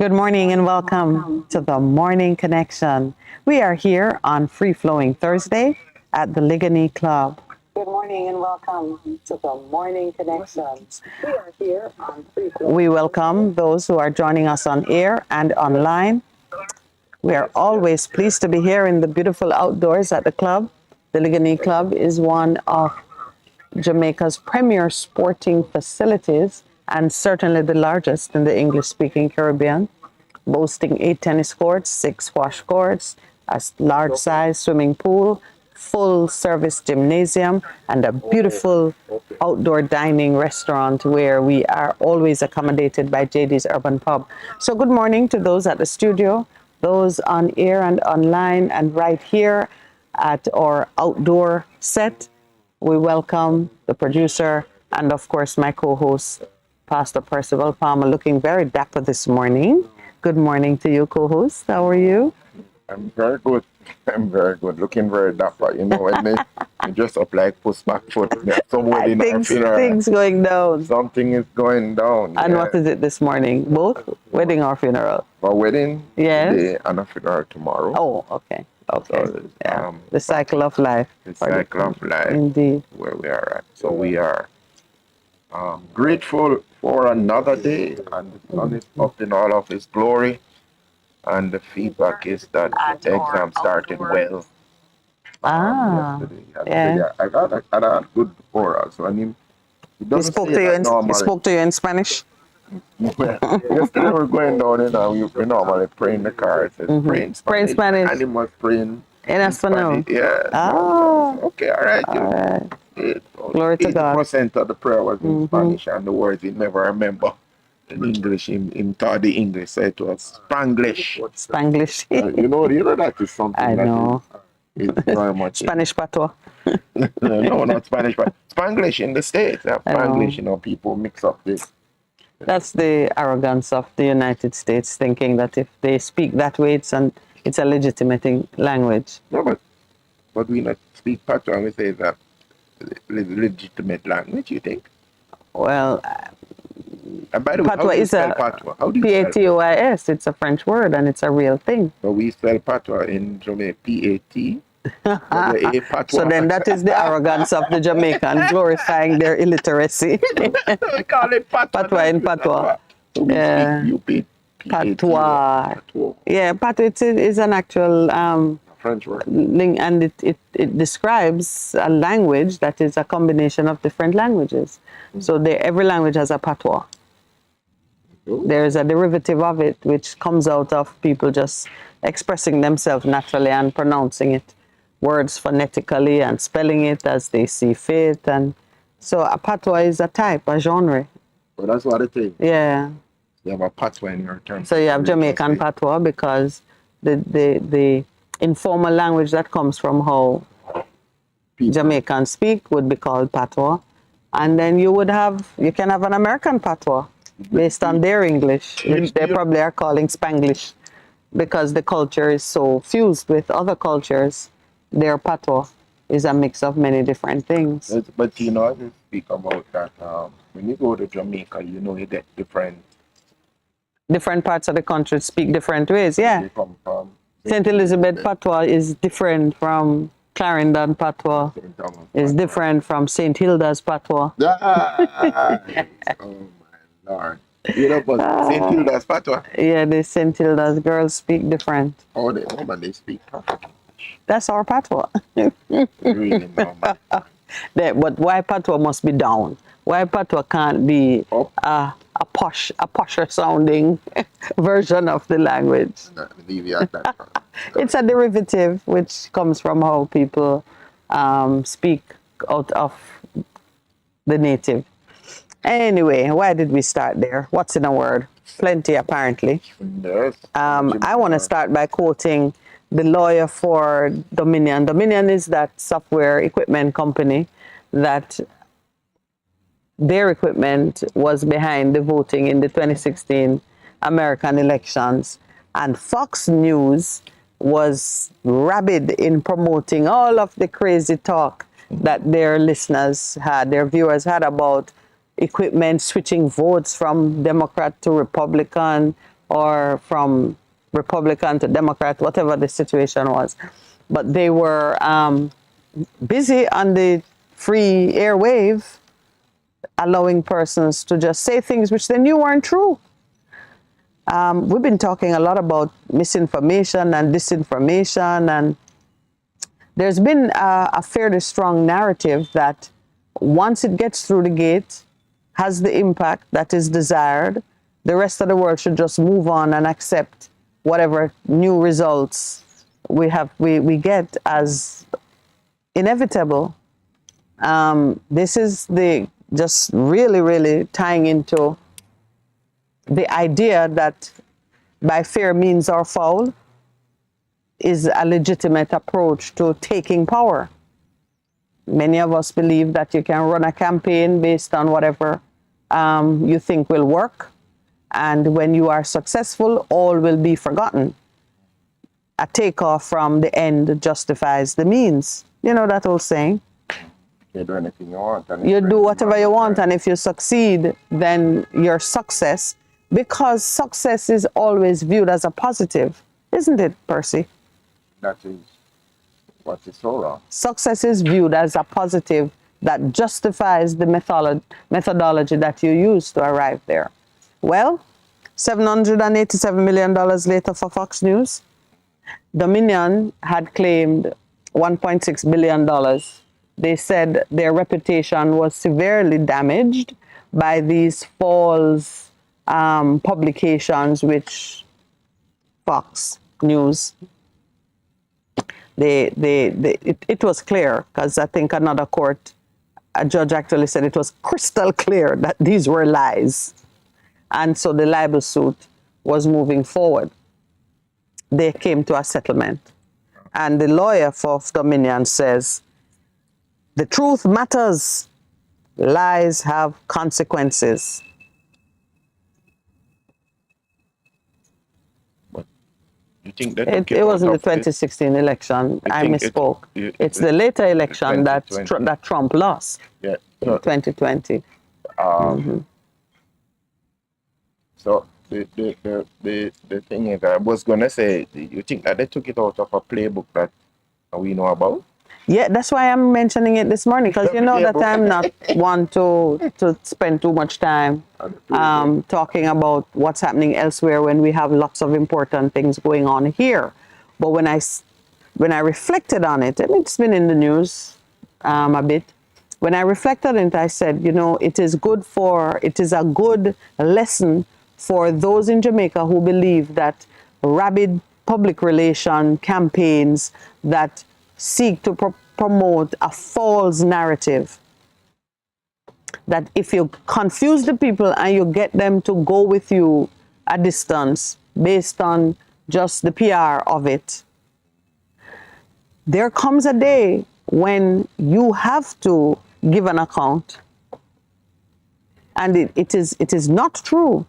Good morning and welcome to the Morning Connection. We are here on Free Flowing Thursday at the Ligony Club. Good morning and welcome to the Morning Connection. We are here on Free Flowing. We welcome those who are joining us on air and online. We are always pleased to be here in the beautiful outdoors at the club. The Ligony Club is one of Jamaica's premier sporting facilities and certainly the largest in the English-speaking Caribbean, boasting 8 tennis courts, 6 squash courts, a large-size swimming pool, full-service gymnasium, and a beautiful outdoor dining restaurant where we are always accommodated by JD's Urban Pub. So good morning to those at the studio, those on air and online, and right here at our outdoor set. We welcome the producer and, of course, my co-host, Pastor Percival Palmer, looking very dapper this morning. Good morning to you, co-host. How are you? I'm very good. I'm very good. Looking very dapper. You know, when they dress up like pushback foot, there's some wedding or funeral. Things going down. Something is going down. And what is it this morning? Both? Wedding or funeral? A wedding today Yes. and a funeral tomorrow. Oh, okay. Okay. So, Yeah. The cycle of life. the cycle of life Indeed. where we are at. So we are grateful for another day, and the sun is up in all of its glory. And the feedback is that the exam started well. Yesterday. Yeah. I got a good oral. So I mean, it He doesn't spoke say to you that in, he normally. spoke to you in Spanish? Yesterday we're going down in we normally pray in the car. It says pray in Spanish. Pray in Spanish. And he must pray in In Espanol? Yeah. Ah. Okay, all right. All right. Glory to God. 80% of the prayer was in Spanish, and the words he never remember. In English, in taught the English, so it was Spanglish. Spanglish. You know that is something I know. that is very much Spanish patois. no, not Spanish, but Spanglish in the States. I know. Spanglish, people mix up this. That's the arrogance of the United States, thinking that if they speak that way, it's a legitimate language. No, but we not speak patois, and we say that legitimate language, you think? Well, And by the way, how patois do you is spell a patois? How do you spell P-A-T-O-I-S. It's a French word and it's a real thing. But we spell patois in Jamaica, P-A-T. Patois. So then that is the arrogance of the Jamaican glorifying their illiteracy. We call it patois. Patois in patois. So we Yeah. speak P-A-T. Patois. Patois. Yeah, patois is an actual French word. and it describes a language that is a combination of different languages. So every language has a patois. There is a derivative of it which comes out of people just expressing themselves naturally and pronouncing it, words phonetically and spelling it as they see fit. And so a patois is a type, a genre. But that's what it is. Yeah. You have a patois in your term. So you have Jamaican patois because the informal language that comes from how Jamaicans speak would be called patois. And then you can have an American patois based on their English, which they probably are calling Spanglish, because the culture is so fused with other cultures. Their patois is a mix of many different things. But I just speak about that. When you go to Jamaica, you get Different parts of the country speak different ways, yeah. you come from. St. Elizabeth patois is different from Clarendon patois, is different from St. Hilda's patois. Oh my Lord. But St. Hilda's patois. Yeah, the St. Hilda's girls speak different. Oh, they speak perfect. That's our patois. Really, no, man. But why patois must be down? Why patois can't be Up. a posher sounding version of the language? Leave you at that. It's a derivative which comes from how people speak out of the native. Anyway, why did we start there? What's in a word? Plenty, apparently. Yes. I want to start by quoting the lawyer for Dominion. Dominion is that software equipment company that their equipment was behind the voting in the 2016 American elections. And Fox News was rabid in promoting all of the crazy talk that their listeners had, their viewers had about equipment switching votes from Democrat to Republican, or from Republican to Democrat, whatever the situation was. But they were busy on the free airwave, allowing persons to just say things which they knew weren't true. We've been talking a lot about misinformation and disinformation, and there's been a fairly strong narrative that once it gets through the gate, has the impact that is desired, the rest of the world should just move on and accept whatever new results we get as inevitable. This is the just really tying into the idea that by fair means or foul is a legitimate approach to taking power. Many of us believe that you can run a campaign based on whatever you think will work, and when you are successful, all will be forgotten. A takeoff from the end justifies the means. You know that old saying? You do anything you want. You do whatever you want, and if you succeed, then your success, because success is always viewed as a positive, isn't it, Percy? That is what is so wrong. Success is viewed as a positive that justifies the methodology that you use to arrive there. Well, $787 million later for Fox News, Dominion had claimed $1.6 billion. They said their reputation was severely damaged by these false publications, which Fox News, it was clear, because I think another court, a judge actually said it was crystal clear that these were lies. And so the libel suit was moving forward. They came to a settlement. And the lawyer for Dominion says, the truth matters. Lies have consequences. You think that it wasn't the 2016 election. I misspoke. It's the later election that Trump lost in 2020. So the thing is, I was gonna say, you think that they took it out of a playbook that we know about? Yeah, that's why I'm mentioning it this morning, because you know that I'm not one to spend too much time talking about what's happening elsewhere when we have lots of important things going on here. But when I reflected on it, I mean, it's been in the news a bit. When I reflected on it, I said, you know, it is a good lesson for those in Jamaica who believe that rabid public relation campaigns that seek to promote a false narrative, that if you confuse the people and you get them to go with you a distance based on just the PR of it, there comes a day when you have to give an account. And it is not true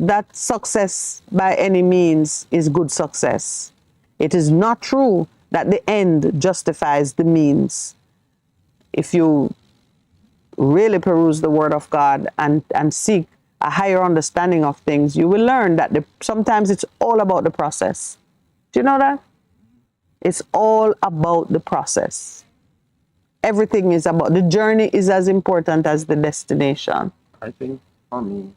that success by any means is good success. It is not true that the end justifies the means. If you really peruse the Word of God and seek a higher understanding of things, you will learn that sometimes it's all about the process. Do you know that? It's all about the process. Everything is about, the journey is as important as the destination. I think, for me,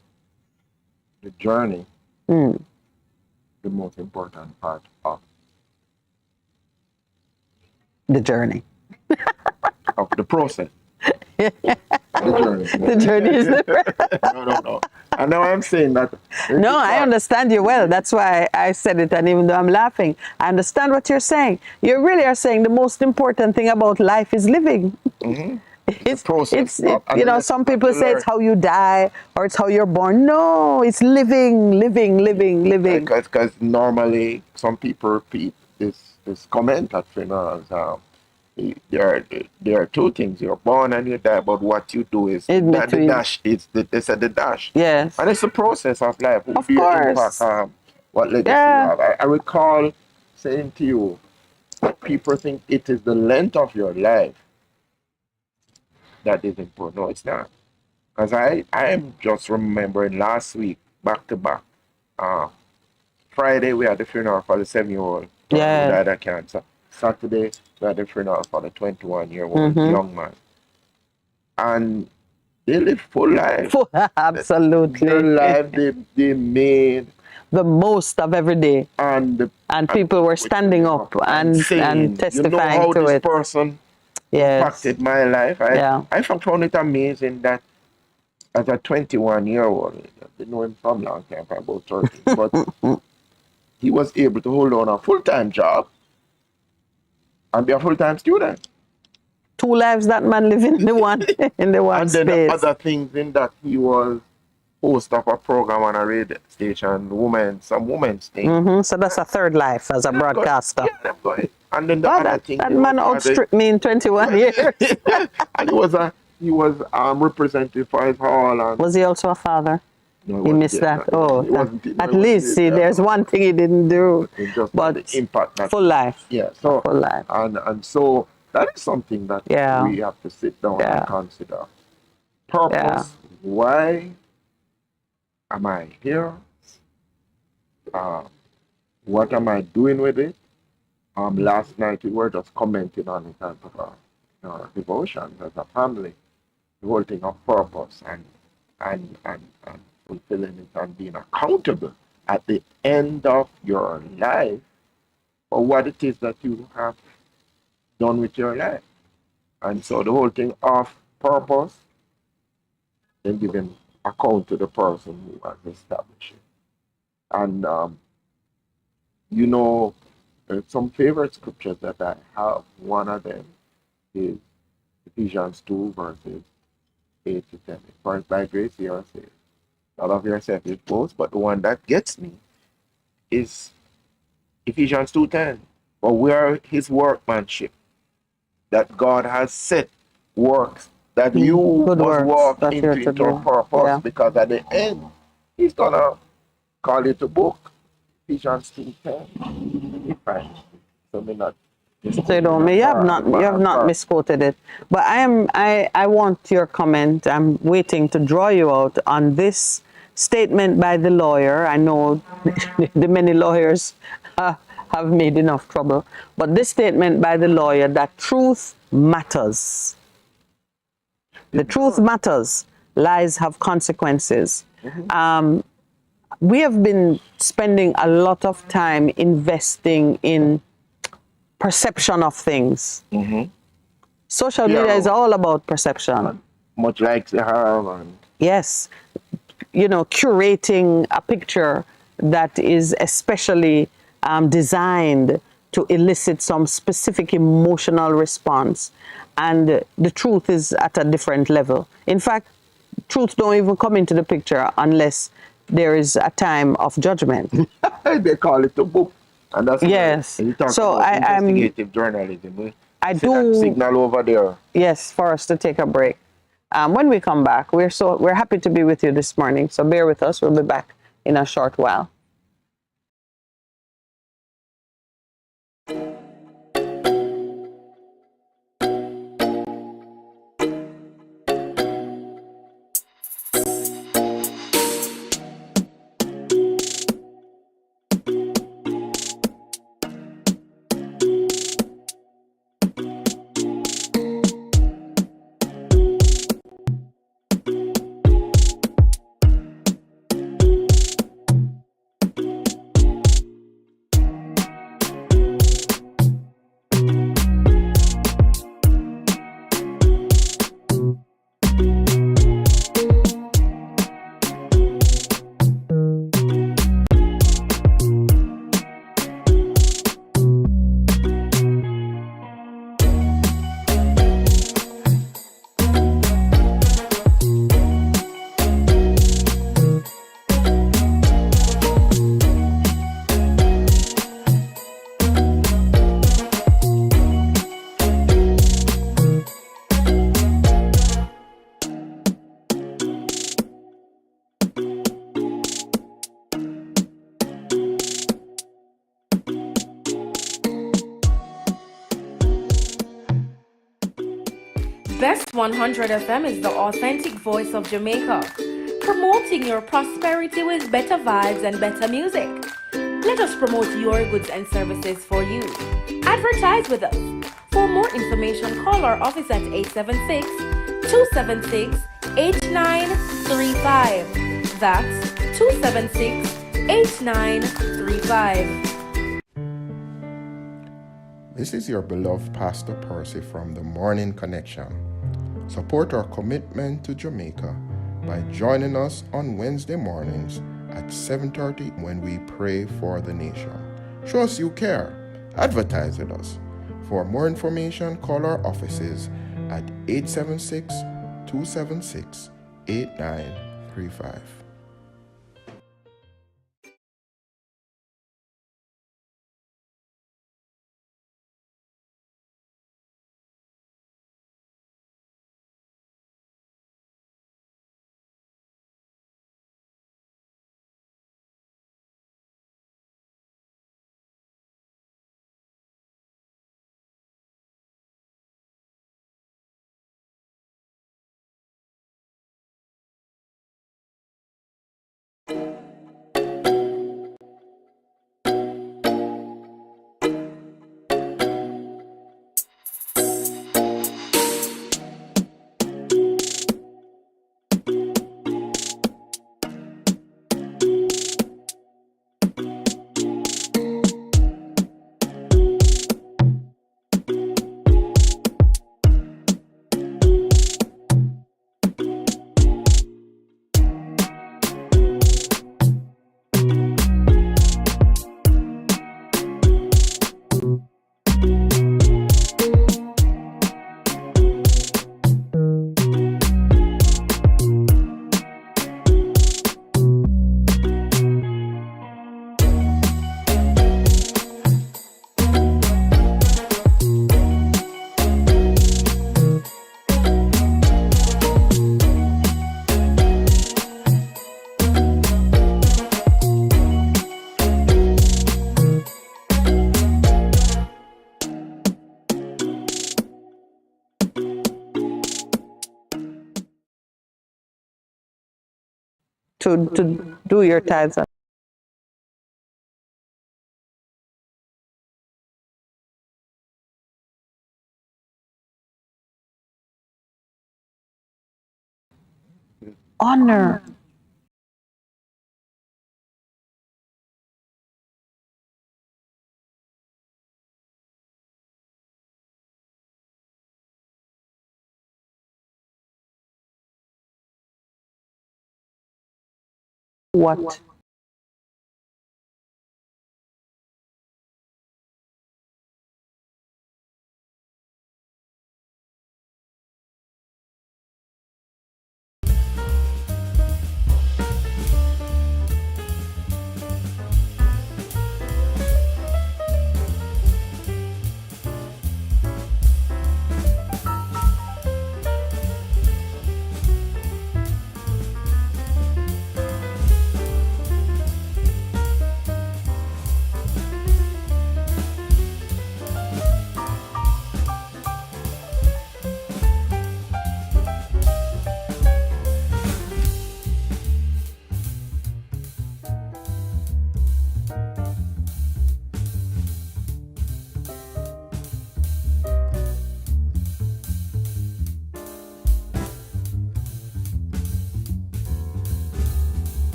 the journey is the most important part of the journey. Of the process. The journey. The journey is the No. I know I'm saying that. No, I understand you well. That's why I said it, and even though I'm laughing, I understand what you're saying. You really are saying the most important thing about life is living. Mm-hmm. It's process. You know, some people say it's how you die or it's how you're born. No, it's living. Because normally some people repeat this comment at funerals. There are two things: you're born and you die. But what you do is that the dash. They said the dash. Yes. And it's a process of life. Of course. Impact, what legacy you have. I recall saying to you, people think it is the length of your life that is important. No, it's not. Because I am just remembering last week, back to back, Uh, Friday, we had the funeral for the 7-year-old who Yeah. died of cancer. Saturday, we had the funeral for the 21-year-old young man. And they lived full life. Absolutely. Their life, they made the most of every day. And people were standing up and saying, testifying you know how to this it. person Yes. impacted my life. Yeah. I found it amazing that as a 21-year-old, I didn't know him from a long time, for about 30, but he was able to hold on a full-time job and be a full-time student. 2 lives that man living in the one in the one And space. then other things in that he was host of a program on a radio station, some women's thing. So that's a third life as a broadcaster. Yeah, that's good. And then the other thing, that man outstripped me in 21 years. And he was representative for his hall. And was he also a father? no, He missed that. At least, see, there's one thing he didn't do. But the impact that, full life. Yeah, so full life. And so that is something that we have to sit down and consider. Purpose. Why am I here? What am I doing with it? Last night we were just commenting on it as a devotion as a family, the whole thing of purpose and fulfilling it and being accountable at the end of your life for what it is that you have done with your life. And so the whole thing of purpose, then giving account to the person who has established it. And some favorite scriptures that I have. One of them is Ephesians 2, verses 8 to 10. For by grace you are saved. Not of yourself is boast, but the one that gets me is Ephesians 2:10. For we are his workmanship, that God has set works that you must walk into purpose, because at the end he's gonna call it a book. Ephesians 2:10. So me not. So you have not misquoted it, but I want your comment. I'm waiting to draw you out on this statement by the lawyer. I know the many lawyers have made enough trouble, but this statement by the lawyer that truth matters. The truth matters. Lies have consequences. We have been spending a lot of time investing in perception of things. Social media is all about perception. Much likes they have. Yes. Curating a picture that is especially designed to elicit some specific emotional response. And the truth is at a different level. In fact, truth don't even come into the picture unless there is a time of judgment. They call it a book. And that's so investigative journalism. I do that signal over there. Yes, for us to take a break. When we come back, we're happy to be with you this morning. So bear with us. We'll be back in a short while. Best 100 FM is the authentic voice of Jamaica. promoting your prosperity with better vibes and better music. Let us promote your goods and services for you. Advertise with us. For more information, call our office at 876 276 8935. That's 276 8935. This is your beloved Pastor Percy from the Morning Connection. Support our commitment to Jamaica by joining us on Wednesday mornings at 7:30 when we pray for the nation. Show us you care. Advertise with us. For more information, call our offices at 876 276 8935. To do your tithes. Honor. What?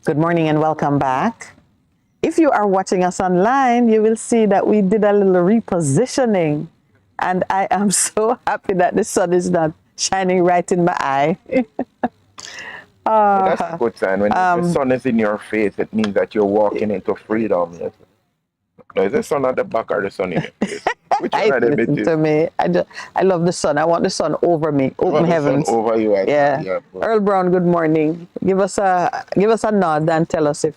Good morning and welcome back. If you are watching us online, you will see that we did a little repositioning. And I am so happy that the sun is not shining right in my eye. That's a good sign. When the sun is in your face, it means that you're walking into freedom. Yes. Now, is the sun at the back or the sun in your face? Which one of them it Listen is? to me. I love the sun. I want the sun over me, You open want the sun heavens. over you as Yeah. well. Yeah. Earl Brown, good morning. Give us a nod and tell us if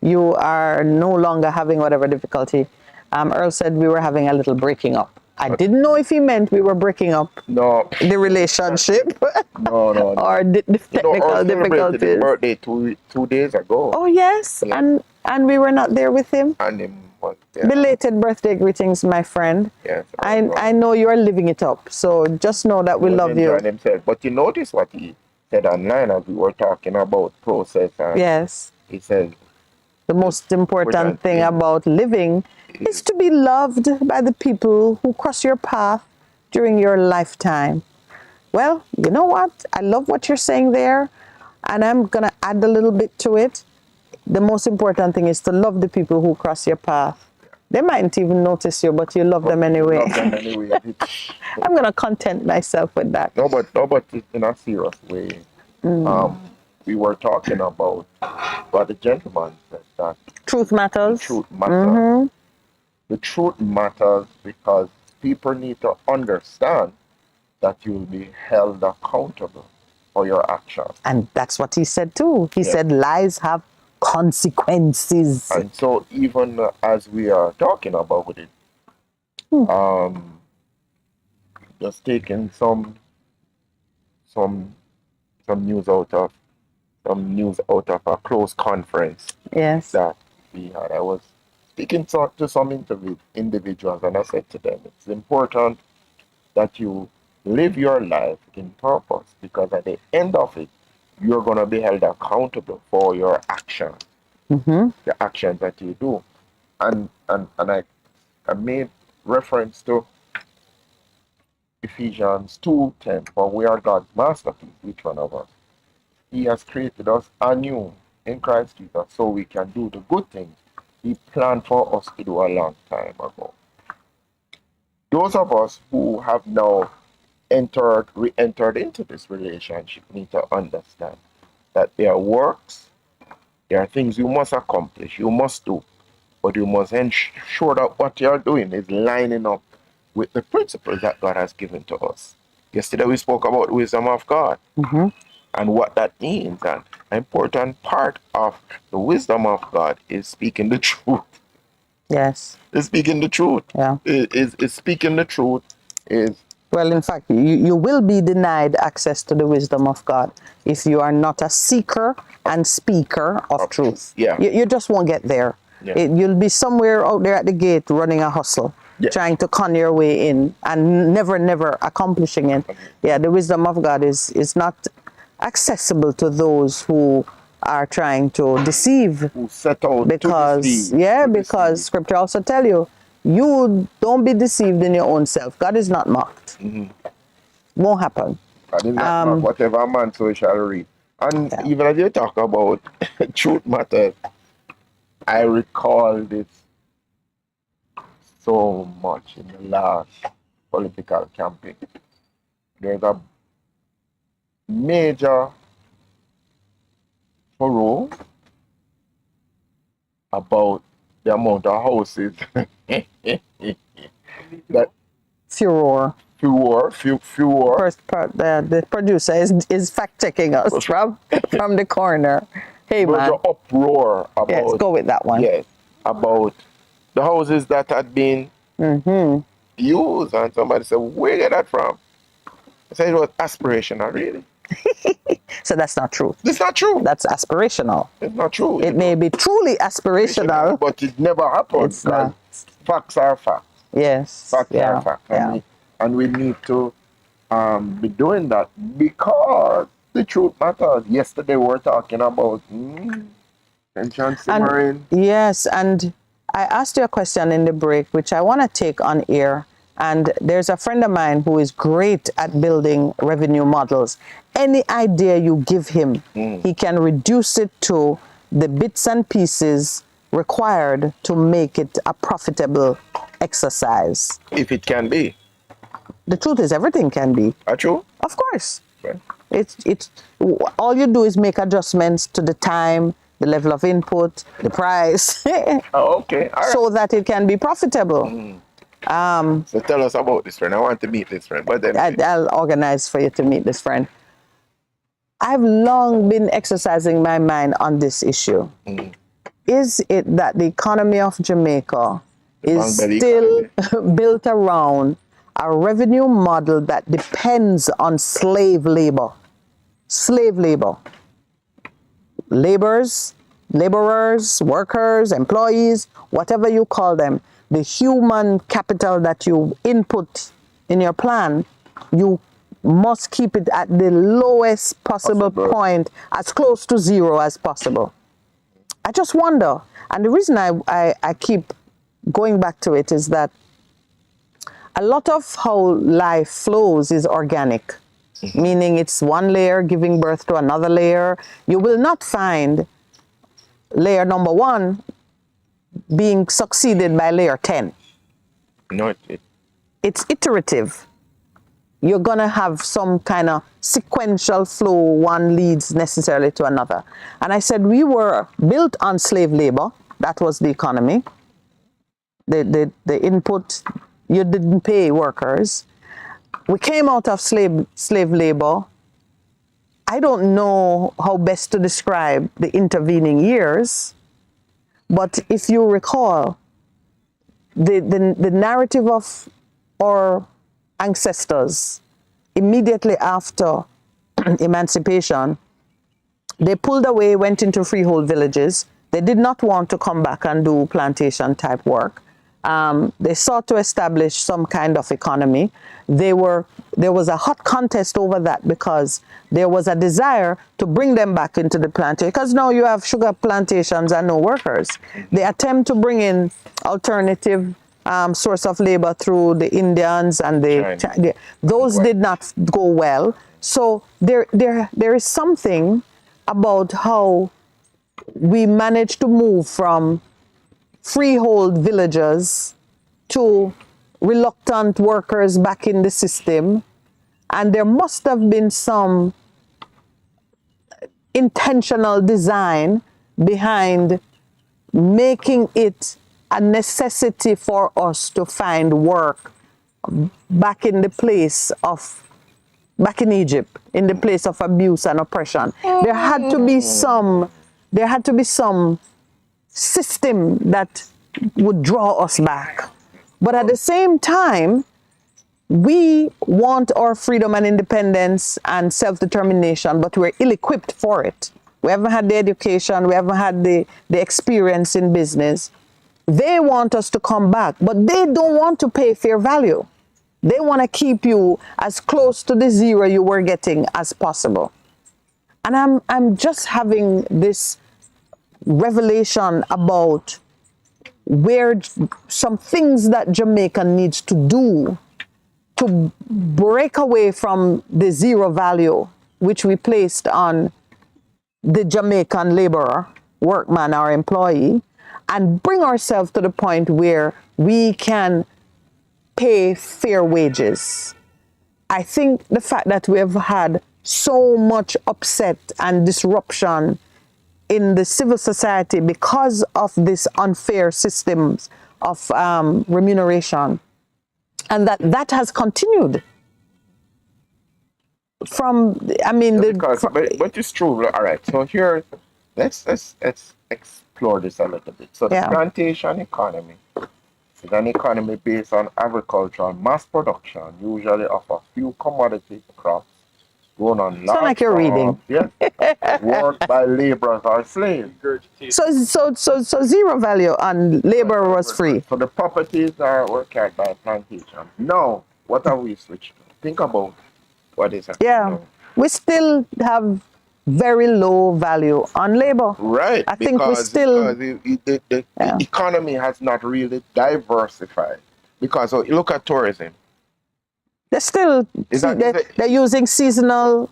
you are no longer having whatever difficulty. Earl said we were having a little breaking up. I didn't know if he meant we were breaking up No. the relationship No. or the technical Earl celebrated his difficulties. birthday 2 days ago. Oh yes, Yeah. and we were not there with him. And him was there. Belated birthday greetings, my friend. Yes. I know you are living it up, so just know that we He was love you. enjoying himself. But you notice what he said online as we were talking about process. And Yes. he said, The most important thing about living is to be loved by the people who cross your path during your lifetime. Well, you know what? I love what you're saying there, and I'm going to add a little bit to it. The most important thing is to love the people who cross your path. They mightn't even notice you, but you love them anyway. love them anyway. I'm going to content myself with that. No, but in a serious way. We were talking about what the gentleman said, that Truth matters. the truth matters. The truth matters because people need to understand that you'll be held accountable for your actions. And that's what he said too. He said lies have consequences. And so even as we are talking about it, just taking some news out of a close conference Yes. that we had. I was speaking to some individuals, and I said to them, it's important that you live your life in purpose, because at the end of it, you're going to be held accountable for your actions, the actions that you do. And I made reference to Ephesians 2:10, for we are God's masterpiece, each one of us. He has created us anew in Christ Jesus so we can do the good things He planned for us to do a long time ago. Those of us who have now re-entered into this relationship need to understand that there are works, there are things you must accomplish, you must do, but you must ensure that what you're doing is lining up with the principles that God has given to us. Yesterday we spoke about the wisdom of God and what that means. And an important part of the wisdom of God is speaking the truth. Yes. Is speaking the truth. Yeah. Is speaking the truth is... Well, in fact, you will be denied access to the wisdom of God if you are not a seeker and speaker of truth. Yeah. You just won't get there. Yeah. You'll be somewhere out there at the gate running a hustle, trying to con your way in and never accomplishing it. Yeah, the wisdom of God is not accessible to those who are trying to deceive. Who set out because, to deceive. Because scripture also tell you, you don't be deceived in your own self. God is not mocked. Won't happen. God is not mocked. Whatever man so he shall reap. And even as you talk about truth matters, I recall this so much in the last political campaign. There's a major furor about the amount of houses that Furor. First part, the producer is fact checking us from the corner. Hey man. The uproar about. Yes, go with that one. Yes, about the houses that had been used, and somebody said, "Where you get that from?" I said it was aspirational, really. So that's not true. It's not true. That's aspirational. It's not true. It may be truly aspirational, but it never happens. It's not. Facts are facts. Yes. Facts are facts. Yeah. And we need to be doing that because the truth matters. Yesterday we were talking about tension simmering. Yes, and I asked you a question in the break, which I want to take on air. And there's a friend of mine who is great at building revenue models. Any idea you give him, he can reduce it to the bits and pieces required to make it a profitable exercise. If it can be. The truth is, everything can be. True? Of course. Right. It's all you do is make adjustments to the time, the level of input, the price. Oh, okay. All right. So that it can be profitable. So tell us about this friend. I want to meet this friend. But then I'll organize for you to meet this friend. I've long been exercising my mind on this issue. Is it that the economy of Jamaica is still built around a revenue model that depends on slave labor? Slave labor. Laborers, workers, employees, whatever you call them, the human capital that you input in your plan, you must keep it at the lowest possible point, as close to zero as possible. I just wonder, and the reason I keep going back to it is that a lot of how life flows is organic, meaning it's one layer giving birth to another layer. You will not find layer number 1 being succeeded by layer 10. No, It's iterative. You're going to have some kind of sequential flow, one leads necessarily to another. And I said we were built on slave labor. That was the economy. The input, you didn't pay workers. We came out of slave labor. I don't know how best to describe the intervening years, but if you recall, the narrative of our ancestors immediately after emancipation, they pulled away, went into freehold villages. They did not want to come back and do plantation type work. They sought to establish some kind of economy. There was a hot contest over that because there was a desire to bring them back into the plantation, because now you have sugar plantations and no workers. The attempt to bring in alternative source of labor through the Indians and those did not go well. So there is something about how we managed to move from freehold villagers to reluctant workers back in the system. And there must have been some intentional design behind making it a necessity for us to find work back in Egypt, in the place of abuse and oppression. There had to be some system that would draw us back. But at the same time, we want our freedom and independence and self-determination, but we're ill-equipped for it. We haven't had the education, we haven't had the experience in business. They want us to come back, but they don't want to pay fair value. They want to keep you as close to the zero you were getting as possible. And I'm just having this revelation about where some things that Jamaica needs to do to break away from the zero value which we placed on the Jamaican laborer, workman, or employee, and bring ourselves to the point where we can pay fair wages. I think the fact that we have had so much upset and disruption in the civil society because of this unfair systems of remuneration, and that has continued from, I mean, but it's true. All right, so here, let's explore this a little bit. So the plantation economy is an economy based on agricultural mass production, usually of a few commodity crops grown on large like you're reading. Yes, worked by laborers or slaves. So zero value and labor was free. So the properties were carried by plantation. Now, what are we switched to? Think about what is happening. Yeah, we still have very low value on labor. Right. I think we still... the economy has not really diversified. Because look at tourism. They're still, they're using seasonal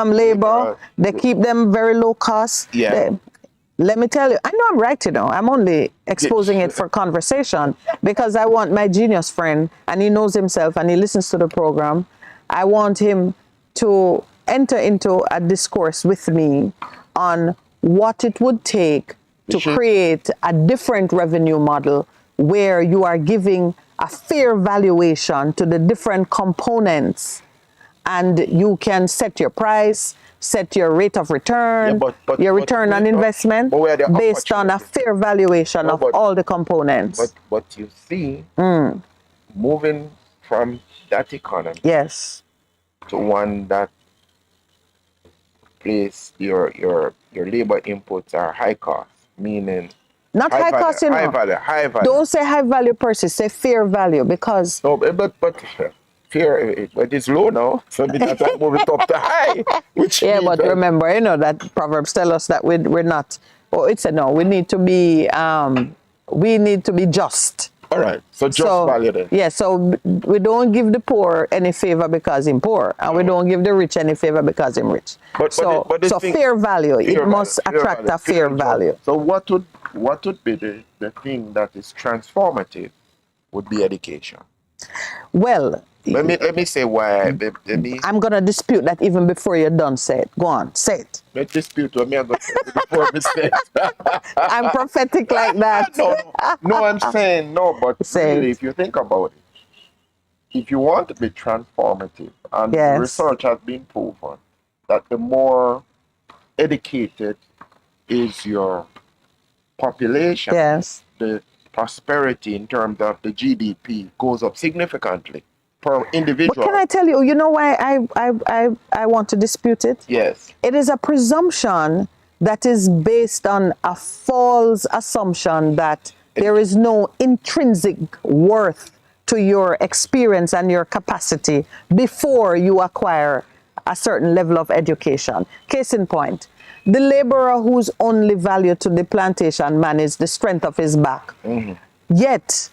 labor. They keep them very low cost. Yeah. Let me tell you, I know I'm right, I'm only exposing it for conversation because I want my genius friend, and he knows himself and he listens to the program. I want him to enter into a discourse with me on what it would take to create a different revenue model where you are giving a fair valuation to the different components, and you can set your price, set your rate of return, your return on investment based on a fair valuation of all the components. But you see, moving from that economy Yes. to one that place your labor inputs are high cost, meaning not high cost, high value. Don't say high value per se, say fair value, because no, but fair, but it's low now, so that's why move it up to high. Which yeah, but that, remember, that Proverbs tell us that we're not. Oh, it's a no. We need to be just. all right, so just value then. Yeah, so we don't give the poor any favor because he's poor, and we don't give the rich any favor because he's rich. But fair value, it must attract a fair value. So what would be the thing that is transformative would be education. Well, let me say why. I'm gonna dispute that even before you're done. Say it. Go on, say it. Let's dispute what me I'm gonna say before me say it. I'm prophetic like that. No, I'm saying no, but say really, it. if you think about it, if you want to be transformative, and yes. research has been proven that the more educated is your population, yes. the prosperity in terms of the GDP goes up significantly per individual. But can I tell you, you know why I want to dispute it? Yes. It is a presumption that is based on a false assumption that there is no intrinsic worth to your experience and your capacity before you acquire a certain level of education. Case in point, the laborer whose only value to the plantation man is the strength of his back. Mm-hmm. Yet,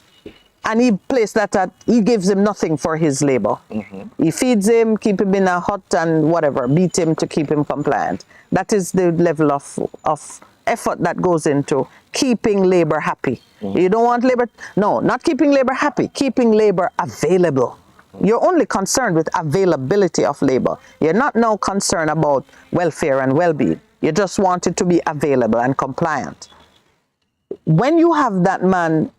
and he placed that at, he gives him nothing for his labor. Mm-hmm. He feeds him, keep him in a hut and whatever, beat him to keep him compliant. That is the level of effort that goes into keeping labor happy. Mm-hmm. You don't want labor, no, not keeping labor happy, keeping labor available. You're only concerned with availability of labor. You're not now concerned about welfare and well-being. You just want it to be available and compliant. When you have that man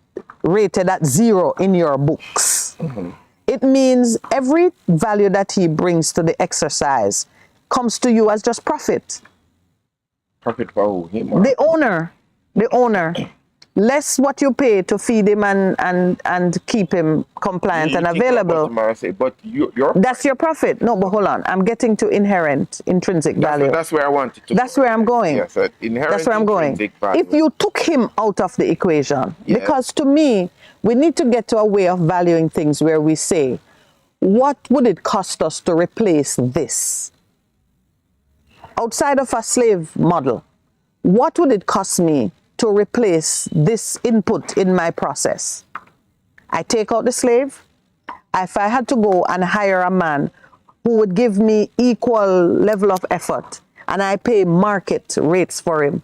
rated at 0 in your books, mm-hmm. it means every value that he brings to the exercise comes to you as just profit. Profit for who? Him? The owner. Less what you pay to feed him and keep him compliant and available. But that's your profit. No, but hold on. I'm getting to intrinsic value. That's where I want it to That's where I'm going. Yes, that's where I'm going. Value. If you took him out of the equation, yes. Because to me, we need to get to a way of valuing things where we say, what would it cost us to replace this? Outside of a slave model, what would it cost me to replace this input in my process? I take out the slave. If I had to go and hire a man who would give me equal level of effort and I pay market rates for him,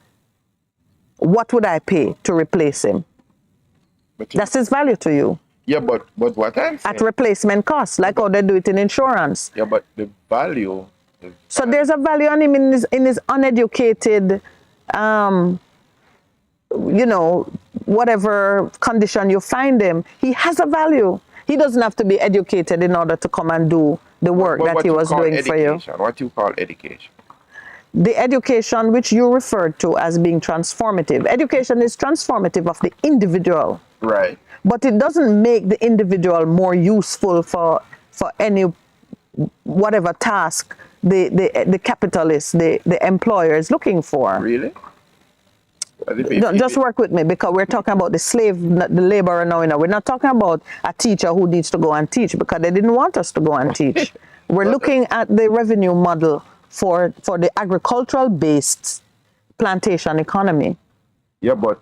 what would I pay to replace him? That's his value to you. Yeah, but what I'm saying, at replacement cost, like how they do it in insurance. Yeah, but the value. So there's a value on him in his uneducated, whatever condition you find him, he has a value. He doesn't have to be educated in order to come and do the work that he was doing for you. What you call education? The education which you referred to as being transformative. Education is transformative of the individual. Right. But it doesn't make the individual more useful for any whatever task the capitalist, the employer is looking for. Really? Just work with me, because we're talking about the slave, the laborer now. We're not talking about a teacher who needs to go and teach, because they didn't want us to go and teach. We're looking at the revenue model for the agricultural based plantation economy. Yeah, but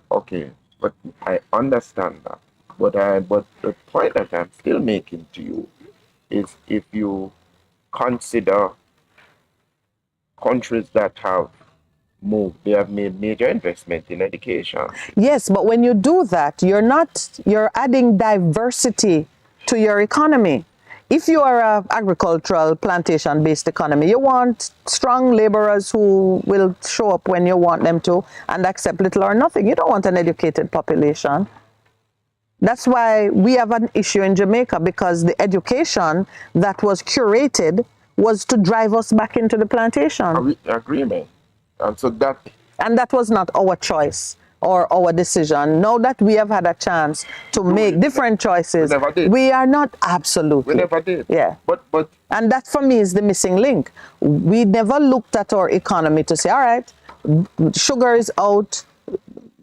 I understand that. But the point that I'm still making to you is, if you consider countries that have moved. They have made major investment in education. Yes, but when you do that, you're adding diversity to your economy. If you are a agricultural plantation based economy, you want strong laborers who will show up when you want them to and accept little or nothing. You don't want an educated population. That's why we have an issue in Jamaica, because the education that was curated was to drive us back into the plantation. Agreement. And so that. And that was not our choice or our decision. Now that we have had a chance to make different choices, we never did. We are not absolutely. We never did. Yeah. But. And that for me is the missing link. We never looked at our economy to say, all right, sugar is out,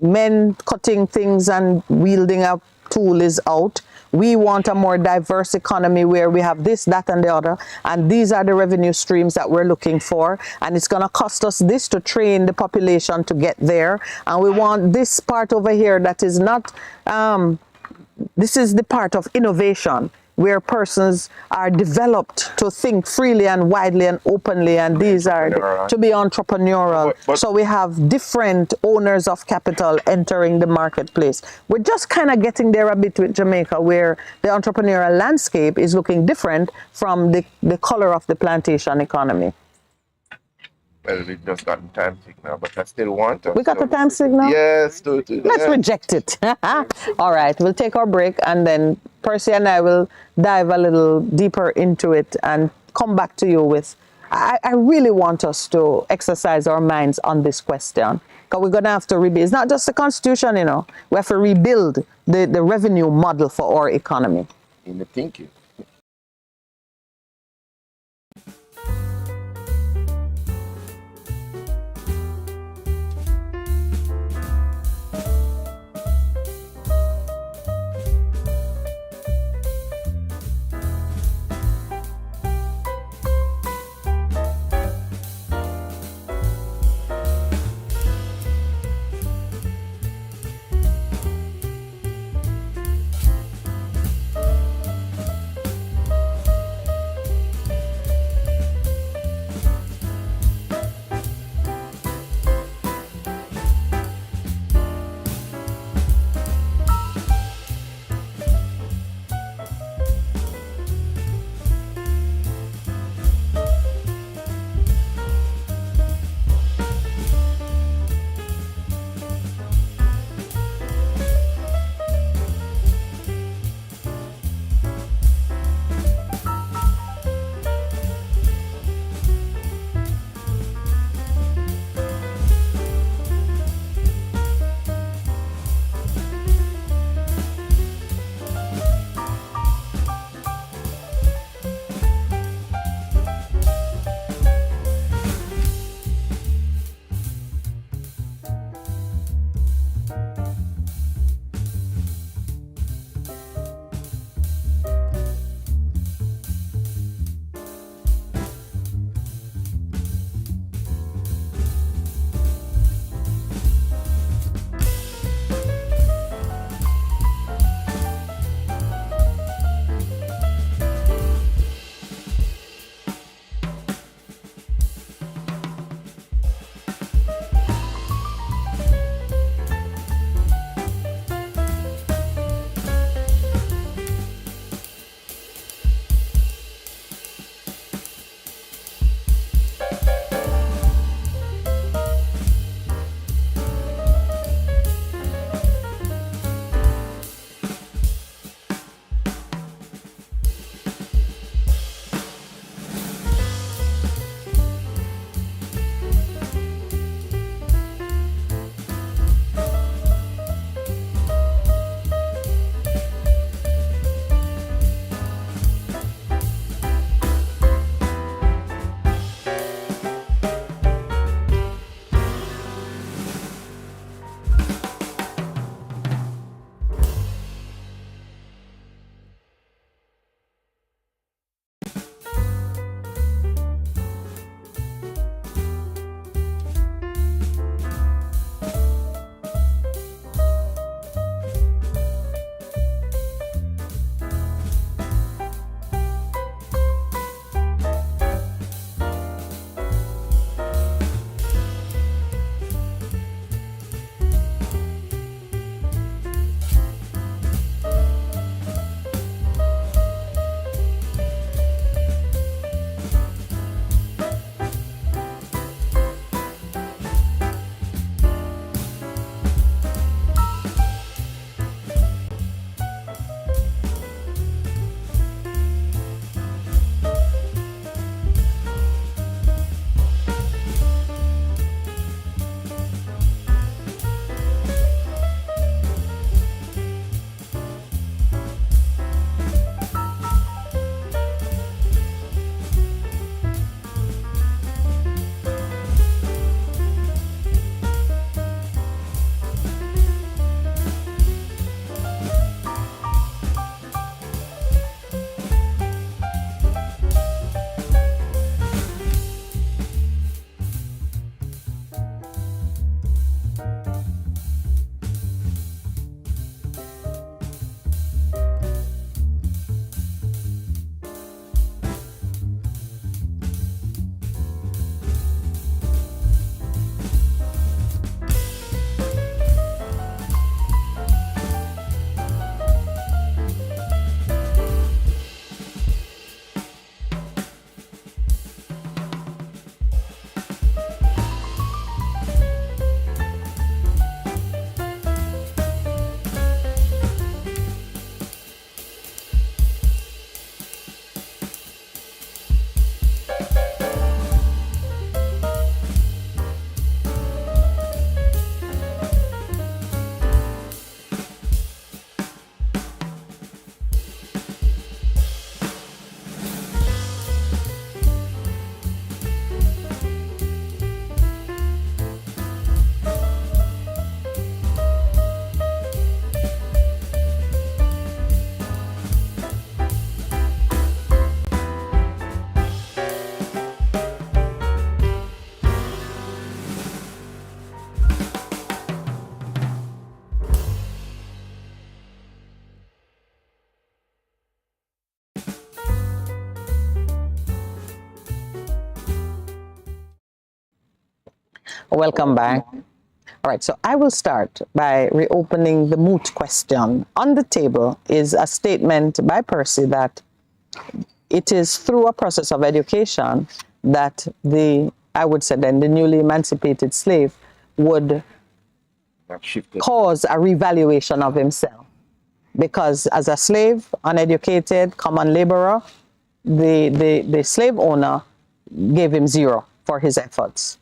men cutting things and wielding a tool is out. We want a more diverse economy where we have this, that, and the other. And these are the revenue streams that we're looking for. And it's going to cost us this to train the population to get there. And we want this part over here that is not, this is the part of innovation, where persons are developed to think freely and widely and openly, and these are to be entrepreneurial. But so we have different owners of capital entering the marketplace. We're just kind of getting there a bit with Jamaica, where the entrepreneurial landscape is looking different from the color of the plantation economy. Well, we just got the time signal, but I still want us. We got the time signal? Yes. Let's reject it. All right, we'll take our break, and then Percy and I will dive a little deeper into it and come back to you with, I really want us to exercise our minds on this question, because we're going to have to rebuild. It's not just the Constitution, you know. We have to rebuild the revenue model for our economy. In the thinking. Welcome back. All right, so I will start by reopening the moot question. On the table is a statement by Percy that it is through a process of education that I would say then, the newly emancipated slave would cause a revaluation of himself. Because as a slave, uneducated, common laborer, the slave owner gave him zero for his efforts.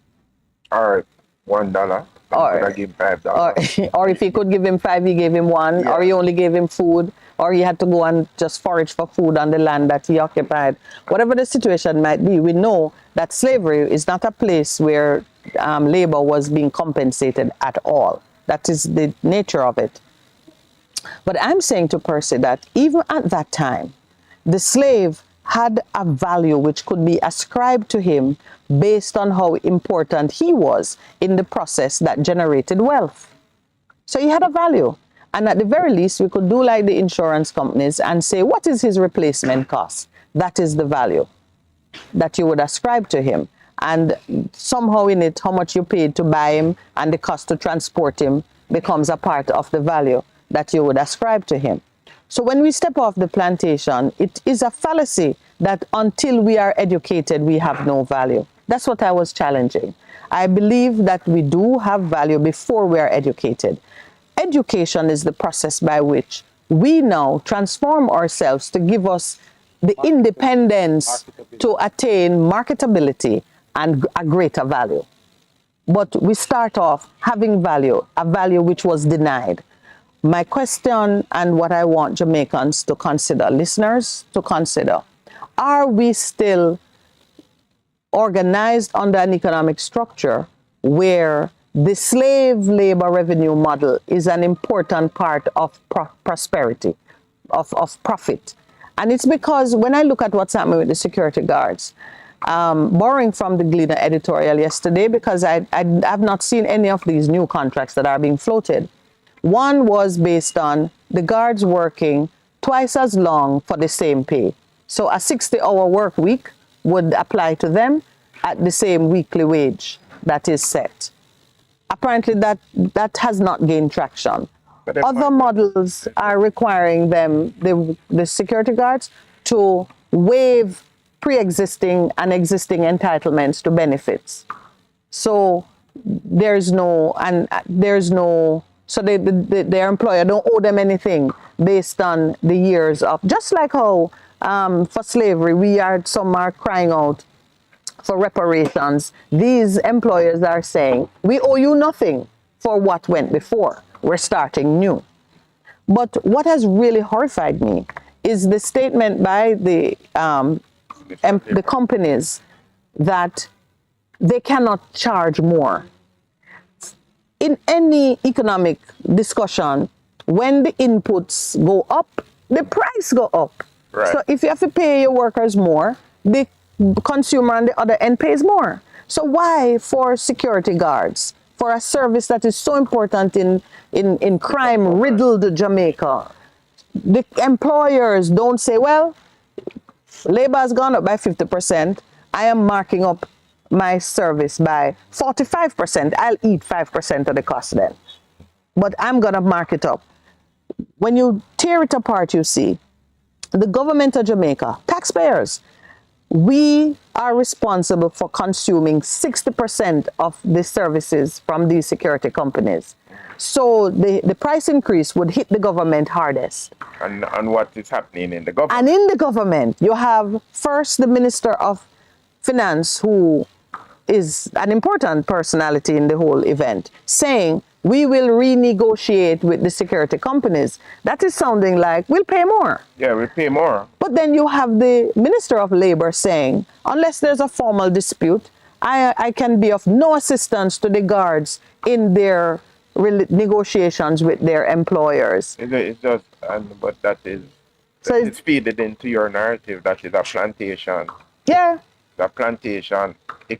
Or $1. Or give him $5. Or if he could give him 5, he gave him 1, or he only gave him food, or he had to go and just forage for food on the land that he occupied. Whatever the situation might be, we know that slavery is not a place where labor was being compensated at all. That is the nature of it. But I'm saying to Percy that even at that time, the slave had a value which could be ascribed to him based on how important he was in the process that generated wealth. So he had a value. And at the very least, we could do like the insurance companies and say, what is his replacement cost? That is the value that you would ascribe to him. And somehow in it, how much you paid to buy him and the cost to transport him becomes a part of the value that you would ascribe to him. So when we step off the plantation, it is a fallacy that until we are educated, we have no value. That's what I was challenging. I believe that we do have value before we are educated. Education is the process by which we now transform ourselves to give us the independence to attain marketability and a greater value. But we start off having value, a value which was denied. My question and what I want Jamaicans to consider, listeners to consider, are we still organized under an economic structure where the slave labor revenue model is an important part of prosperity, of profit? And it's because when I look at what's happening with the security guards, borrowing from the Gleaner editorial yesterday, because I have not seen any of these new contracts that are being floated. One was based on the guards working twice as long for the same pay. So a 60-hour work week would apply to them at the same weekly wage that is set. Apparently that has not gained traction. Other models are requiring them, the security guards, to waive pre-existing and existing entitlements to benefits. So so their employer don't owe them anything based on the years of, just like how for slavery, some are crying out for reparations. These employers are saying, we owe you nothing for what went before. We're starting new. But what has really horrified me is the statement by the companies that they cannot charge more. In any economic discussion, when the inputs go up, the price go up. Right. So if you have to pay your workers more, the consumer on the other end pays more. So why for security guards, for a service that is so important in crime-riddled Jamaica, the employers don't say, well, labor has gone up by 50%. I am marking up my service by 45%. I'll eat 5% of the cost then. But I'm going to mark it up. When you tear it apart, you see, the government of Jamaica, taxpayers, we are responsible for consuming 60% of the services from these security companies. So the price increase would hit the government hardest. And what is happening in the government? And in the government, you have first the Minister of Finance, who is an important personality in the whole event, saying, we will renegotiate with the security companies. That is sounding like we'll pay more. Yeah, we'll pay more. But then you have the Minister of Labor saying, unless there's a formal dispute, I can be of no assistance to the guards in their negotiations with their employers. It's just, but that is, so it's feeded into your narrative that is a plantation. Yeah. The plantation, we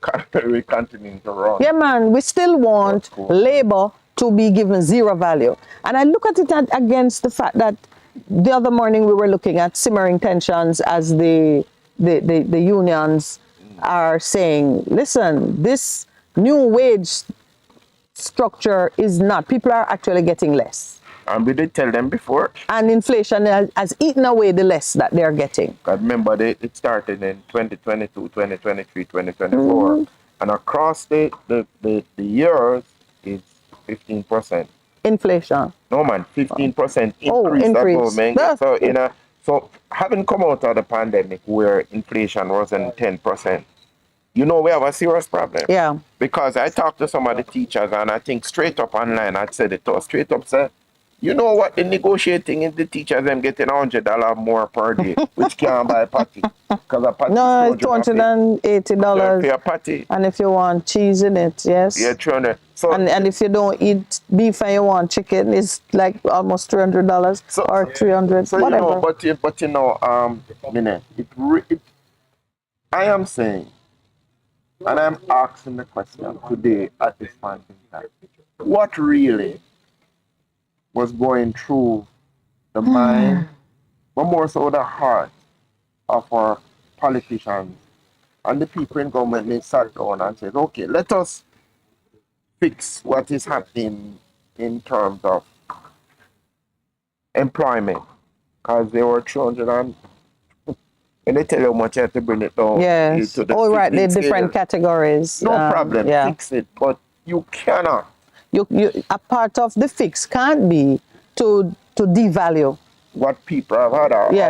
continue to run. Yeah, man, we still want labor to be given zero value. And I look at it against the fact that the other morning we were looking at simmering tensions as the unions are saying, listen, this new wage structure is not. People are actually getting less. And we did tell them before. And inflation has eaten away the less that they're getting. Because remember, it started in 2022, 2023, 2024. And across the years, it's 15%. Inflation. No, man, 15% increase. Increase. Government. So having come out of the pandemic where inflation wasn't 10%, we have a serious problem. Yeah. Because I talked to some of the teachers, and I think straight up online, I said it to us, straight up, said, you know what the negotiating is the teachers them getting $100 more per day, which can't buy a patty. Because a patty no, it's $280. For a patty. And if you want cheese in it, yes. Yeah, 300. So and if you don't eat beef and you want chicken, it's like almost $300 or $300, so whatever. I am saying, and I'm asking the question today at this point in time, what really was going through the mind, but more so the heart of our politicians and the people in government? They sat down and said, okay, let us fix what is happening in terms of employment. Because they were 200 and when they tell you how much you have to bring it down. Yes. To the right, the different categories. No problem, fix it, but you cannot. You a part of the fix can't be to devalue what people have had.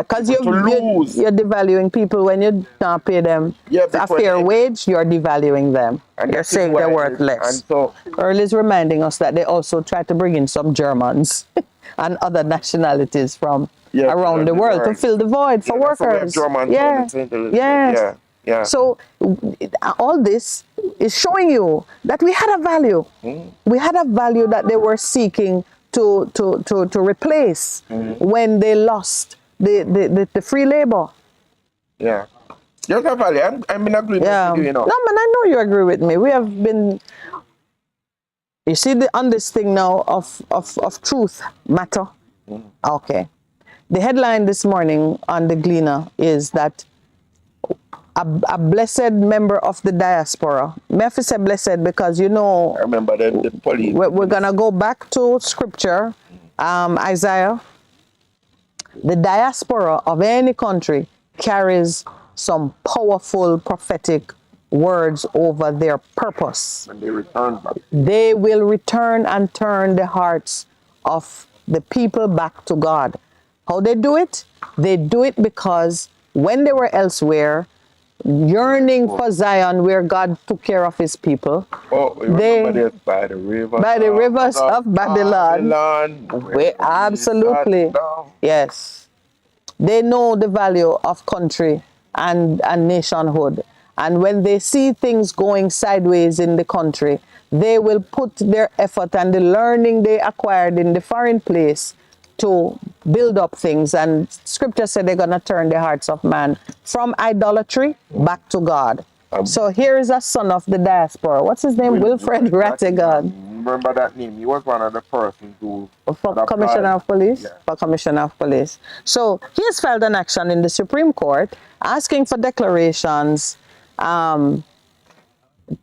Because you're devaluing people when you don't pay them a fair wage. You're devaluing them. And you're saying they're worthless. And so Earl is reminding us that they also try to bring in some Germans and other nationalities from around the world to fill the void for workers. So all this is showing you that we had a value. We had a value that they were seeking to replace when they lost the free labor. Yeah. Just a value. I'm in agreement with you, No, man, I know you agree with me. We have been, you see, on this thing now of truth matter. Okay. The headline this morning on the Gleaner is that a blessed member of the diaspora. May I say blessed because, I remember the police. We're going to go back to scripture, Isaiah. The diaspora of any country carries some powerful prophetic words over their purpose. When they return back. They will return and turn the hearts of the people back to God. How they do it? They do it because when they were elsewhere, yearning for Zion, where God took care of his people. They by the rivers of Babylon. Absolutely. Yes. They know the value of country and nationhood. And when they see things going sideways in the country, they will put their effort and the learning they acquired in the foreign place to build up things. And scripture said they're going to turn the hearts of man from idolatry back to God. So here is a son of the diaspora. What's his name? Wilfred Rattigan. Remember that name? He was one of the persons who... For Commissioner of Police? Yeah. For Commissioner of Police. So he has filed an action in the Supreme Court asking for declarations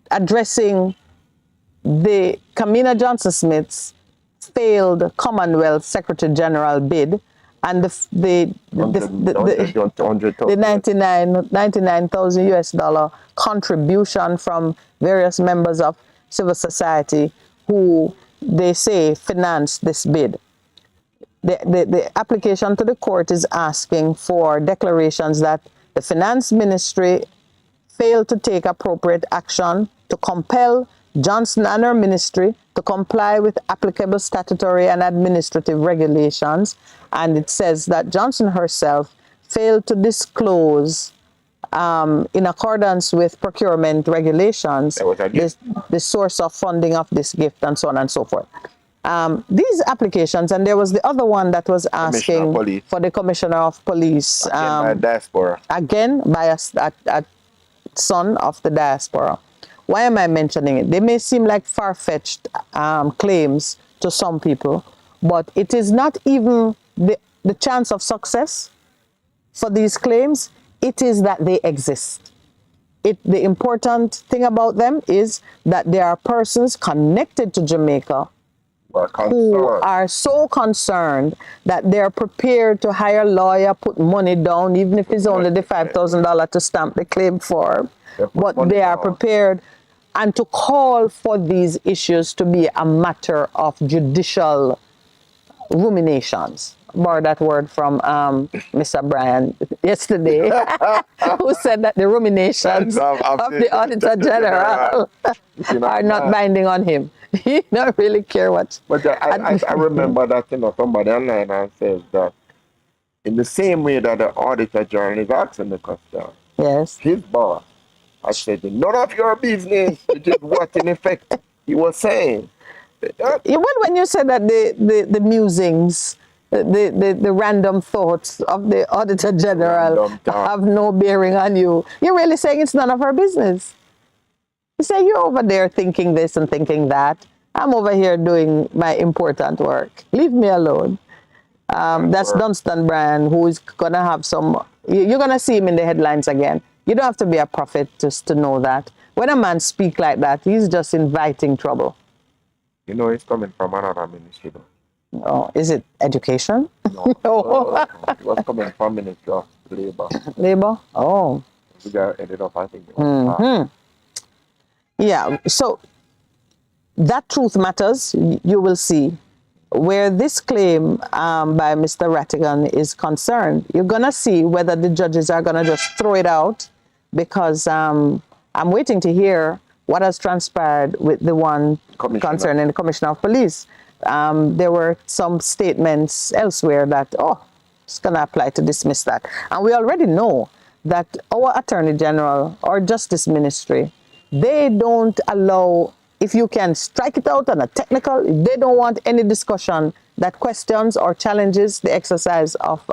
addressing the Kamina Johnson-Smith's failed Commonwealth Secretary General bid and the $99,000 US contribution from various members of civil society who they say financed this bid. The application to the court is asking for declarations that the finance ministry failed to take appropriate action to compel Johnson and her ministry to comply with applicable statutory and administrative regulations. And it says that Johnson herself failed to disclose, in accordance with procurement regulations, the source of funding of this gift and so on and so forth. These applications, and there was the other one that was asking for the Commissioner of Police. Again, by diaspora. Again, by a son of the diaspora. Why am I mentioning it? They may seem like far-fetched claims to some people, but it is not even the chance of success for these claims. It is that they exist. the important thing about them is that there are persons connected to Jamaica who are so concerned that they're prepared to hire a lawyer, put money down, even if it's only the $5,000 to stamp the claim form. But they are prepared and to call for these issues to be a matter of judicial ruminations. Borrow that word from Mr. Brian yesterday, who said that the ruminations of the Auditor General are not binding on him. He don't really care what. But I remember that, somebody online and says that in the same way that the Auditor General is asking the question, yes, his boss, I said, none of your business, which is what in effect he was saying. When you said that the musings, the random thoughts of the Auditor General have no bearing on you, you're really saying it's none of our business. You say you're over there thinking this and thinking that. I'm over here doing my important work. Leave me alone. That's Dunstan Bryan, who is going to have some, you're going to see him in the headlines again. You don't have to be a prophet just to know that. When a man speaks like that, he's just inviting trouble. It's coming from another ministry, though. Oh, is it education? No. It was coming from Ministry of Labor. Labor? Oh. We got ended up, I think. Yeah, so that truth matters, you will see. Where this claim by Mr. Rattigan is concerned, you're going to see whether the judges are going to just throw it out, because I'm waiting to hear what has transpired with the one concerning the Commissioner of Police. There were some statements elsewhere that, it's going to apply to dismiss that. And we already know that our Attorney General or Justice Ministry, they don't allow, if you can strike it out on a technical, they don't want any discussion that questions or challenges the exercise of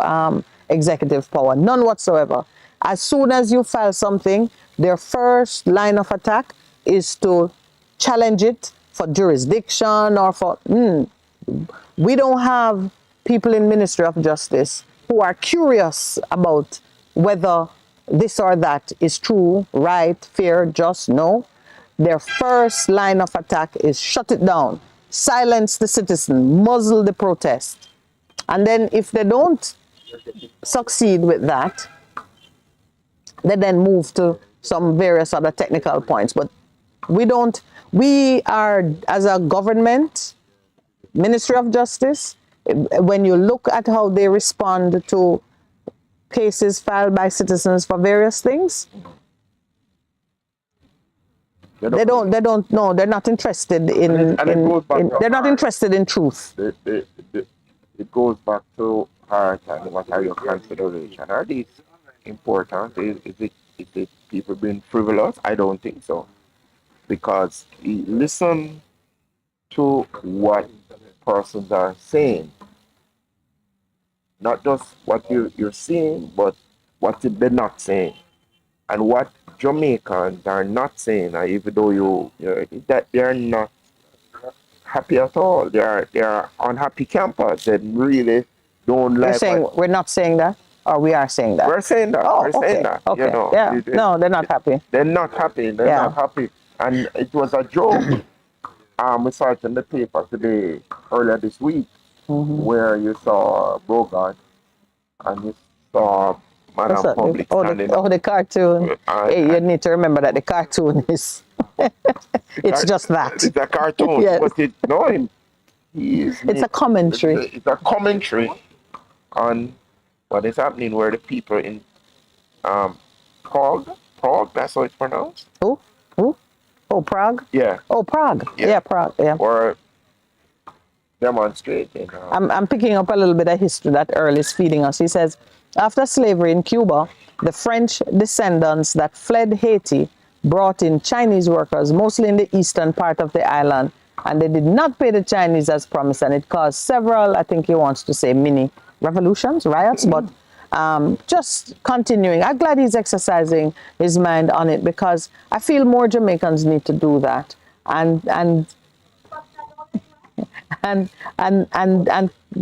executive power. None whatsoever. As soon as you file something, their first line of attack is to challenge it for jurisdiction or for... We don't have people in Ministry of Justice who are curious about whether this or that is true, right, fair, just. No. Their first line of attack is shut it down, silence the citizen, muzzle the protest. And then if they don't succeed with that, they then move to some various other technical points. But we are, as a government, Ministry of Justice, when you look at how they respond to cases filed by citizens for various things, they're not interested they're not interested in truth. It goes back to heart and what are your considerations. Are these important? Is it people being frivolous? I don't think so. Because listen to what persons are saying. Not just what you're saying, but what they're not saying. And what Jamaicans are not saying, even though that they're not happy at all. They are unhappy campers that really don't like. You're saying we're not saying that, or we are saying that? We're saying that. Oh, we're saying that. Okay. Yeah. No, they're not happy. They're not happy. They're not happy. And it was a joke. We saw it in the paper today, earlier this week, where you saw Bogart and you saw Madam Public standing up. The cartoon. Hey, you need to remember that the cartoon is... it's just that. It's a cartoon. Yes. But it's a commentary. It's a commentary on what is happening, where the people in Prague, that's how it's pronounced? Who? Oh, Prague? Yeah. Oh, Prague. Yeah, Prague. Yeah. Or demonstrating. I'm picking up a little bit of history that Earl is feeding us. He says, after slavery in Cuba, the French descendants that fled Haiti brought in Chinese workers, mostly in the eastern part of the island, and they did not pay the Chinese as promised, and it caused several, I think he wants to say, mini revolutions, riots, but just continuing. I'm glad he's exercising his mind on it, because I feel more Jamaicans need to do that and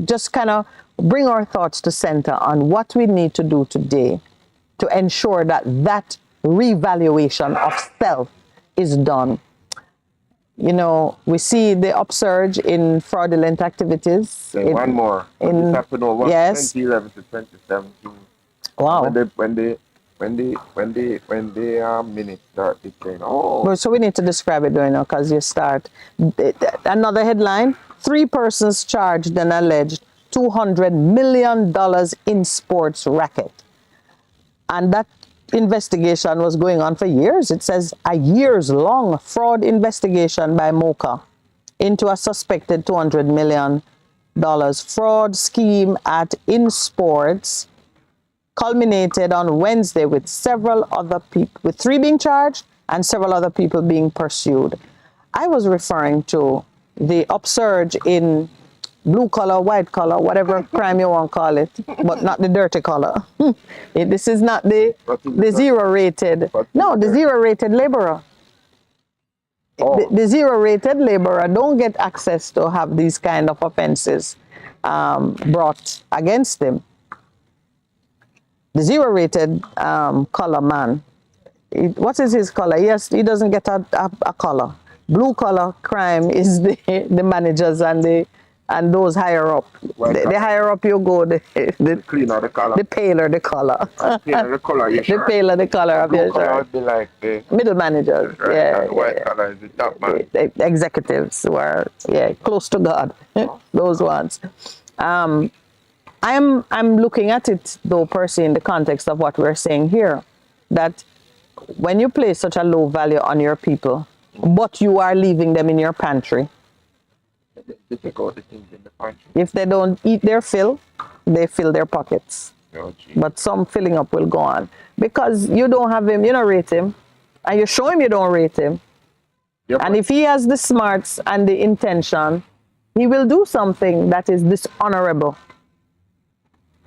just kind of bring our thoughts to center on what we need to do today to ensure that that revaluation of self is done. You know, we see the upsurge in fraudulent activities. Then one more. This happened over yes. 2011 to 2017. Wow. When the minutes started saying, oh. So we need to describe it, you know, because you start. Another headline: 3 persons charged and alleged $200 million in sports racket. And that investigation was going on for years. It says a years-long fraud investigation by Mocha into a suspected $200 million fraud scheme at InSports culminated on Wednesday with several other people, with 3 being charged and several other people being pursued. I was referring to the upsurge in blue collar, white collar, whatever crime you want to call it, but not the dirty collar. This is not the zero rated. No, the zero rated laborer. Oh. The zero rated laborer don't get access to have these kind of offenses brought against them. The zero rated color man, what is his color? Yes, he doesn't get a color. Blue collar crime is the managers and those higher up. The higher up you go, the cleaner the color. The paler the color. The color, yes, the paler the color of your shirt. Would be like the middle managers. right, yeah. And the white color is the top man. The executives who are close to God. Those ones. I'm looking at it though, Percy, in the context of what we're saying here, that when you place such a low value on your people, but you are leaving them in your pantry. They take out the things in the pantry. If they don't eat their fill, they fill their pockets. Oh, but some filling up will go on. Because you don't have him, you don't rate him, and you show him you don't rate him. Yep. And if he has the smarts and the intention, he will do something that is dishonorable.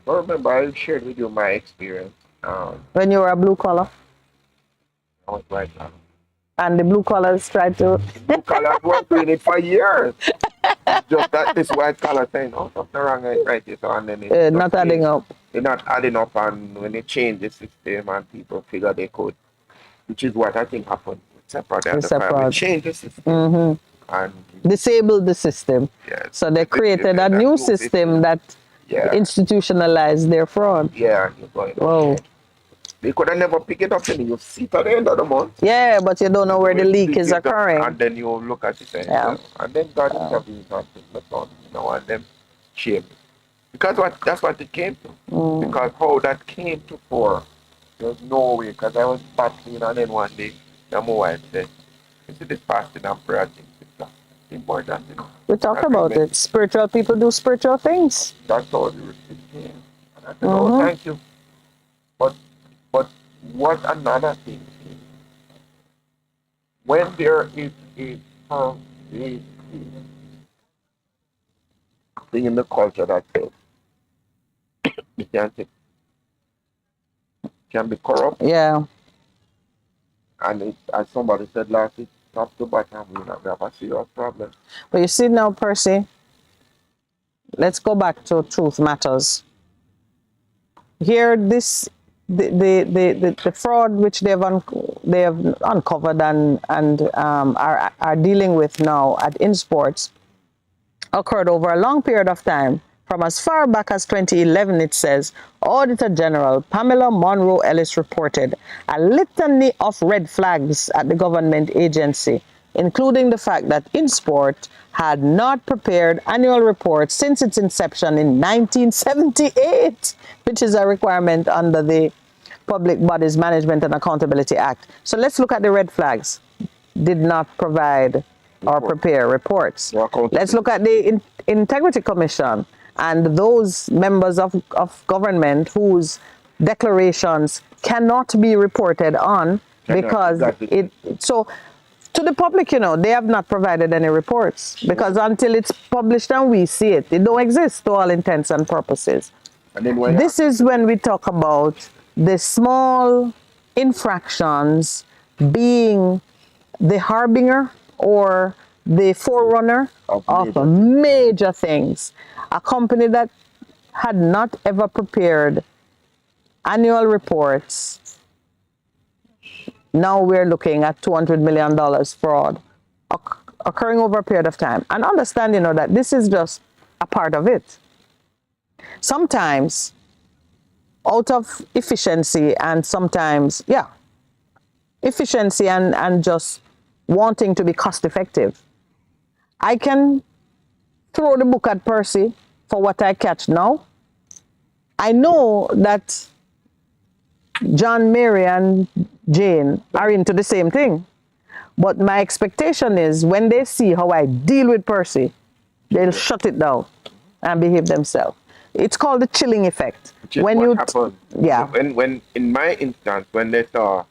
Well, remember, I shared with you my experience. When you were a blue collar? I was white collar. And the blue collars tried to... Blue collars were doing it for years. Just that this white collar saying, oh, something wrong right here. So, and then it not adding up. They're not adding up, and when they change the system and people figure they could, which is what I think happened with separate and the fire. We changed the system. And disabled the system. Yes. So they created a new system that institutionalized their fraud. Yeah, you're going Whoa. They could have never picked it up and you see it at the end of the month. Yeah, but you don't know where the leak is occurring. And then you look at it and, and then God intervenes and things like that, you know, and then shame. Because that's what it came to. Because how that came to pour, there's no way. Because I was battling, and then one day, my wife said, you see this fasting and prayer thing, it's important. You know? We talk about it. Spiritual people do spiritual things. That's how the receipt came. And I said, oh, thank you. But what another thing is, when there is a thing in the culture that says it can be corrupt. Yeah. And it, as somebody said last week, top to bottom, we have a serious problem. But you see now, Percy, let's go back to truth matters. Here, the fraud which they have uncovered and are dealing with now at InSports occurred over a long period of time. From as far back as 2011, it says, Auditor General Pamela Monroe Ellis reported a litany of red flags at the government agency, including the fact that InSport had not prepared annual reports since its inception in 1978, which is a requirement under the Public Bodies Management and Accountability Act. So let's look at the red flags. Did not provide or prepare reports. Let's look at the Integrity Commission and those members of government whose declarations cannot be reported on because so to the public, you know, they have not provided any reports because until it's published and we see it, it don't exist to all intents and purposes. And then this is when we talk about the small infractions being the harbinger or the forerunner of major things. A company that had not ever prepared annual reports Now we're looking at $200 million fraud occurring over a period of time. And understand, that this is just a part of it. Sometimes out of efficiency and sometimes, efficiency and just wanting to be cost effective, I can throw the book at Percy for what I catch now. I know that John, Mary, and Jane are into the same thing. But my expectation is when they see how I deal with Percy, they'll shut it down and behave themselves. It's called the chilling effect. Which is when what happened. Yeah. When in my instance, when they saw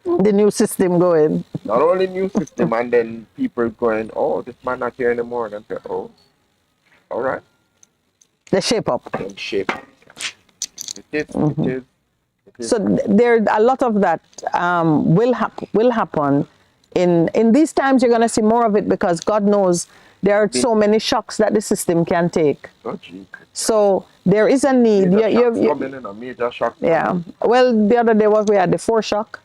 the new system going. Not only new system, and then people going, oh, this man not here anymore. And say, oh, all right. They shape up. And shape. It is. So there, a lot of that will happen. In these times, you're going to see more of it because God knows there are so many shocks that the system can take. Oh, gee. So there is a need. Major shock. Yeah. Well, the other day we had the foreshock.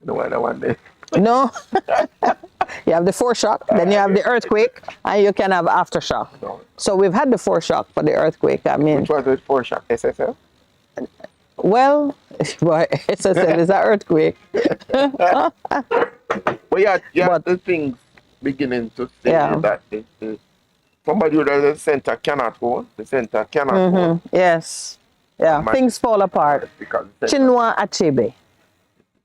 One day. No. You have the foreshock, then you have the earthquake, and you can have aftershock. No. So we've had the foreshock for the earthquake. I mean, which was the foreshock? SSL? Well, SSL is an earthquake. But the things beginning to say that somebody who does the center cannot hold. The center cannot hold. Yes. Yeah. Things fall apart. Chinua Achebe.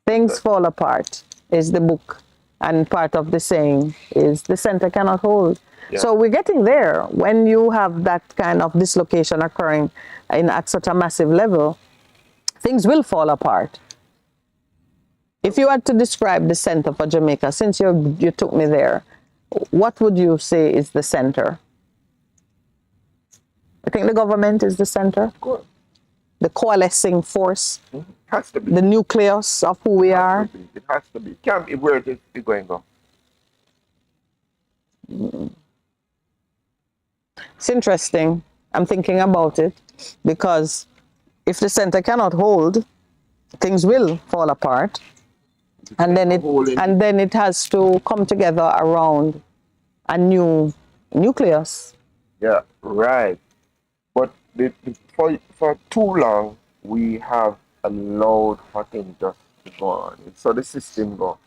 Things fall apart is the book. And part of the saying is the center cannot hold. Yeah. So we're getting there. When you have that kind of dislocation occurring at such a massive level, things will fall apart. If you had to describe the center for Jamaica, since you took me there, what would you say is the center? I think the government is the center. Of course. The coalescing force. Mm-hmm. Has to be. The nucleus of who we are. It has to be. It can't be where it is going to go. It's interesting. I'm thinking about it because if the center cannot hold, things will fall apart. And then it has to come together around a new nucleus. Yeah, right. But for too long, we have allowed for things just to go on. So the system go.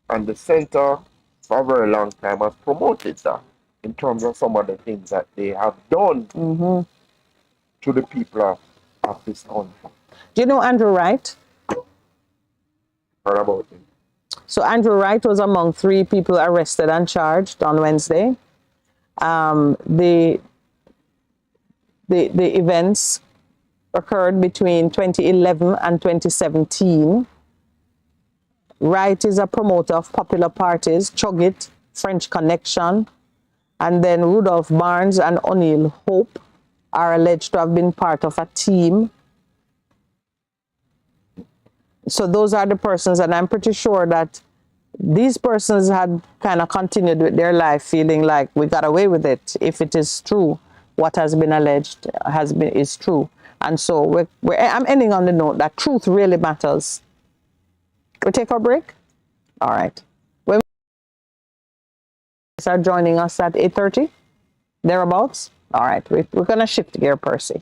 And the center, for a very long time, has promoted that in terms of some of the things that they have done to the people of this country. Do you know Andrew Wright? Heard about him. So Andrew Wright was among 3 people arrested and charged on Wednesday. The events occurred between 2011 and 2017. Wright is a promoter of popular parties, Chugit, French Connection, and then Rudolph Barnes and O'Neill Hope are alleged to have been part of a team. So those are the persons, and I'm pretty sure that these persons had kind of continued with their life feeling like we got away with it. If it is true, what has been alleged is true. And so I'm ending on the note that truth really matters. We take our break? All right. When we are joining us at 8:30, thereabouts. All right, we're going to shift gear, Percy.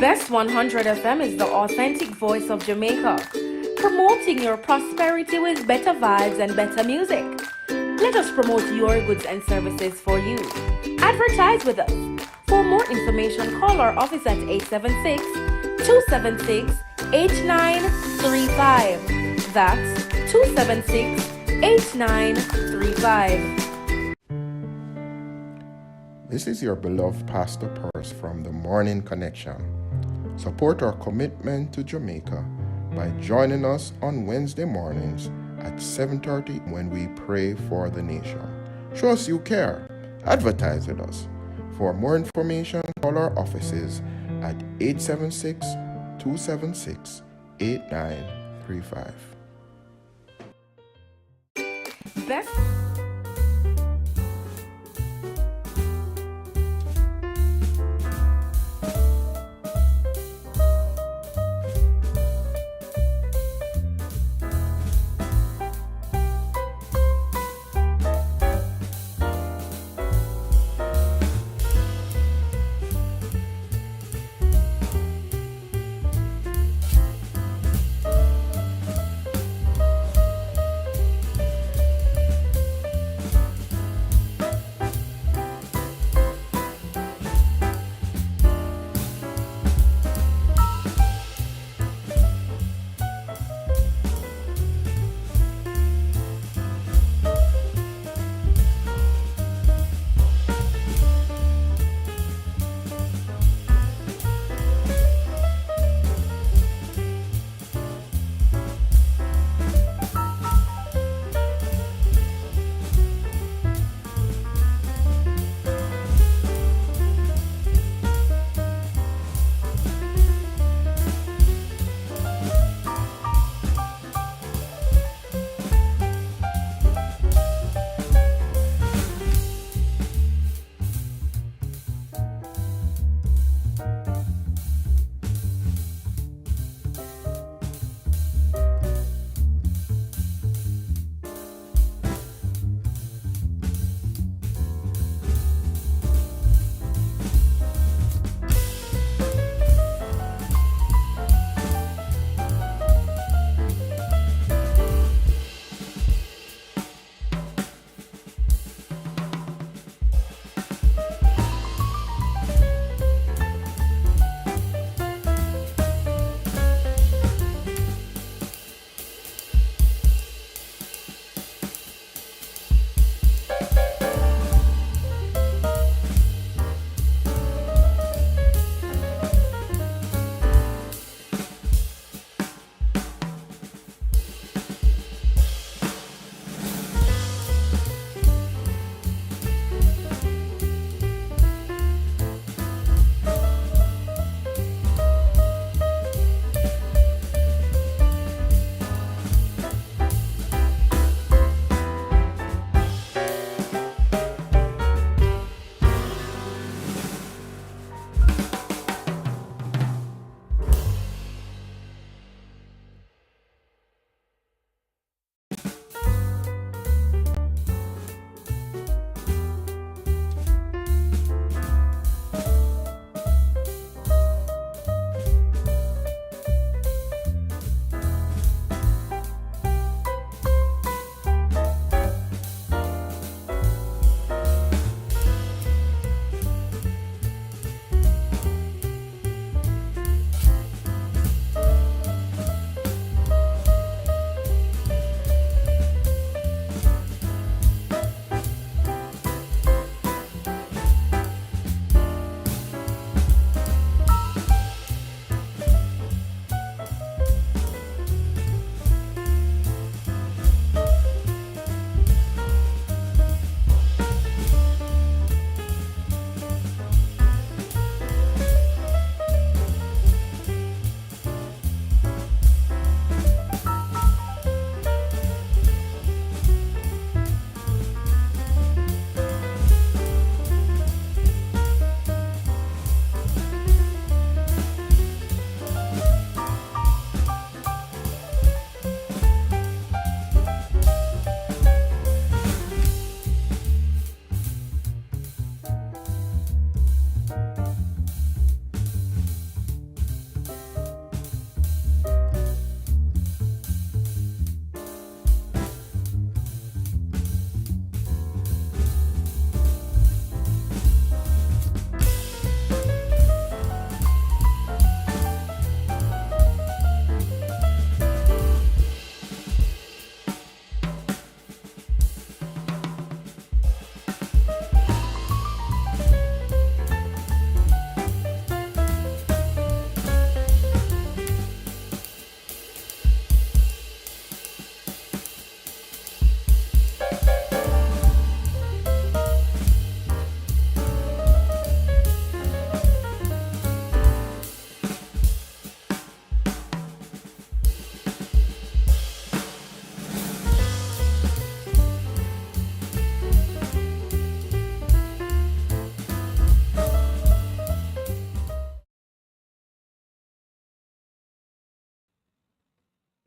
Best 100 FM is the authentic voice of Jamaica, promoting your prosperity with better vibes and better music. Let us promote your goods and services for you. Advertise with us. For more information, call our office at 876-276-8935. That's 276-8935. This is your beloved Pastor Purse from the Morning Connection. Support our commitment to Jamaica by joining us on Wednesday mornings at 7:30 when we pray for the nation. Show us you care. Advertise with us. For more information, call our offices at 876-276-8935. Best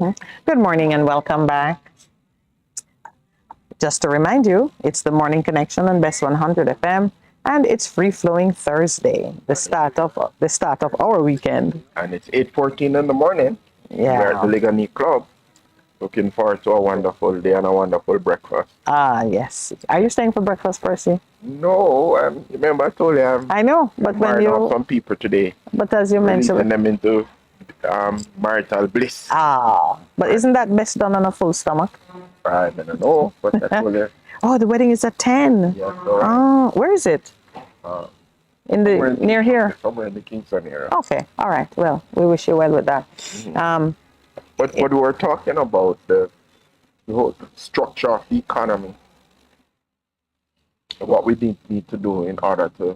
Good morning and welcome back. Just to remind you, it's the Morning Connection on Best 100 FM, and it's Free Flowing Thursday, the start of our weekend. And it's 8:14 in the morning. Yeah. We're at the Ligani Club. Looking forward to a wonderful day and a wonderful breakfast. Ah, yes. Are you staying for breakfast, Percy? No, remember I told you I know, but when out you, some people today, but as you releasing mentioned, them into marital bliss. but isn't that best done on a full stomach? I don't know, but I told you. Oh, the wedding is at 10. Yes, all right. Oh, where is it? In the near here. Somewhere in the Kingston area. Okay, all right. Well, we wish you well with that. But we were talking about the whole structure of the economy, what we need to do in order to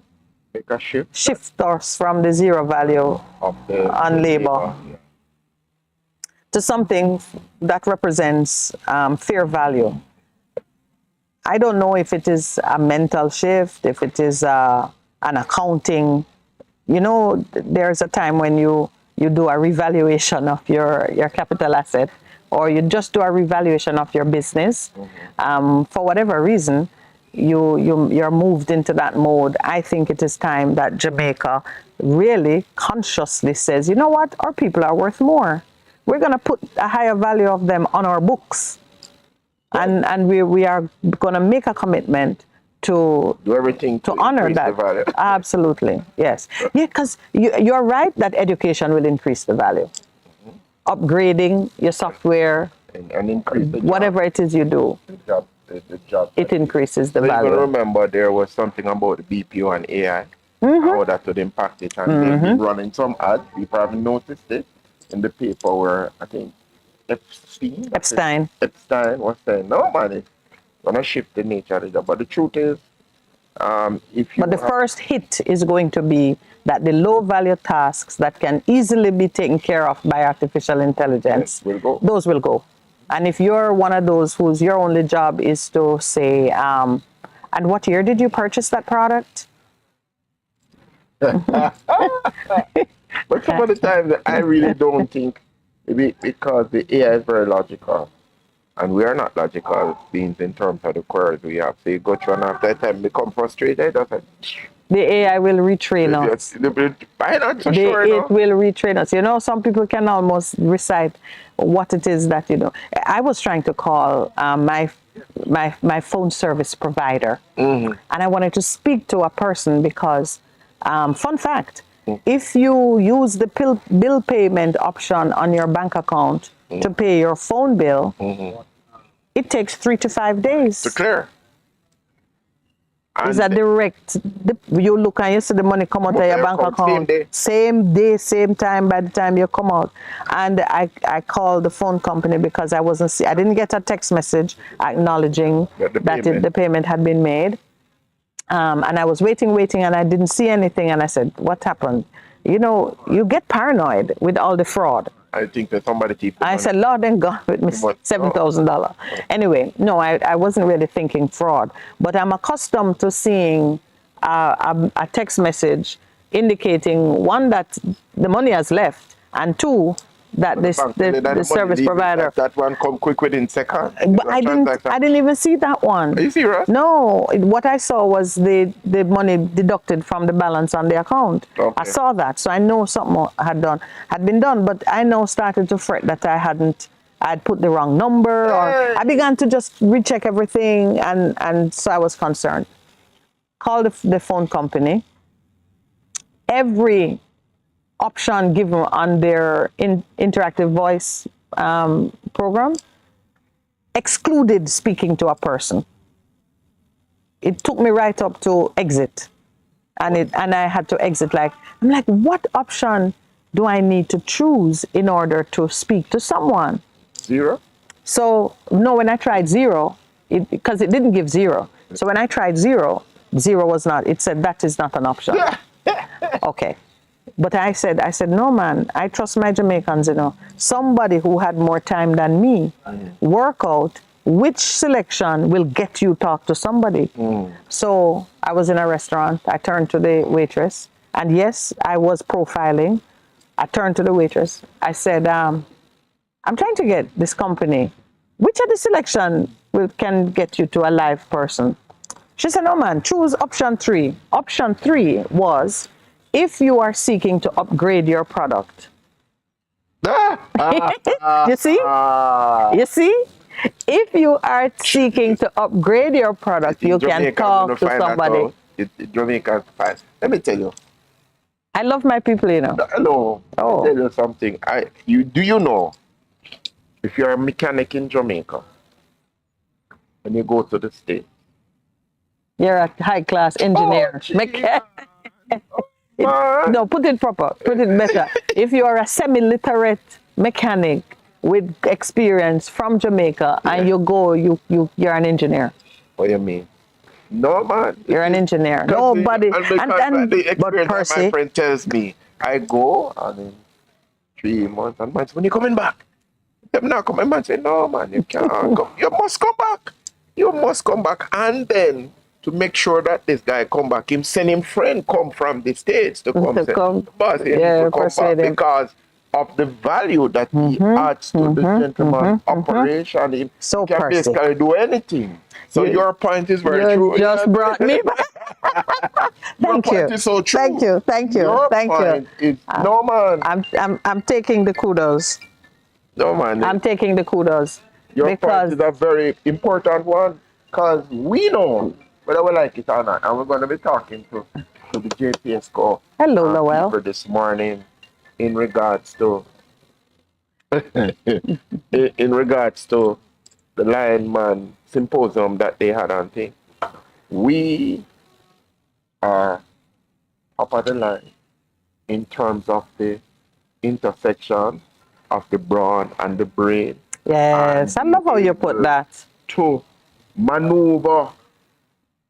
make a Shift us from the zero value of the on labor Yeah. to something that represents fair value. I don't know if it is a mental shift, if it is an accounting. You know, there's a time when you do a revaluation of your capital asset, or you just do a revaluation of your business. For whatever reason, you're moved into that mode. I think it is time that Jamaica really consciously says, you know what, our people are worth more. We're going to put a higher value of them on our books. And we are going to make a commitment to do everything to honor that. The value. Absolutely, yes. Yeah, because you're right that education will increase the value. Upgrading your software, and increase the whatever job. it is you do, The job. it increases the so value. You remember there was something about the BPO and AI, how that would impact it, and they've been running some ads. You probably noticed it in the paper where I think Epstein was saying, no, man, it's going to shift the nature of the job. But the truth is, if you But the first hit is going to be that the low value tasks that can easily be taken care of by artificial intelligence, those will go. And if you're one of those whose your only job is to say, and what year did you purchase that product? But some of the times I really don't think, maybe because the AI is very logical, and we are not logical beings in terms of the queries we have. So you go through and after that time become frustrated. The AI will retrain us. It will retrain us. You know, some people can almost recite what it is that, you know. I was trying to call my phone service provider, and I wanted to speak to a person because, fun fact, if you use the bill payment option on your bank account to pay your phone bill, it takes 3 to 5 days to clear. It's a direct, you look and you see the money come out of your bank account. Same day, same time, by the time you come out. And I called the phone company because I didn't get a text message acknowledging that the payment had been made. And I was waiting, and I didn't see anything. And I said, what happened? You know, you get paranoid with all the fraud. I think that somebody I said, Lord and God with me $7,000. Anyway, no, I wasn't really thinking fraud, but I'm accustomed to seeing a text message indicating, one, that the money has left, and two, that the service provider. That one come quick within seconds. But I didn't even see that one. Are you serious? No, what I saw was the money deducted from the balance on the account. Okay. I saw that, so I know something had been done. But I now started to fret that I'd put the wrong number, or I began to just recheck everything, and so I was concerned. Called the phone company. Every option given on their interactive voice program excluded speaking to a person. It took me right up to exit, and I had to exit. I'm like, what option do I need to choose in order to speak to someone? 0. So no, when I tried 0, because it didn't give 0. So when I tried 0 was not. It said that is not an option. Okay. But I said, no, man, I trust my Jamaicans, you know. Somebody who had more time than me work out which selection will get you talk to somebody. So I was in a restaurant. I turned to the waitress. And yes, I was profiling. I turned to the waitress. I said, I'm trying to get this company. Which of the selection can get you to a live person? She said, no, man, choose option 3. Option 3 was if you are seeking to upgrade your product. You see? You see? If you are seeking to upgrade your product, you can talk to somebody. Jamaican fast. Let me tell you. I love my people, you know. Hello. Oh. Let me tell you something. Do you know if you're a mechanic in Jamaica and you go to the States? You're a high class engineer. No, put it proper. Put it better. If you are a semi-literate mechanic with experience from Jamaica and you go, you're an engineer. What do you mean? No, man. You're an engineer. Nobody. And the experience but that Percy, my friend tells me, I go and in 3 months and months, when you coming back? I'm not coming back. Say, no, man, you can't come. You must come back. You must come back. And then to make sure that this guy come back, him send him friend come from the States to come. Boss, yeah, to come back because of the value that he adds to the gentleman's operation. He can basically do anything. So your point is very true. You just brought me back. Thank you. Is so true. Thank you. Thank you. Your Thank point you. Is, no, man. I'm taking the kudos. No, man. I'm taking the kudos. Your point is a very important one because we know whether we like it or not. And we're going to be talking to the JPS Co. Hello, Noel. This morning in regards to in regards to the Lion Man symposium that they had on thing. We are up at the line in terms of the intersection of the brawn and the brain. Yes, I love how you put that. To maneuver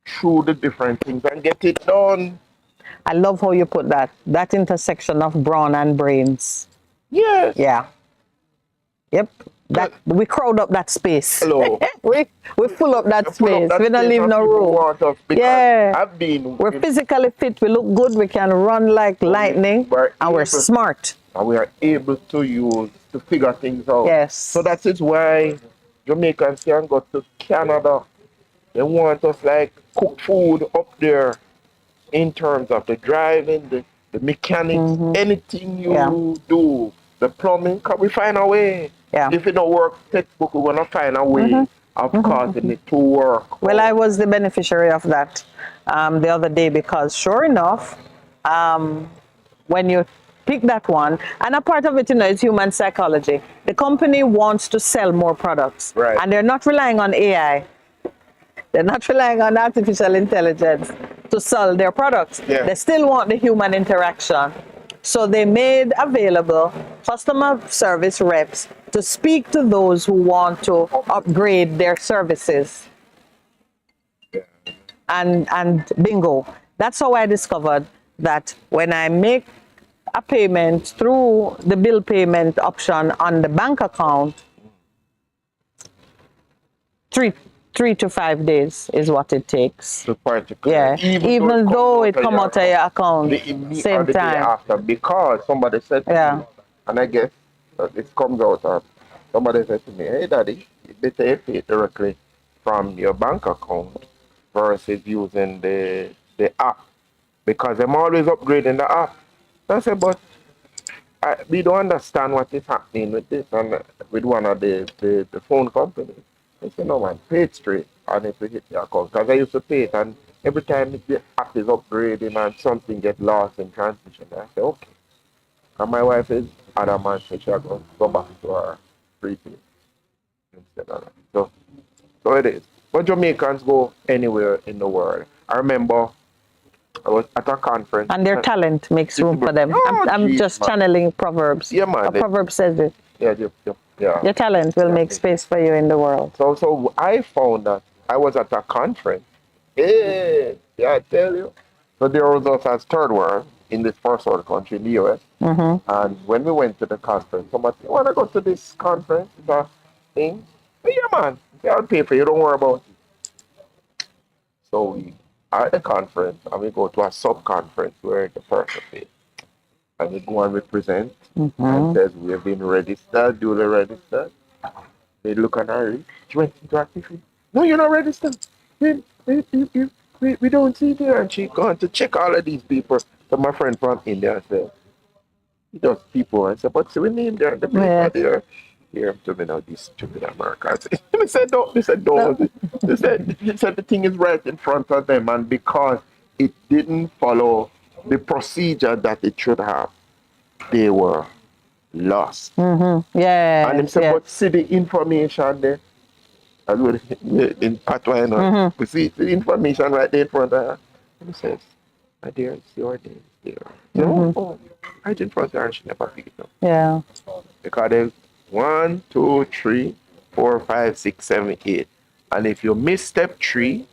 through the different things and get it done. I love how you put that. That intersection of brawn and brains. Yes. Yeah. Yep. That we crowd up that space. Hello. we fill up that space. We don't leave no room. Yeah. We're physically fit. We look good. We can run like lightning. And we're smart. And we are able to figure things out. Yes. So that is why Jamaicans can go to Canada. They want us like cook food up there in terms of the driving, the mechanics, anything you do, the plumbing, we find a way. Yeah. If it don't work, textbook, we're going to find a way of causing it to work. Well, I was the beneficiary of that the other day because sure enough, when you pick that one, and a part of it, is human psychology. The company wants to sell more products. Right. And they're not relying on AI. They're not relying on artificial intelligence to sell their products. Yeah. They still want the human interaction. So they made available customer service reps to speak to those who want to upgrade their services. And bingo. That's how I discovered that when I make a payment through the bill payment option on the bank account, 3 to 5 days is what it takes. Yeah, even though it come out of your account same time. After, because somebody said to me, and I guess it comes out of, somebody said to me, hey daddy, you better pay directly from your bank account versus using the app, because I'm always upgrading the app. I said, but we don't understand what is happening with this and with one of the phone companies. I said, no man, pay it straight and if you hit your account. Because I used to pay it and every time the app is upgrading and something gets lost in transmission, I said, okay. And my wife is adamant, so she's going to go back to her prepaid instead of that. So it is. But Jamaicans go anywhere in the world. I remember I was at a conference. And their talent makes room for them. I'm just channeling Proverbs. Yeah, man. A proverb says it. Yeah. Your talent will make space for you in the world. So I found that I was at a conference. Hey, I tell you. So there was us as third world in this first world country in the US. And when we went to the conference, somebody said, you want to go to this conference? It's a thing? Yeah, man. I'll pay for you. Don't worry about it. So we are at the conference and we go to a sub-conference where the person pays. and you go and represent, and says we have been registered, duly registered. They look at her. She went into her TV. No, you're not registered. We don't see there. And she gone to check all of these people. So my friend from India said, those people. I said, but see, we name there, the people there. Here to me now, these stupid Americans. They said, no, they said, no. They said the thing is right in front of them, and because it didn't follow the procedure that it should have, they were lost. Yeah. And they said, but see the information there. As well, in Patois, we see the information right there in front of her. And he says, my dear, it's your name there. Oh, right in front of her, and she never picked it up. Yeah. Because there's 1, 2, 3, 4, 5, 6, 7, 8. And if you miss step 3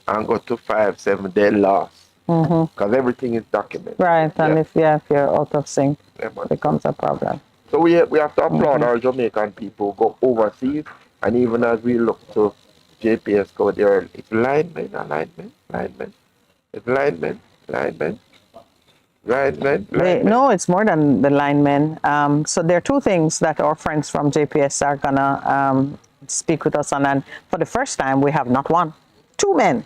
and go to 5, 7, they're lost. Because everything is documented. Right, and if you're out of sync, it becomes a problem. So we have to applaud our Jamaican people go overseas, and even as we look to JPS go there, it's linemen. It's linemen. No, it's more than the linemen. So there are two things that our friends from JPS are gonna speak with us on, and for the first time we have not one, two men.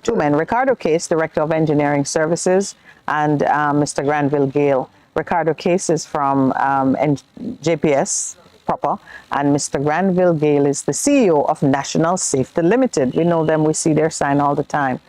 Two men, Ricardo Case, Director of Engineering Services, and Mr. Granville Gale. Ricardo Case is from JPS proper, and Mr. Granville Gale is the CEO of National Safety Limited. We know them, we see their sign all the time.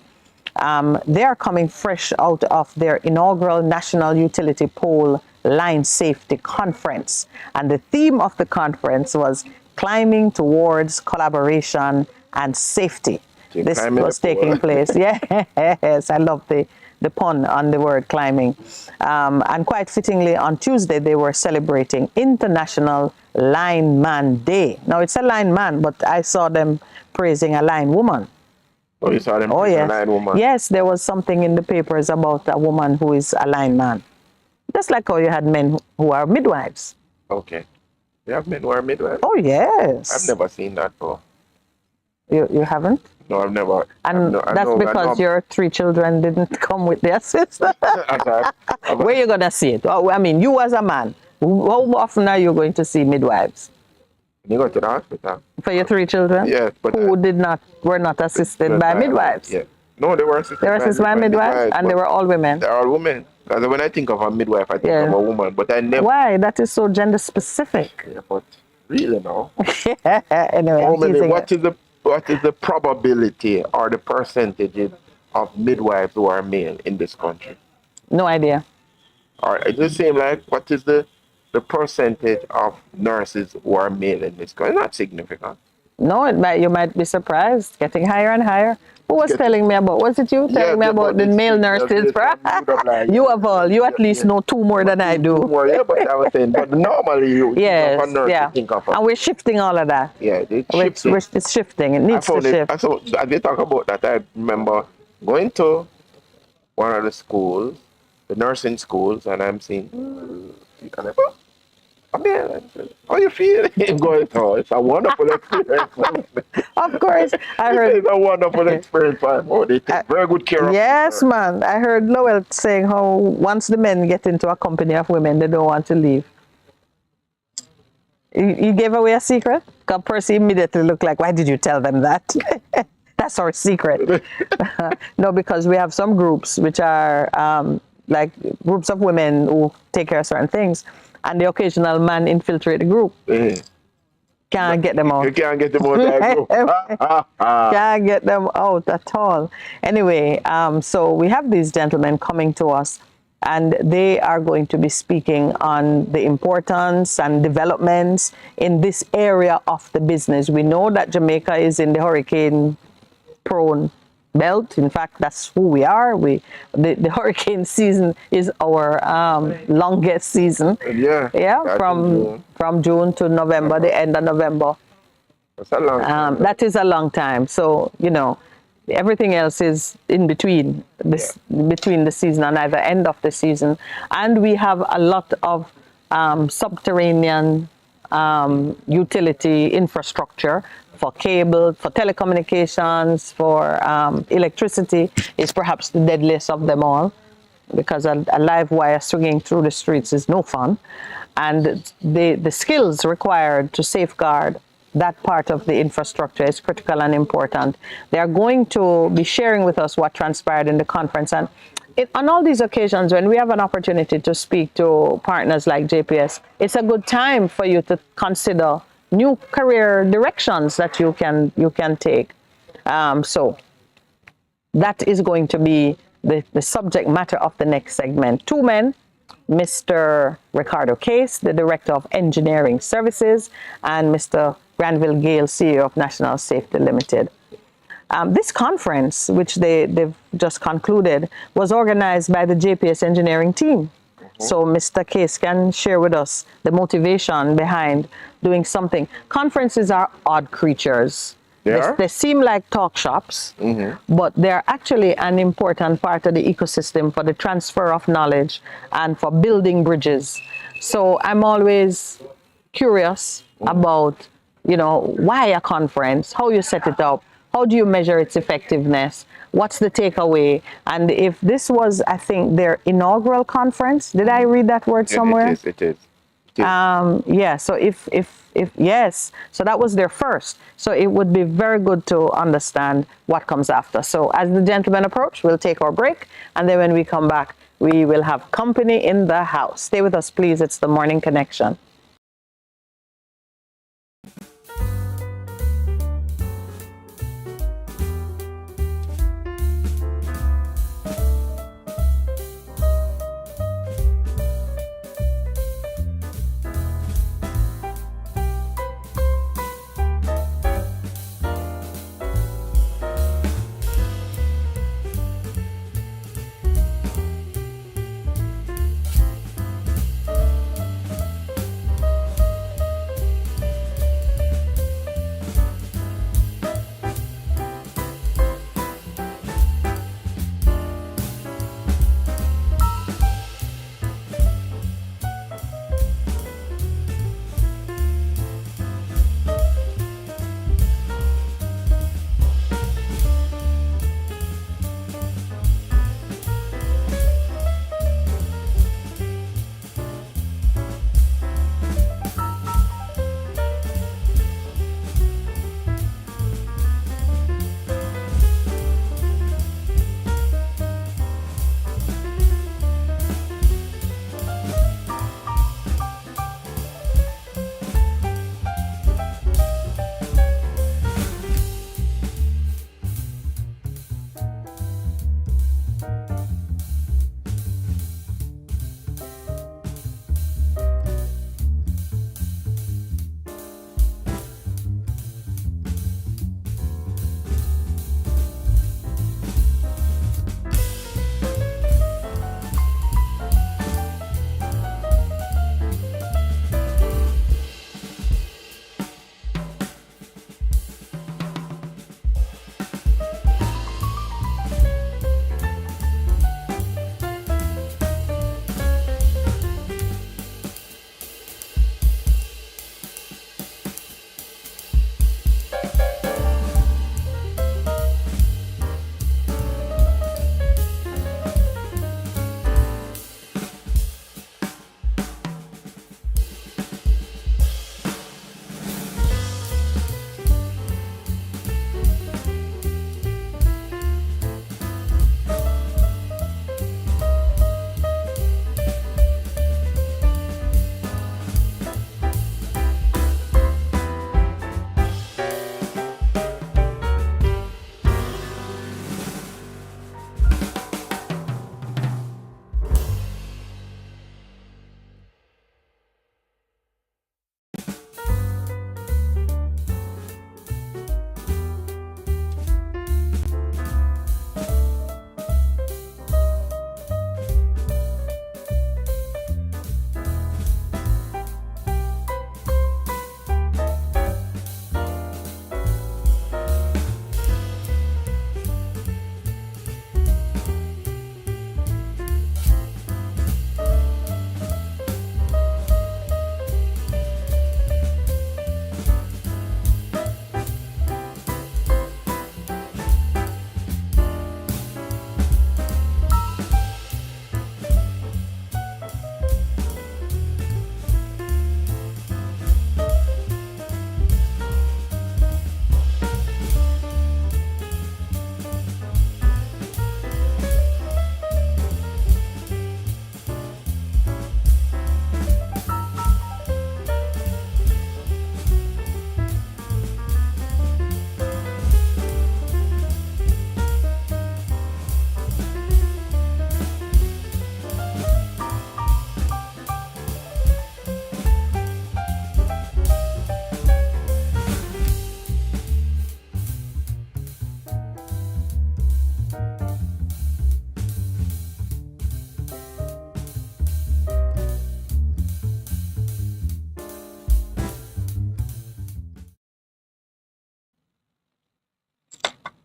They are coming fresh out of their inaugural National Utility Pole Line Safety Conference. And the theme of the conference was climbing towards collaboration and safety. This was taking place. Yes, I love the pun on the word climbing. And quite fittingly, on Tuesday, they were celebrating International Lineman Day. Now, it's a lineman, but I saw them praising a line woman. Oh, you saw them praising a line woman? Yes, there was something in the papers about a woman who is a lineman. Just like how you had men who are midwives. Okay. You have men who are midwives? Oh, yes. I've never seen that before. You haven't? No, I've never. And that's because your 3 children didn't come with their sister. Where are you going to see it? Oh, I mean, you as a man, how often are you going to see midwives? You go to the hospital. For your 3 children? Yes, but who were not assisted by midwives? Yeah. No, they were assisted by midwives, and they were all women. They're all women. Because when I think of a midwife, I think of a woman, but I never. Why? That is so gender specific. Yeah, but really, no. Anyway, what is the probability or the percentage of midwives who are male in this country? No idea. Or it's the same like what is the percentage of nurses who are male in this country? Not significant. No, you might be surprised. Getting higher and higher. Who was telling me about? Was it you telling me about the male nurses? You of all, you at least know 2 more than I do. 2 more, yeah, but I was saying, but normally you think of a nurse, you think of a. And we're shifting all of that. Yeah, it's shifting. It needs to shift. As they talk about that, I remember going to one of the schools, the nursing schools, and I'm seeing, how you feel? Going, oh, it's a wonderful experience. Of course, I heard it's a wonderful experience. Oh, they take very good care of. Yes, man. I heard Lowell saying how once the men get into a company of women, they don't want to leave. You gave away a secret? Because Percy immediately looked like, why did you tell them that? That's our secret. No, because we have some groups which are like groups of women who take care of certain things. And the occasional man infiltrate the group. Can't get them out. You can't get them out that group. Can't get them out at all. Anyway, so we have these gentlemen coming to us, and they are going to be speaking on the importance and developments in this area of the business. We know that Jamaica is in the hurricane-prone belt. In fact, that's who we are. The hurricane season is our longest season. Yeah. From June to November, the end of November. That's a long time. That is a long time. So everything else is in between between the season and either end of the season, and we have a lot of subterranean utility infrastructure. For cable, for telecommunications, for electricity is perhaps the deadliest of them all. because a live wire swinging through the streets is no fun. And the skills required to safeguard that part of the infrastructure is critical and important. They are going to be sharing with us what transpired in the conference. And on all these occasions, when we have an opportunity to speak to partners like JPS, it's a good time for you to consider new career directions that you can take. So that is going to be the subject matter of the next segment. Two men, Mr. Ricardo Case, the Director of Engineering Services, and Mr. Granville Gale, CEO of National Safety Limited. This conference, which they've just concluded, was organized by the JPS engineering team. So Mr. Case can share with us the motivation behind doing something. Conferences are odd creatures. They seem like talk shops, but they're actually an important part of the ecosystem for the transfer of knowledge and for building bridges. So I'm always curious about, why a conference, how you set it up, how do you measure its effectiveness, what's the takeaway, and if this was, I think, their inaugural conference. Did I read that word somewhere? It is. Yeah, so if yes, so that was their first. So it would be very good to understand what comes after. So as the gentlemen approach, we'll take our break, and then when we come back, we will have company in the house. Stay with us, please. It's the Morning Connection.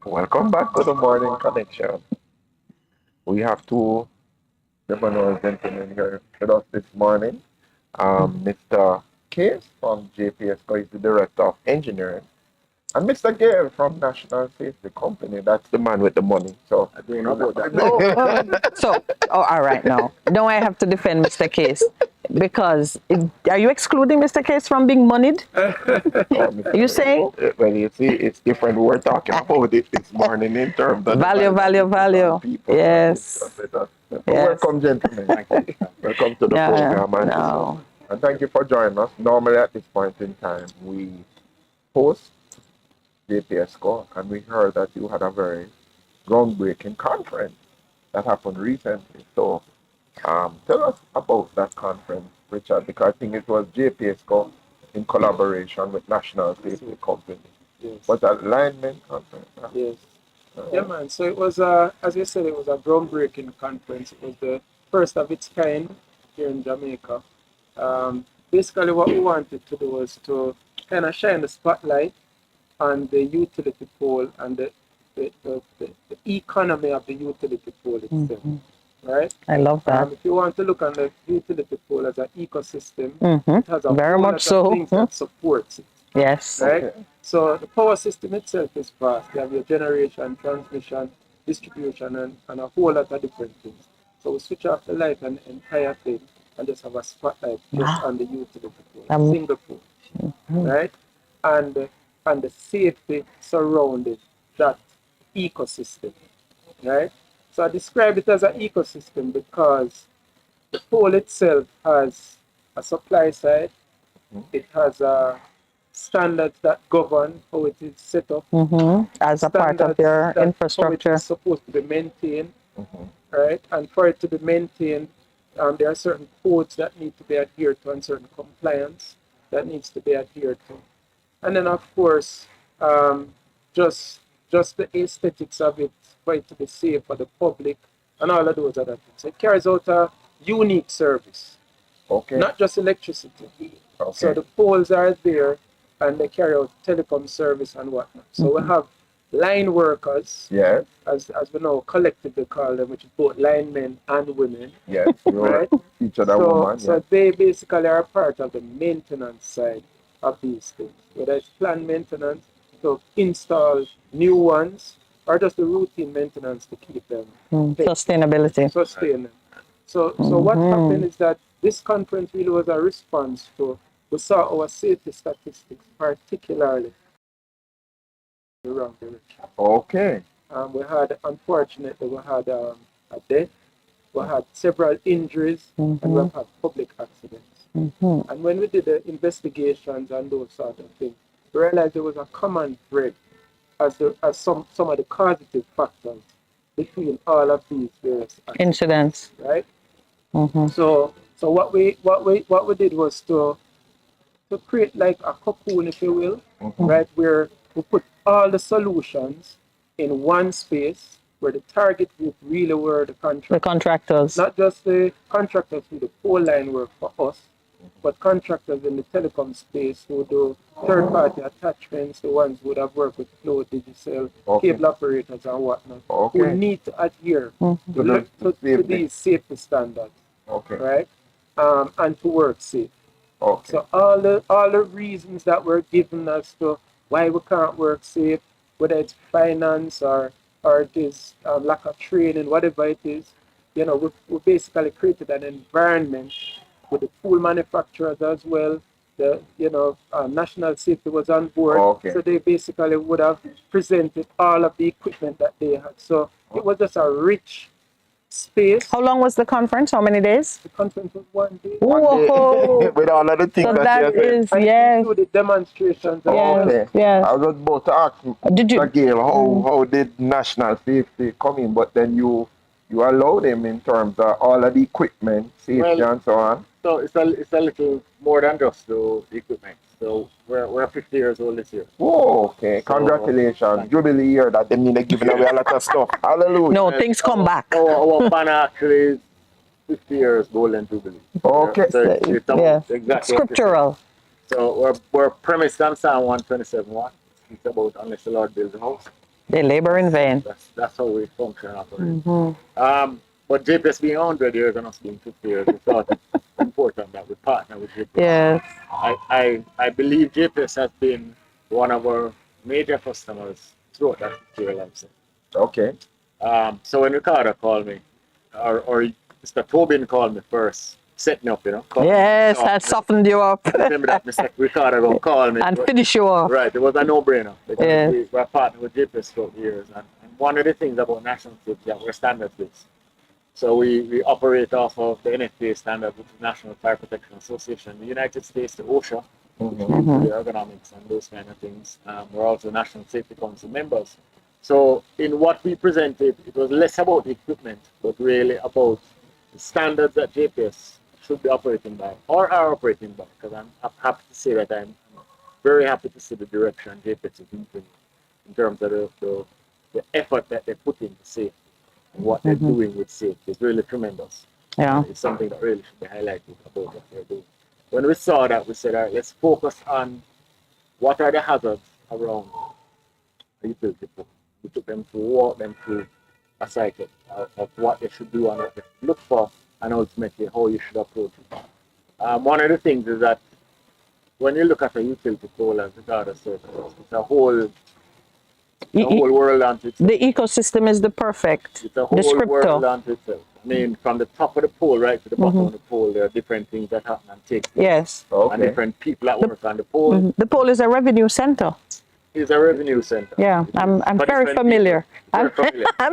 Welcome back to the morning connection. We have two Lebanon gentlemen here with us this morning. Mr. Case from JPS, is the Director of Engineering, and Mr. Gale from National Safety Company. That's the man with the money. So I don't know about that. So, all right now. Now I have to defend Mr. Case because are you excluding Mr. Case from being moneyed? Are you saying? Well, you see, it's different. We were talking about it this morning in terms of Value. people. Yes. Welcome, gentlemen. Welcome to the program, and thank you for joining us. Normally, at this point in time, we host JPS Score, and we heard that you had a very groundbreaking conference that happened recently. So, tell us about that conference, Richard, because I think it was JPS Score in collaboration with National Safety Company. Yes. Was that alignment conference? Huh? Yes. Yeah, man. So it was, as you said, it was a groundbreaking conference. It was the first of its kind here in Jamaica. Basically, what we wanted to do was to kind of shine the spotlight on the utility pole and the economy of the utility pole itself. Right? I love that. If you want to look on the utility pole as an ecosystem, it has a Very whole much lot of so. things that supports it. Yes. Right? Okay. So the power system itself is vast. You have your generation, transmission, distribution, and a whole lot of different things. So we switch off the light and the entire thing and just have a spotlight just on the utility pole, single pole. Right? And the safety surrounding that ecosystem. Right? So I describe it as an ecosystem because the pole itself has a supply side. It has standards that govern how it is set up. As a part of your infrastructure. How it is supposed to be maintained, right? And for it to be maintained, there are certain codes that need to be adhered to and certain compliance that needs to be adhered to. And then, of course, just the aesthetics of it, for it to be safe for the public and all of those other things. It carries out a unique service, not just electricity. So the poles are there and they carry out telecom service and whatnot. So we have line workers, as we know collectively call them, which is both linemen and women. Yes, right? Each other woman. So they basically are part of the maintenance side of these things, whether it's planned maintenance to install new ones or just the routine maintenance to keep them sustainability. So what happened is that this conference really was a response to, we saw our safety statistics, particularly in the wrong direction. We had, unfortunately, we had a death, we had several injuries, and we have had public accidents. And when we did the investigations and those sort of things, we realized there was a common thread as some of the causative factors between all of these various incidents. Right? So what we did was to create like a cocoon, if you will, right, where we put all the solutions in one space where the target group really were the contractors. Not just the contractors who do pole line work for us, but contractors in the telecom space who do third-party attachments, the ones who would have worked with Flow Digicel, cable operators and whatnot, who need to adhere to these safety standards, right, and to work safe. So all the reasons that were given as to why we can't work safe, whether it's finance or it is lack of training, whatever it is, we basically created an environment with the pool manufacturers as well. The national safety was on board, so they basically would have presented all of the equipment that they had. So it was just a rich space. How long was the conference? How many days? The conference was 1 day. Whoa! With all of the things So that is, yes. The demonstrations. Yes. I was about to ask Mr. Gale, how did National Safety come in, but then you allowed him in terms of all of the equipment, safety and so on. So it's a little more than just the equipment. So we're 50 years old this year. Oh, okay. So, congratulations. Jubilee year that they mean they're giving away a lot of stuff. Hallelujah. No, things come back. Our banner actually is 50 years golden jubilee. Okay. So it's exactly scriptural. So we're premised on Psalm 127:1. It's about unless the Lord builds a house, They labor in vain. That's how we function and operate. But JPS being 100 years and us being 50 years, we thought it's important that we partner with JPS. Yes. I believe JPS has been one of our major customers throughout that 50-year life cycle. Okay. So when Ricardo called me, or Mr. Tobin called me first, set me up, Yes, that softened you up. Remember that Mr. Ricardo gonna call me and finish you off. Right, it was a no-brainer because Yeah. we're partnered with JPS for years, and one of the things about national safety that we're standards-based. So we operate off of the NFPA standard, which is National Fire Protection Association in the United States, the OSHA, the ergonomics and those kind of things. We're also National Safety Council members. So in what we presented, it was less about the equipment, but really about the standards that JPS should be operating by, or are operating by, because I'm happy to say that I'm very happy to see the direction JPS is moving in terms of the effort that they put into safety. What they're doing with safety is really tremendous. Yeah. It's something that really should be highlighted about what they're doing. When we saw that, we said, all right, let's focus on what are the hazards around the utility pole. We took them through, walk them through a cycle of what they should do and what they should look for, and ultimately how you should approach it. One of the things is that when you look at a utility pole as regardless of it's a whole world unto itself. The ecosystem is the perfect It's a whole world descriptor. unto itself. I mean, from the top of the pole right to the bottom of the pole, there are different things that happen and take place. Yes. And different people that work on the pole. The pole is a revenue center. It's a revenue center. Yeah, I'm very familiar. I'm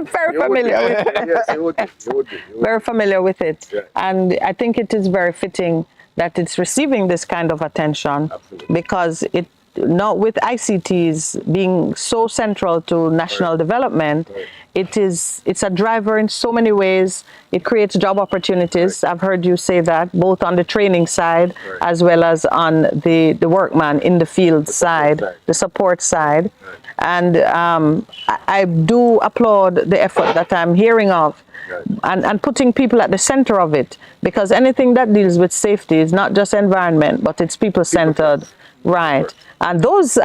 very familiar with it. Yes, you would be. Very familiar with it. Yeah. And I think it is very fitting that it's receiving this kind of attention. Absolutely. Because it not with ICTs being so central to national development, it's a driver in so many ways. It creates job opportunities. I've heard you say that both on the training side as well as on the workman in the field side, the support side. And I do applaud the effort that I'm hearing of and putting people at the center of it, because anything that deals with safety is not just environment, but it's people-centered. Right. And those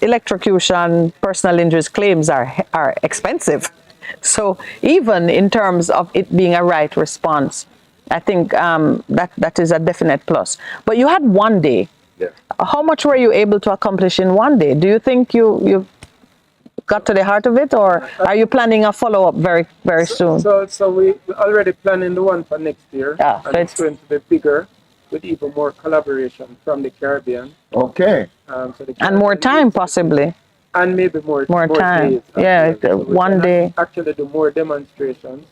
electrocution personal injuries claims are expensive. So even in terms of it being a right response, I think that is a definite plus. But you had one day. Yeah. How much were you able to accomplish in one day? Do you think you got to the heart of it, or are you planning a follow-up very, very soon? So we're already planning the one for next year. Yeah, and it's going to be bigger, with even more collaboration from the Caribbean. Okay. And more time, possibly. And maybe more time. days. Yeah, So one day. Actually do more demonstrations.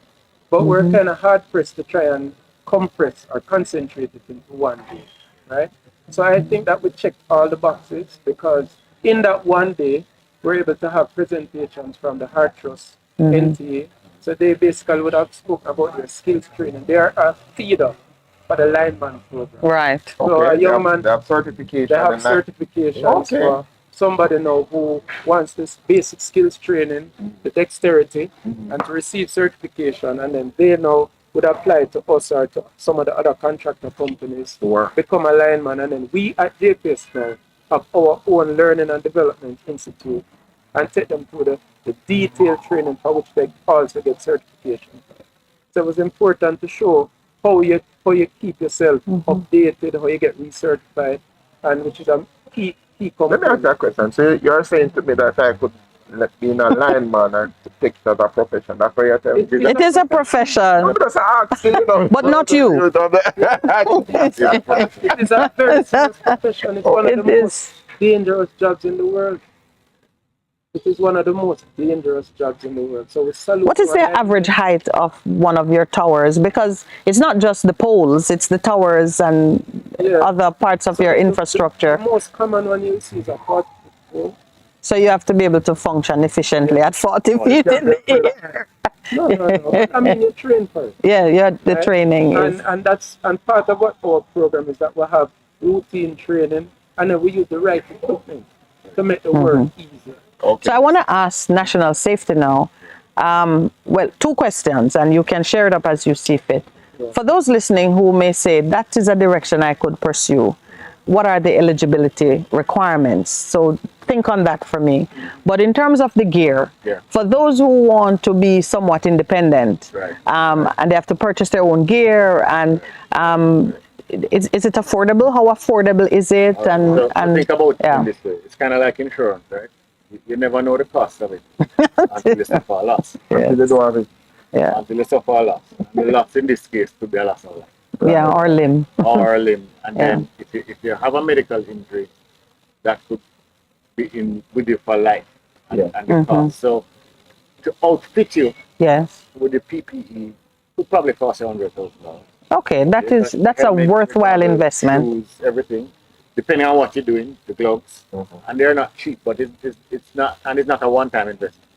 But we're kind of hard pressed to try and compress or concentrate it into one day, right? So I think that we checked all the boxes, because in that one day, we're able to have presentations from the Heart Trust, NTA. So they basically would have spoken about their skills training. They are a feeder for the lineman program. Right. So a young man, They have certification. they have certifications for somebody now who wants this basic skills training, the dexterity, and to receive certification, and then they now would apply to us or to some of the other contractor companies, become a lineman, and then we at JPS now have our own learning and development institute and take them through the detailed training for which they also get certification. So it was important to show how you keep yourself updated, how you get recertified, and which is a key Let me ask you a question. So you're saying to me that I could be a lineman and take it as a profession. That's what you're telling me. It is a profession. I'm just asking, you know. But not you. It is a very serious profession. It's one of the most dangerous jobs in the world. It is one of the most dangerous jobs in the world. So we salute. What is the average height of one of your towers? Because it's not just the poles, it's the towers and other parts of your infrastructure. The most common one you see is a 40 foot. So you have to be able to function efficiently at 40 feet in the air. No. I mean, you train for it. Yeah, the training is. And part of what our program is that we have routine training, and then we use the right equipment to make the work easier. Okay. So I want to ask national safety now. Well, two questions, and you can share it up as you see fit. For those listening who may say that is a direction I could pursue, what are the eligibility requirements. So think on that for me. But in terms of the gear, for those who want to be somewhat independent, and they have to purchase their own gear, and is it affordable? How affordable is it? So think about it in this way. It's kind of like insurance, right? You never know the cost of it until you suffer a loss. Until you don't have it. Until you suffer a loss. And the loss in this case could be a loss of life. Yeah, or limb. Or a limb. And then if you have a medical injury, that could be in with you for life. And the cost. So to outfit you with the PPE would probably cost you $100,000. Okay, that's a worthwhile investment. Shoes, everything, depending on what you're doing, the gloves, and they're not cheap, but it's not a one-time investment.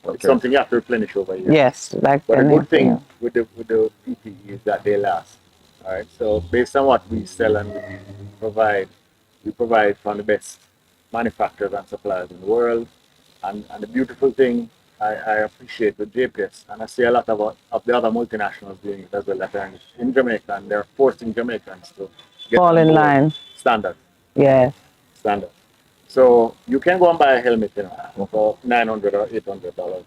It's something you have to replenish over years. Yes, like. But the good thing with the PPE is that they last. All right. So based on what we sell and we provide from the best manufacturers and suppliers in the world. And the beautiful thing I appreciate with JPS, and I see a lot of the other multinationals doing it as well, that are in Jamaica, and they're forcing Jamaicans to get fall in line. Standard. Yes. Standard. So you can go and buy a helmet, for $900 or $800.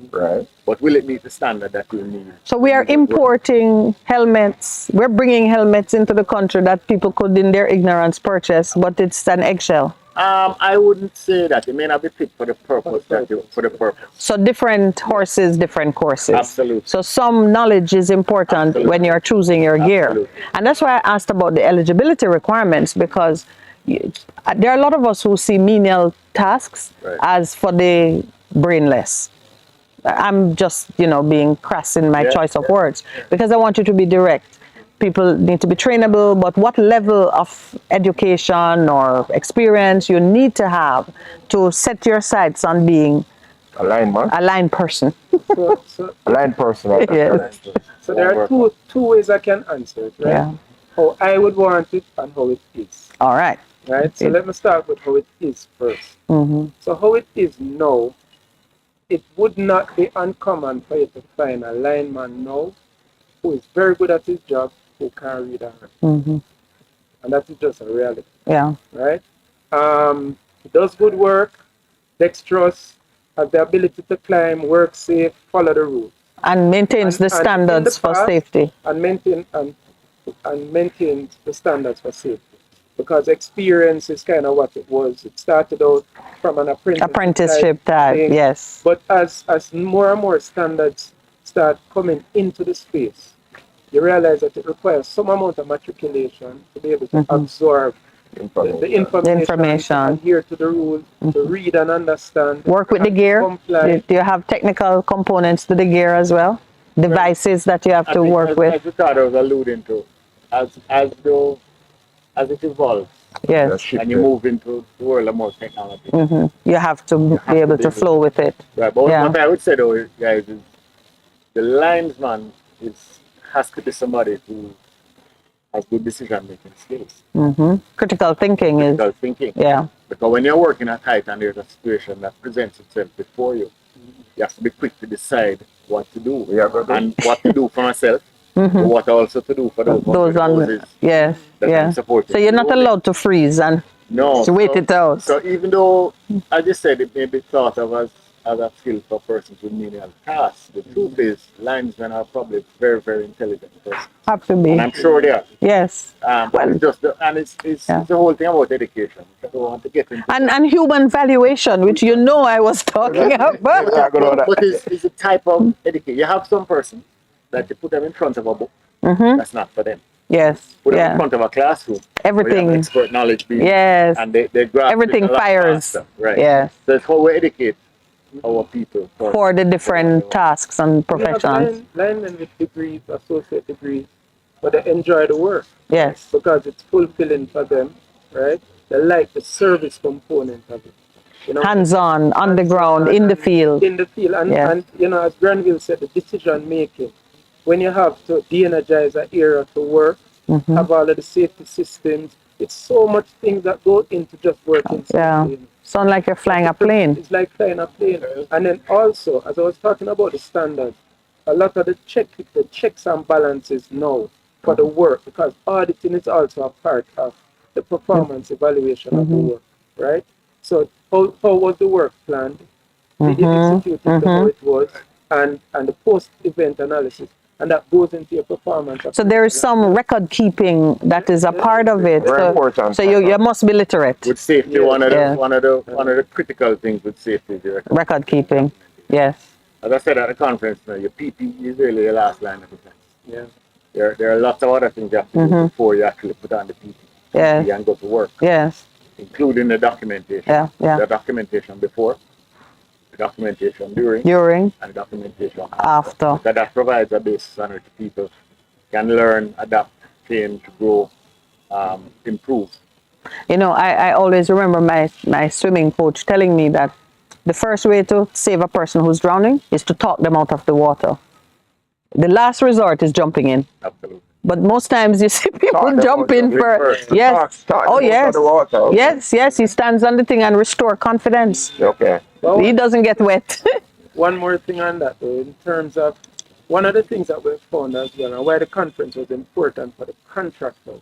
Right. But will it meet the standard that you need? So we are importing helmets. We're bringing helmets into the country that people could, in their ignorance, purchase, but it's an eggshell. I wouldn't say that. It may not be fit for the purpose for the purpose. So different horses, different courses. Absolutely. So some knowledge is important when you're choosing your gear. And that's why I asked about the eligibility requirements, because there are a lot of us who see menial tasks as for the brainless. I'm just, being crass in my choice of words, because I want you to be direct. People need to be trainable, but what level of education or experience you need to have to set your sights on being a line person. A line person. Right? Yes. So there are two ways I can answer it, right? Yeah. How I would want it and how it is. All right. Right. So let me start with how it is first. So how it is now, it would not be uncommon for you to find a lineman now who is very good at his job, who can read and write. And that is just a reality. Yeah. Right? He does good work, dexterous, has the ability to climb, work safe, follow the rules. And maintains the standards for safety. And maintains the standards for safety. Because experience is kind of what it was. It started out from an apprenticeship type, yes. But as more and more standards start coming into the space, you realize that it requires some amount of matriculation to be able to absorb the information, adhere to the rules, to read and understand. Work with the gear. Do you have technical components to the gear as well? Devices that you have to work with? As Ricardo was alluding to, as it evolves, yes, and you move into the world of more technology, you have to be able to flow with it. Right, but what I would say though, guys, is the linesman has to be somebody who has good decision-making skills. Critical thinking yeah. Because when you're working at height and there's a situation that presents itself before you, you have to be quick to decide what to do and what to do for myself. But what also to do for those So you're not allowed to freeze and wait it out. So even though I just said it may be thought of as a skill for persons with menial tasks, the truth is linesmen are probably very, very intelligent persons. Have to be. And I'm sure they are. Yes. It's the whole thing about education. I don't want to get into and human valuation, which I was talking about. But it's a type of education. You have some person that you put them in front of a book. That's not for them. Yes. Put them in front of a classroom. Everything. Expert knowledge being. Yes. And they grasp everything fires. Right. Yes. So it's how we educate our people for the different tasks and professions. Linemen with degrees, associate degrees, but they enjoy the work. Yes. Because it's fulfilling for them, right? They like the service component of it. Hands-on, on the ground, in the field. In the field. And as Granville said, the decision making. When you have to de-energize an area to work, have all of the safety systems, it's so much things that go into just working. Sound like you're flying a plane. It's like flying a plane. And then also, as I was talking about the standards, a lot of the checks and balances now for the work, because auditing is also a part of the performance evaluation of the work, right? So how was the work planned? Did you execute it to how it was? And the post-event analysis. And that goes into your performance. So there is some record keeping that is a part of it. Very So, important. so you must be literate. With safety, one of the critical things with safety is the Record keeping. Yes. As I said at the conference, your PPE is really your last line of defense. Yeah. There are lots of other things you have to do before you actually put on the PPE Yes. and go to work, Yes. including the documentation. Yeah. Yeah. The documentation before, the documentation during, During. and the documentation After. Because that provides a basis on which people can learn, adapt, change, grow, improve. You know, I always remember my swimming coach telling me that the first way to save a person who's drowning is to talk them out of the water. The last resort is jumping in. Absolutely. But most times you see people Talk them jump out in of it first. first. Yes. Talk Oh, them out yes. of the water. Yes. He stands on the thing and restore confidence. Okay. Well, He doesn't get wet. one more thing on that, though, in terms of one of the things that we found as well, and why the conference was important for the contractors,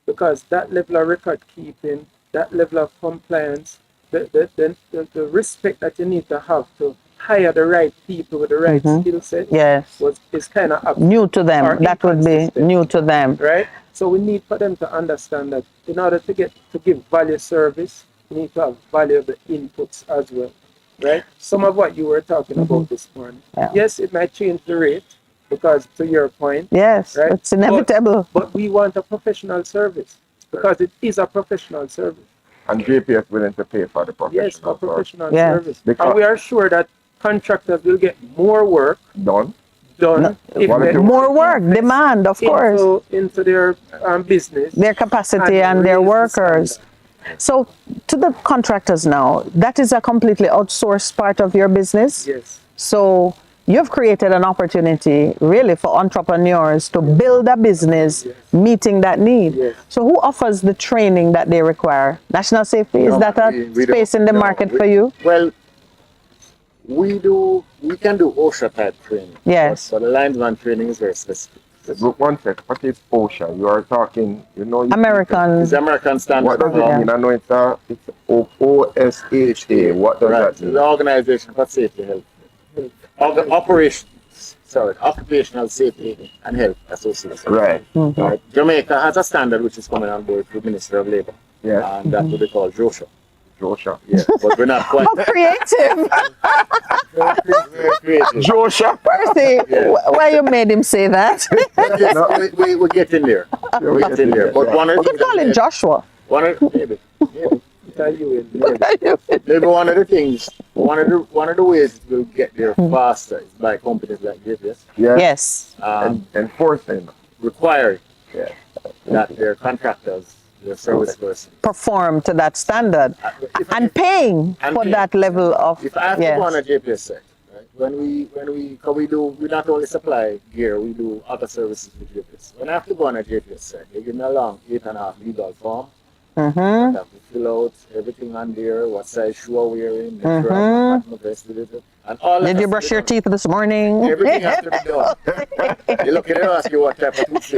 because that level of record keeping, that level of compliance, the respect that you need to have to hire the right people with the right skill set Yes. is kind of New to them. or That would be inconsistent. new to them. Right? So we need for them to understand that in order to give value service, you need to have valuable inputs as well. Right? Some of what you were talking about this morning. Yeah. Yes, it might change the rate because to your point. Yes. Right? It's inevitable. But we want a professional service because it is a professional service. And JPS willing to pay for the professional. Yes, a professional Yeah. service. Because- And we are sure that contractors will get more work Done. done if Quality they More work, demand, of course. into their business, Their capacity and their raise the workers. standard. So to the contractors now, that is a completely outsourced part of your business. Yes. So you've created an opportunity really for entrepreneurs to build a business meeting that need. Yes. So who offers the training that they require? National Safety, is No, that a we space don't. in the No, market for you? Well, we can do OSHA type training. Yes. But the linesman training is very specific. Look, one sec. What is OSHA? You are talking, you know. American. It's the American standard. What does it Yeah. mean? I know it's OSHA. What does Right. that It's the mean? Organization for Safety Health. Occupational Safety and Health Association. Right. Right. Jamaica has a standard which is coming on board through Ministry of Labour. Yeah. And that's what they call JOSHA. Josha. Yeah. But we're not quite How creative. very creative. Josha. Percy, why you made him say that? Yes, we're getting there. We're getting there. But one of the You could call him Joshua. maybe. Tell you Maybe one of the things, one of the ways we'll get there faster is by companies like JPS Yeah. Yes. Enforcing. requiring Yeah. that their contractors, their service person, Perform to that standard. if And paying And for paying. that level of, I have to go on a yes. JPS site, right? Cause we not only supply gear, we do other services with JPS. When I have to go on a JPS site, they give me a long 8.5 legal form. I have to fill out everything on there, what size shoe I'm wearing, make sure I'm not vest with it, and all that Did you has to brush be your done. teeth this morning? Everything has to be done. You look at it, ask you what type of toothpaste.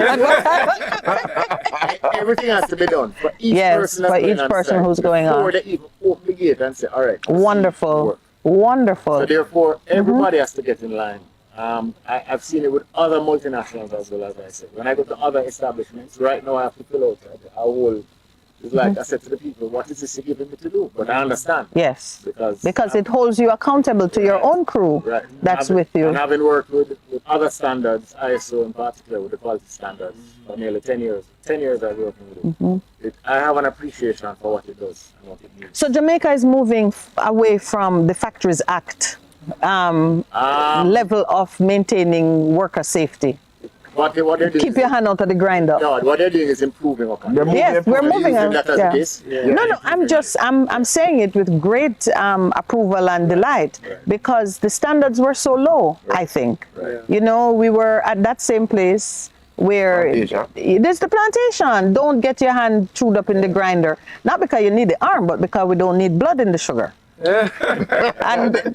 Everything has to be done for each Yes, person that's for going each on person site who's going on. before they even open the gate and say, all right. proceed to Wonderful. work. Wonderful. So therefore, everybody has to get in line. I've seen it with other multinationals as well, as I said. When I go to other establishments, right now I have to fill out a whole. It's like I said to the people, what is this you're giving me to do? But I understand. Yes. Because it holds you accountable to your own crew right. that's Having- with you. And having worked with other standards, ISO in particular, with the quality standards for nearly 10 years. 10 years I've been working with it. I have an appreciation for what it does and what it means. So Jamaica is moving away from the Factories Act level of maintaining worker safety. What they're doing Keep is, your hand out of the grinder. no, what they're doing is improving upon it. Yes, we're Are you moving using on. that as Yeah. a base? No, I'm saying it with great approval and delight because the standards were so low, I think. Right. You know, we were at that same place where Plantation. there's the plantation. Don't get your hand chewed up in the grinder. Not because you need the arm, but because we don't need blood in the sugar. And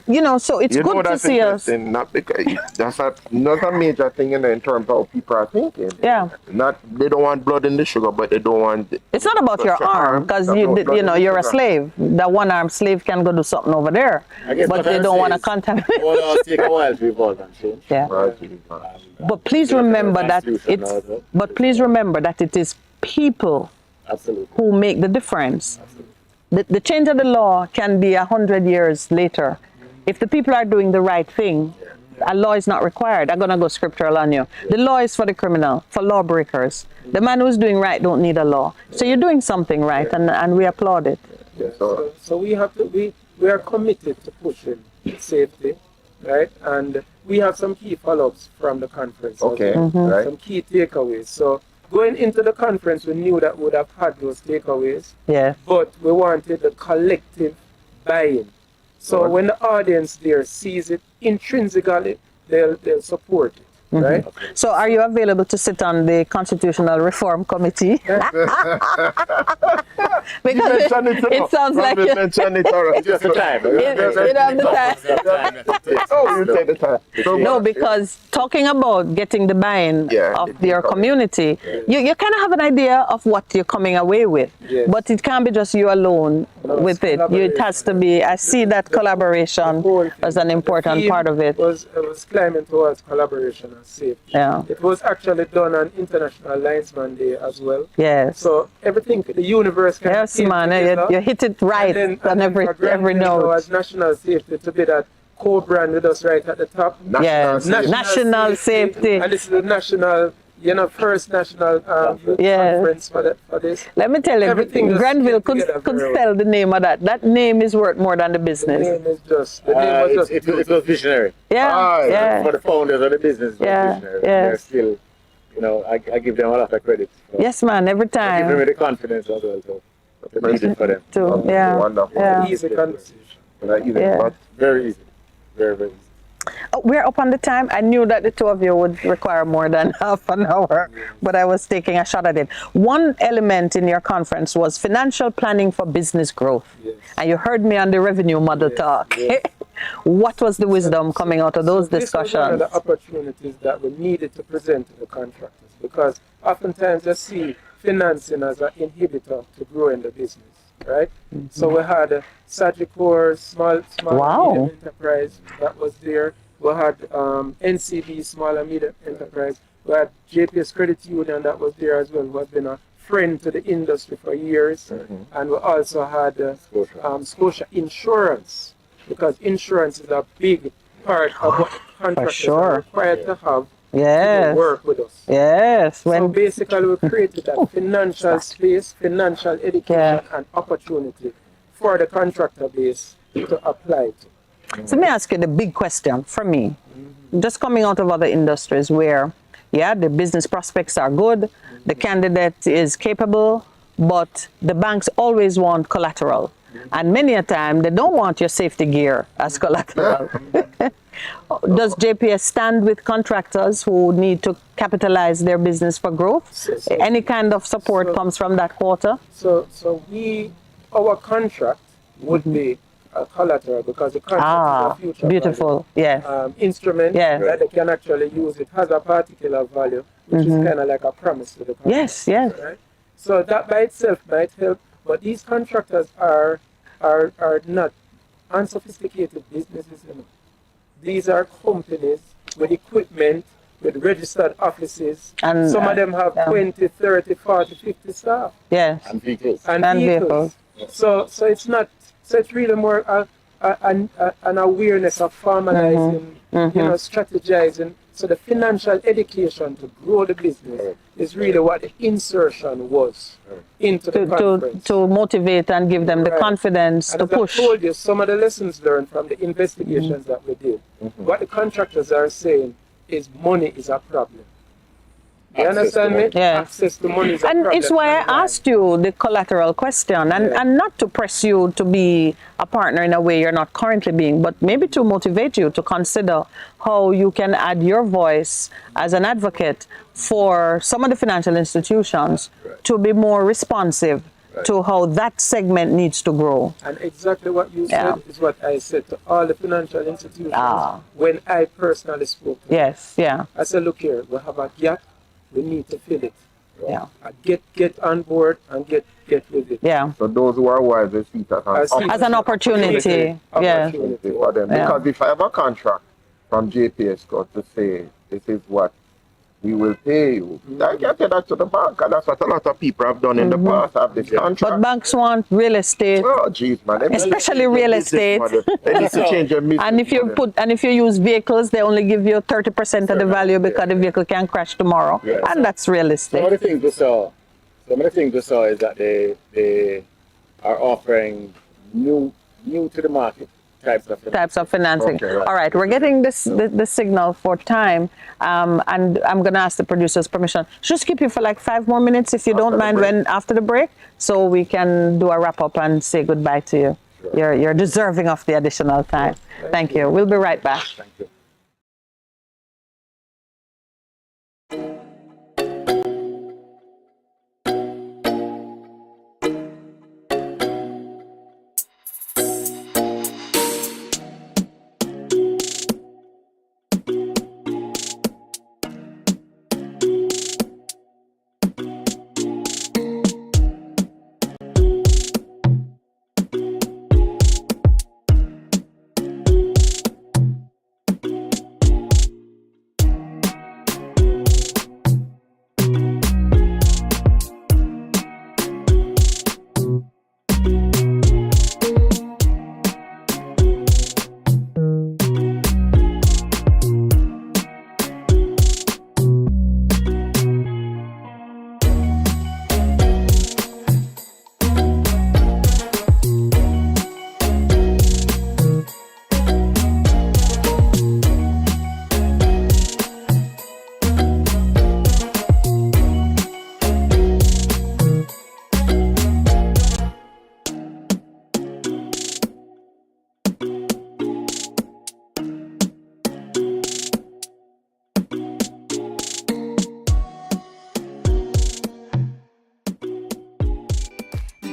you know, so it's You know good to that's see us. interesting, not because that's not a major thing in terms of how people are thinking. Yeah. Not they don't want blood in the sugar, but they don't want. It's not about your arm, because you know you're a slave. That one-armed slave can go do something over there, but they don't want to contaminate. Well, take a while to evolve and change. Yeah. But please remember that it's. But please remember that it is people Absolutely. who make the difference. The change of the law can be 100 years later. If the people are doing the right thing, a law is not required. I'm going to go scriptural on you. The law is for the criminal, for lawbreakers. The man who's doing right don't need a law. So you're doing something right, and we applaud it. Yeah, so we have to we are committed to pushing safety, right? And we have some key follow-ups from the conference. Okay, right. Some key takeaways. So going into the conference, we knew that we would have had those takeaways. Yeah. But we wanted the collective buy-in. So when the audience there sees it intrinsically, they'll support it. Right? So are you available to sit on the Constitutional Reform Committee? Because it sounds like you Just the time. don't have the time. Oh, you take the time. So No, because talking about getting the buy-in of your community, you kind of have an idea of what you're coming away with. Yes. But it can't be just you alone with it. It has to be, I see that collaboration as an important part of it. Was climbing towards collaboration and safety. Yeah. It was actually done on International Linesman Day as well. Yes. So everything, the universe can Yes, man, you hit it right on every note. As national safety to be that co-brand with us right at the top. Yes, national safety. And this is the national, first national youth conference for this. Let me tell you, Everything just Granville came could together very well. spell the name of that. That name is worth more than the The business. name is just, the name was just It was visionary. Yeah, yeah. For the founders of the business, it was visionary. They're still, I give them a lot of credit. Yes, man, every I give time. them the confidence as well. So it's easy for them. Too. Yeah. Wonderful. Yeah. easy conversation. Yeah. Very easy. Very, very easy. Oh, we're up on the time. I knew that the two of you would require more than half an hour, but I was taking a shot at it. One element in your conference was financial planning for business growth. Yes. And you heard me on the revenue model talk. Yes. What was the wisdom coming out of those This was one discussions? of the opportunities that we needed to present to the contractors, because oftentimes they see financing as an inhibitor to growing the business, right? So we had Sagicor, small Wow. and medium enterprise that was there. We had NCB, small and medium enterprise. We had JPS Credit Union that was there as well, who has been a friend to the industry for years. And we also had Scotia Insurance, because insurance is a big part of what contractors are required to have to work with us. Yes. So basically we created that financial space, financial education and opportunity for the contractor base to apply to. So let me ask you the big question for me. Just coming out of other industries where, the business prospects are good, the candidate is capable, but the banks always want collateral. And many a time, they don't want your safety gear as collateral. Does JPS stand with contractors who need to capitalize their business for growth? Any kind of support comes from that quarter? So our contract would be a collateral, because the contract is a future beautiful, instrument that they can actually use. It has a particular value, which is kind of like a promise to the contract. Yes. Right? So that by itself might help, but these contractors are not unsophisticated businesses. These are companies with equipment, with registered offices. And some of them have 20, 30, 40, 50 staff. Yes. And vehicles. And vehicles. So it's not. So it's really more an awareness of formalizing, strategizing. So the financial education to grow the business is really what the insertion was into the conference. To motivate and give them the confidence and to as push. I told you, some of the lessons learned from the investigations that we did, what the contractors are saying is money is a problem. You understand me? Yeah. Access to money is a problem. And it's why I asked you the collateral question, and not to press you to be a partner in a way you're not currently being, but maybe to motivate you to consider how you can add your voice as an advocate for some of the financial institutions to be more responsive to how that segment needs to grow. And exactly what you Yeah. said is what I said to all the financial institutions when I personally spoke to them. Yes, yeah, I said, look here, we have a gap, we need to fill it. yeah, Get on board and get with it. yeah. So those who are wise, they see that As an opportunity, yeah. for them. Yeah. Because if I have a contract from JPS to say this is what we will pay you, I can say that to the bank, and that's what a lot of people have done in the past. Have this contract. But banks want real estate, Oh, jeez, man. especially real estate. They need to change their business And if you use vehicles, they only give you 30% of the value because the vehicle can crash tomorrow, and that's real Some of the estate. things we saw is that they are offering new to the market types of financing. Okay, right. All right, we're getting the signal for time, and I'm going to ask the producer's permission. Just keep you for like 5 more minutes, if you don't mind, when after the break, so we can do a wrap up and say goodbye to you. Sure. You're deserving of the additional time. Thank you. We'll be right back. Thank you.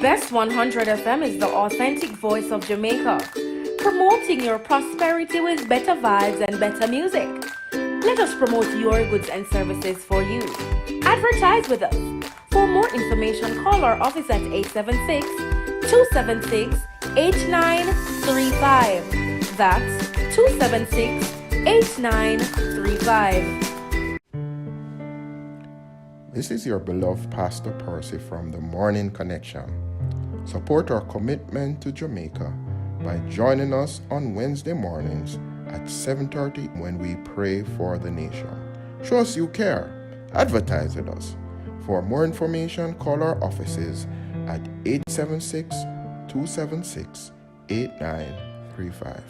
Best 100 FM is the authentic voice of Jamaica, promoting your prosperity with better vibes and better music. Let us promote your goods and services for you. Advertise with us. For more information, call our office at 876-276-8935. That's 276-8935. This is your beloved Pastor Percy from the Morning Connection. Support our commitment to Jamaica by joining us on Wednesday mornings at 7:30 when we pray for the nation. Show us you care. Advertise with us. For more information, call our offices at 876-276-8935.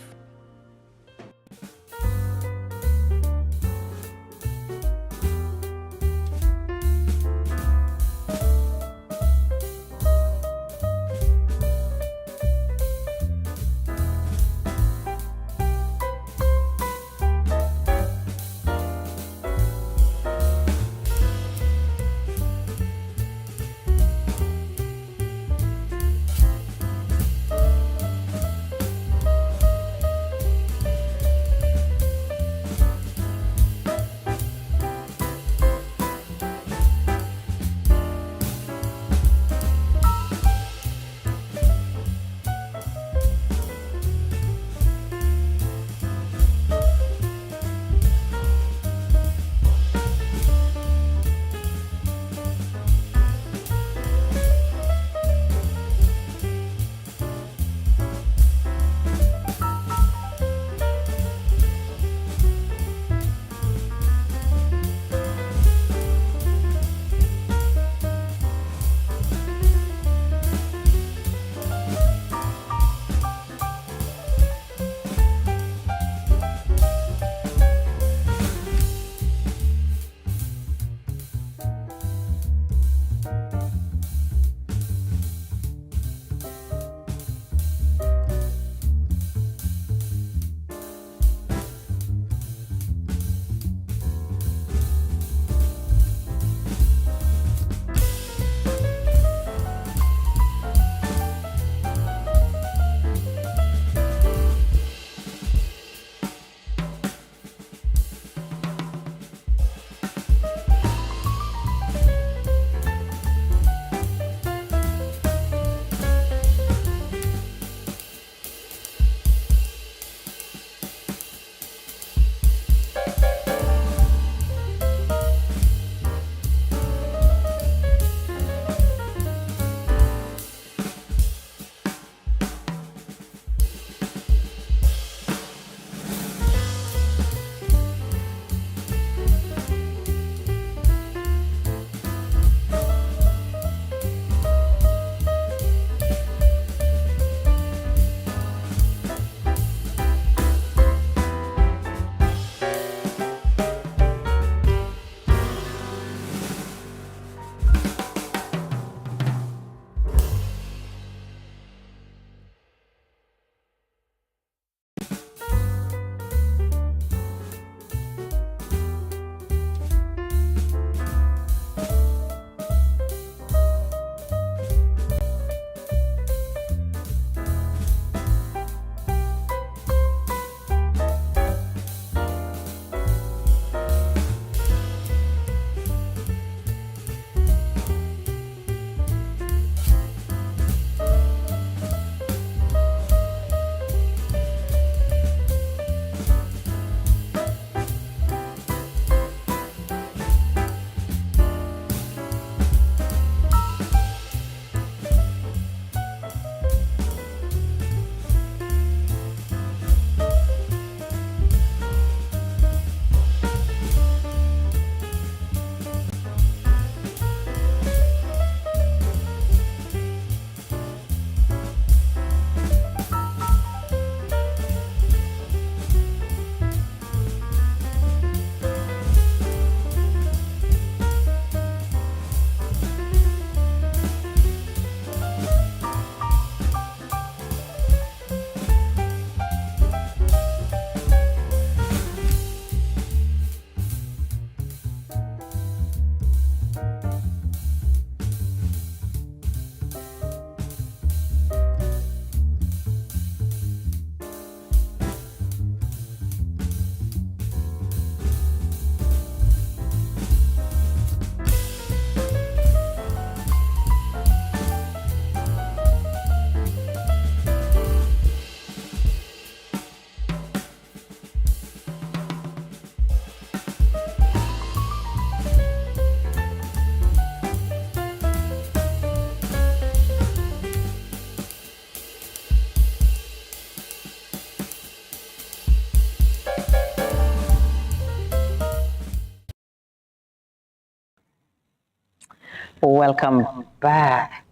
Welcome back.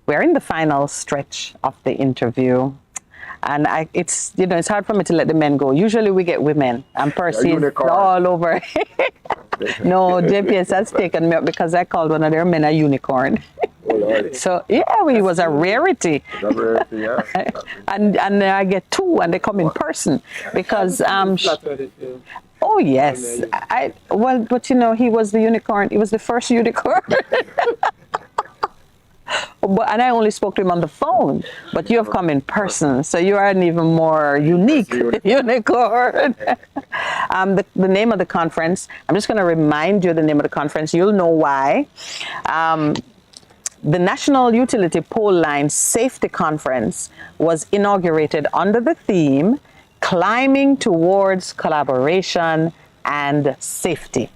We're in the final stretch of the interview. And it's hard for me to let the men go. Usually we get women, and Percy is all over. No, JPS has taken me up because I called one of their men a unicorn. So yeah, he was a rarity. And I get two, and they come in person because oh yes, but he was the unicorn. He was the first unicorn. And I only spoke to him on the phone, but you have come in person, so you are an even more unique unicorn. The name of the conference, I'm just going to remind you the name of the conference. You'll know why. The National Utility Pole Line Safety Conference was inaugurated under the theme, Climbing Towards Collaboration and Safety.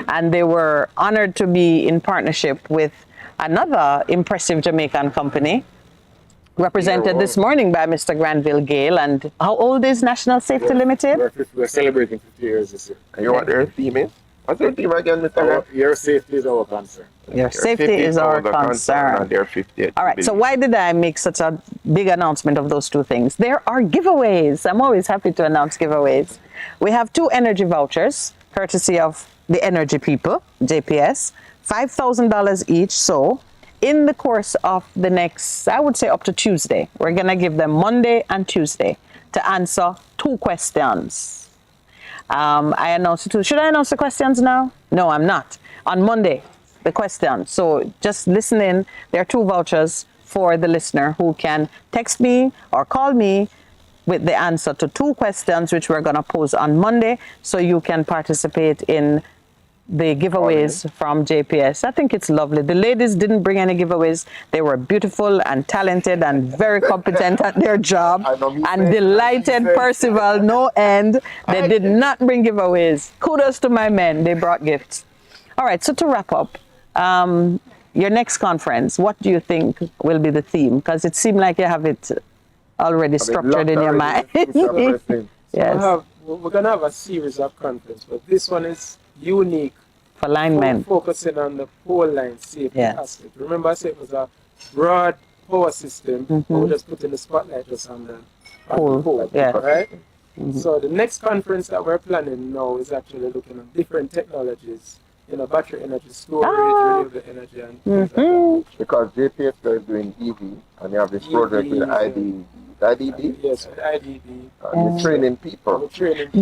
And they were honored to be in partnership with another impressive Jamaican company, represented this morning by Mr. Granville Gale. And how old is National Safety Limited? We're celebrating 50 years this year. And you know what their theme is? What's their theme again, Mr. Your safety is our concern. Your safety is our concern. And their 50th. All right, so why did I make such a big announcement of those two things? There are giveaways. I'm always happy to announce giveaways. We have 2 energy vouchers, courtesy of the energy people, JPS. $5,000 each. So in the course of the next, I would say up to Tuesday, we're going to give them Monday and Tuesday to answer 2 questions. I announced it. Should I announce the questions now? No, I'm not. On Monday, the questions. So just listen in. There are 2 vouchers for the listener who can text me or call me with the answer to 2 questions, which we're going to pose on Monday, so you can participate in the giveaways from JPS. I think it's lovely. The ladies didn't bring any giveaways. They were beautiful and talented and very competent at their job and delighted Percival no end. They did not bring giveaways. Kudos to my men. They brought gifts. All right, so to wrap up, your next conference, what do you think will be the theme? Because it seemed like you have it already structured in your mind. Yes. We're going to have a series of conferences, but this one is unique for linemen, focusing on the pole line safety aspect. Remember, I said it was a broad power system, but we're just putting the spotlight just on the pole, right? So the next conference that we're planning now is actually looking at different technologies, battery energy storage, renewable energy, and things like that. Because JPS is doing EV, and you have this project with IDB. Yes, with IDB. You're training people.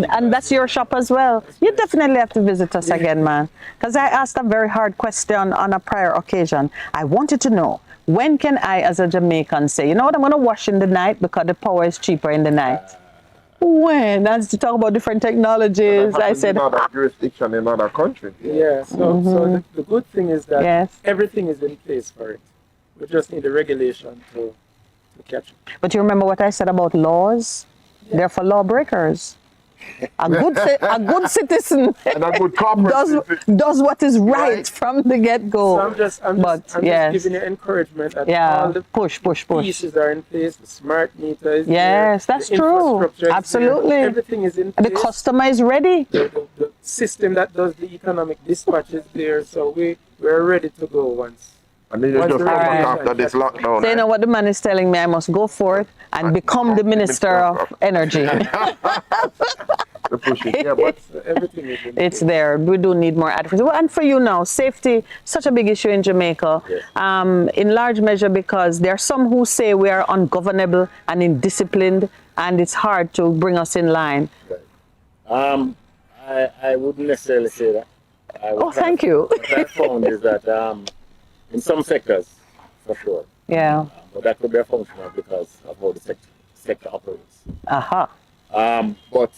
And that's your shop as well. You definitely have to visit us again, man. Because I asked a very hard question on a prior occasion. I wanted to know, when can I, as a Jamaican, say, you know what, I'm going to wash in the night because the power is cheaper in the night? When? As to talk about different technologies, I said, in another jurisdiction, in another country. Yeah, so the good thing is that everything is in place for it. We just need the regulation to catch it. But you remember what I said about laws? Yeah. They're for lawbreakers. A good citizen and a good does what is right from the get-go. So I'm just giving you encouragement that all the push pieces are in place. The smart meter is yes, there, that's true. Absolutely. Everything is in place. The customer is ready. The system that does the economic dispatch is there, so we're ready to go once. And then you just come after this lockdown. So you know what the man is telling me? I must go forth and become the Minister of Energy. Everything is in it's there. We do need more advocacy. Well, and for you now, safety, such a big issue in Jamaica, in large measure because there are some who say we are ungovernable and indisciplined, and it's hard to bring us in line. I wouldn't necessarily say that. Thank you. What I found is that in some sectors, for sure. Yeah. But that could be a function of because of how the sector operates. But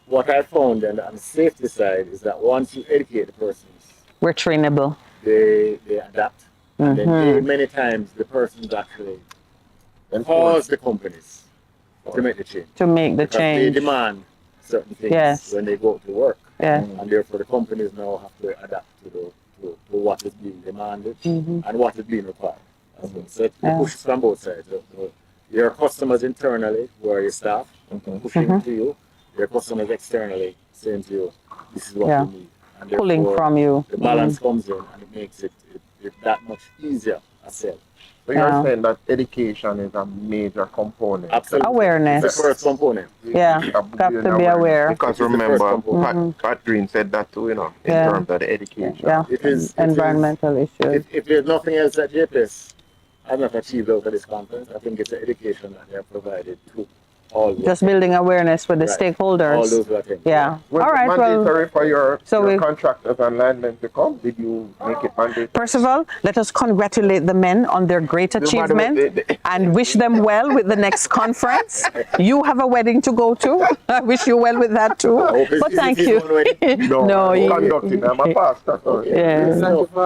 what I found on the safety side is that once you educate the persons, we're trainable. They adapt. And then many times the persons actually cause the companies to make the change. Because they demand certain things when they go to work. And therefore the companies now have to adapt to what is being demanded and what is being required. So it pushes from both sides. Your customers internally, who are your staff, pushing to you. Your customers externally saying to you, this is what you need. And pulling from you. The balance comes in and it makes it it that much easier, I said. So you're saying that education is a major component. Absolutely. Awareness. It's the first component. Yeah, got to be aware. Because It's the first remember, component. Pat Green said that too, in Yeah. terms of the education. Yeah, environmental issues. If there's nothing else that JPS has not achieved out of this conference, I think it's the education that they have provided to all. Just building awareness with the stakeholders. All those who attend. Yeah. Was All right. it mandatory for your we- contractors and landmen to come? Did you make it mandatory? First of all, let us congratulate the men on their great achievement and wish them well with the next conference. You have a wedding to go to. I wish you well with that too. But thank you. No, I'm conducting. I'm a pastor. So Yes.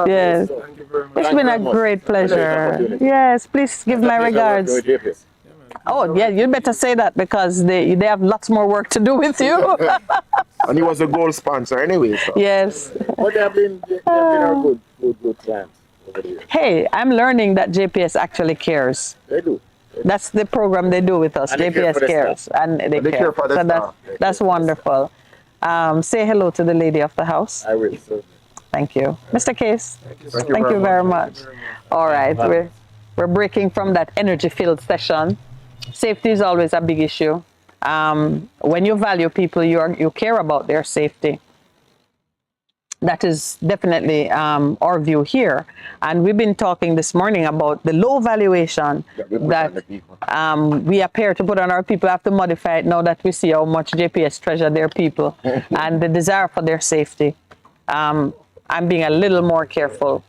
Yes. Thank you very much. It's been a great pleasure. Yes, please give my regards. Oh, yeah, you better say that because they have lots more work to do with you. And he was a gold sponsor anyway. So. Yes. But they have been our good clients over the years. Hey, I'm learning that JPS actually cares. They do. That's the program they do with us. And they care JPS for the cares. And they care. for the So staff. that's wonderful. Say hello to the lady of the house. I will. So, Thank you. Mr. Case, Thank you very much. All right. We're breaking from that energy-filled session. Safety is always a big issue. When you value people, you care about their safety. That is definitely our view here. And we've been talking this morning about the low valuation that we appear to put on our people. I have to modify it now that we see how much JPS treasure their people and the desire for their safety. I'm being a little more careful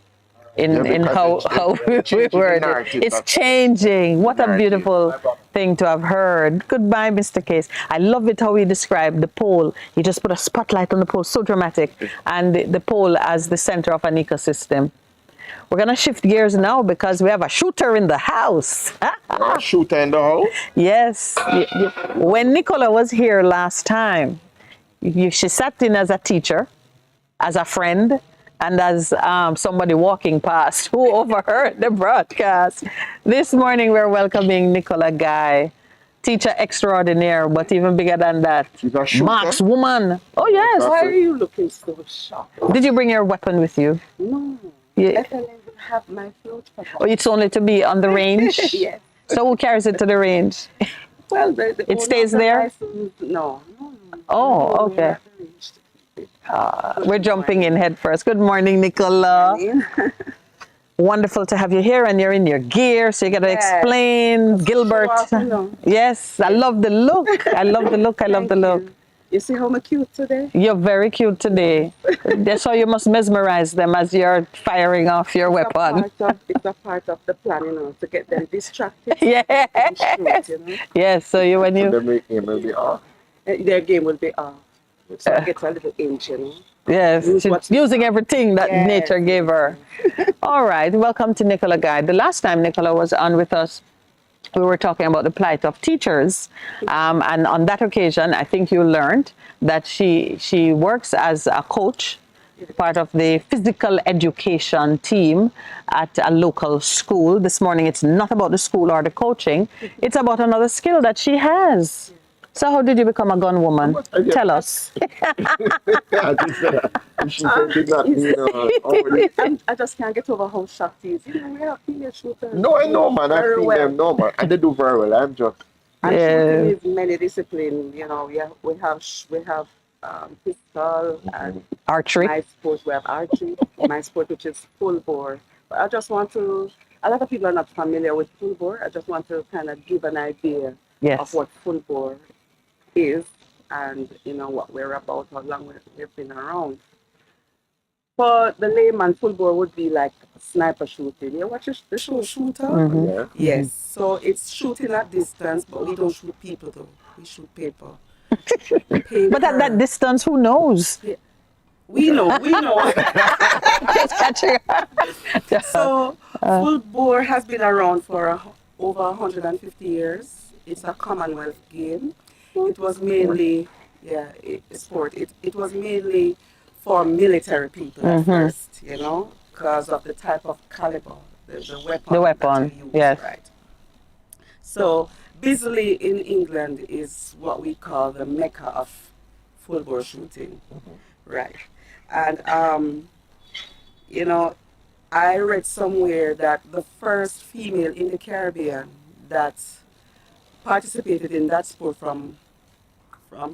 in how we word it. It's changing. What a beautiful thing to have heard. Goodbye, Mr. Case. I love it how he described the pole. He just put a spotlight on the pole, so dramatic. And the pole as the center of an ecosystem. We're going to shift gears now because we have a shooter in the house. A shooter in the house? Yes. When Nicola was here last time, she sat in as a teacher, as a friend, and as somebody walking past who overheard the broadcast. This morning we're welcoming Nicola Guy, teacher extraordinaire, but even bigger than that, Mark's woman. Oh yes. Why are you looking so shocked? Did you bring your weapon with you? No. Yeah. I can have my float for that. Oh, it's only to be on the range? Yes. So who carries it to the range? Well, the It stays there? No. Oh, okay. We're jumping in head first. Good morning, Nicola. Wonderful to have you here, and you're in your gear, so you got to explain. Gilbert. Yes, I love the look. I love the look. I love the look. You see how I'm cute today? You're very cute today. That's how you must mesmerize them as you're firing off your weapon. It's a part of the plan, to get them distracted. Yeah. And shoot, Yes, so when you... Their game will be off. So I get a little inch, Yes, she's using everything that nature gave her. All right, welcome to Nicola Guy. The last time Nicola was on with us, we were talking about the plight of teachers. And on that occasion, I think you learned that she works as a coach, part of the physical education team at a local school. This morning, it's not about the school or the coaching. It's about another skill that she has. So how did you become a gun woman? Tell us. I just can't get over how shocked he is. We have female shooters. No, I know, man. I've seen them. No, man. And they do very well. I'm just... And shooting is many disciplines. We have pistol and archery. My sport, we have archery. My sport, which is full bore. But I just want to... A lot of people are not familiar with full bore. I just want to kind of give an idea of what full bore is and what we're about, how long we've been around. For the layman, full bore would be like sniper shooting. You watch the shooter? Yeah. Yes. So it's shooting at distance, but we don't shoot people though. We shoot paper. But at that distance, who knows? Yeah. We know. So full bore has been around for over 150 years. It's a Commonwealth game. It was mainly, sport. It was mainly for military people at first, because of the type of caliber, the weapon. The weapon, that you use, yes. Right. So Bisley in England is what we call the mecca of full bore shooting, right? And I read somewhere that the first female in the Caribbean that participated in that sport from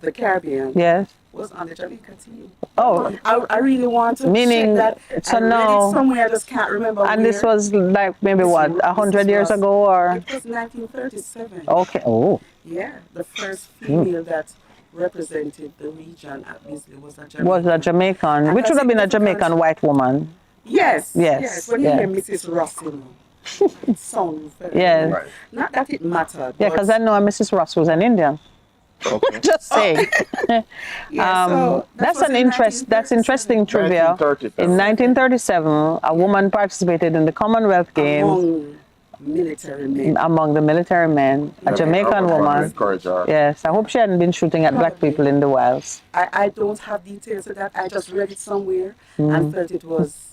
the Caribbean Yes. was on the Jamaica team. Oh, I really want to meaning, check that. so I read no. it somewhere, I just can't remember And where. this was like maybe This what, Ro- this 100 years was- ago or? It was 1937. Okay. Oh. Yeah, the first female that represented the region at Beasley was a Jamaican. Was a Jamaican, And which that's would have been a significant. Jamaican white woman. Yes. Yes, When you yeah. hear Mrs. Ross, you know, it sounds very. Yes. Right. Not that it mattered. Yeah, because I know Mrs. Ross was an Indian. Okay. Just saying. Yeah, so That's was an in interest. That's 1937. interesting trivia. 1937. In 1937, a woman participated in the Commonwealth Games Among military men. among the military men. A Jamaican woman. Encourage her. Yes, I hope she hadn't been shooting at black Probably. people in the wilds. I don't have details of that. I just read it somewhere and felt it was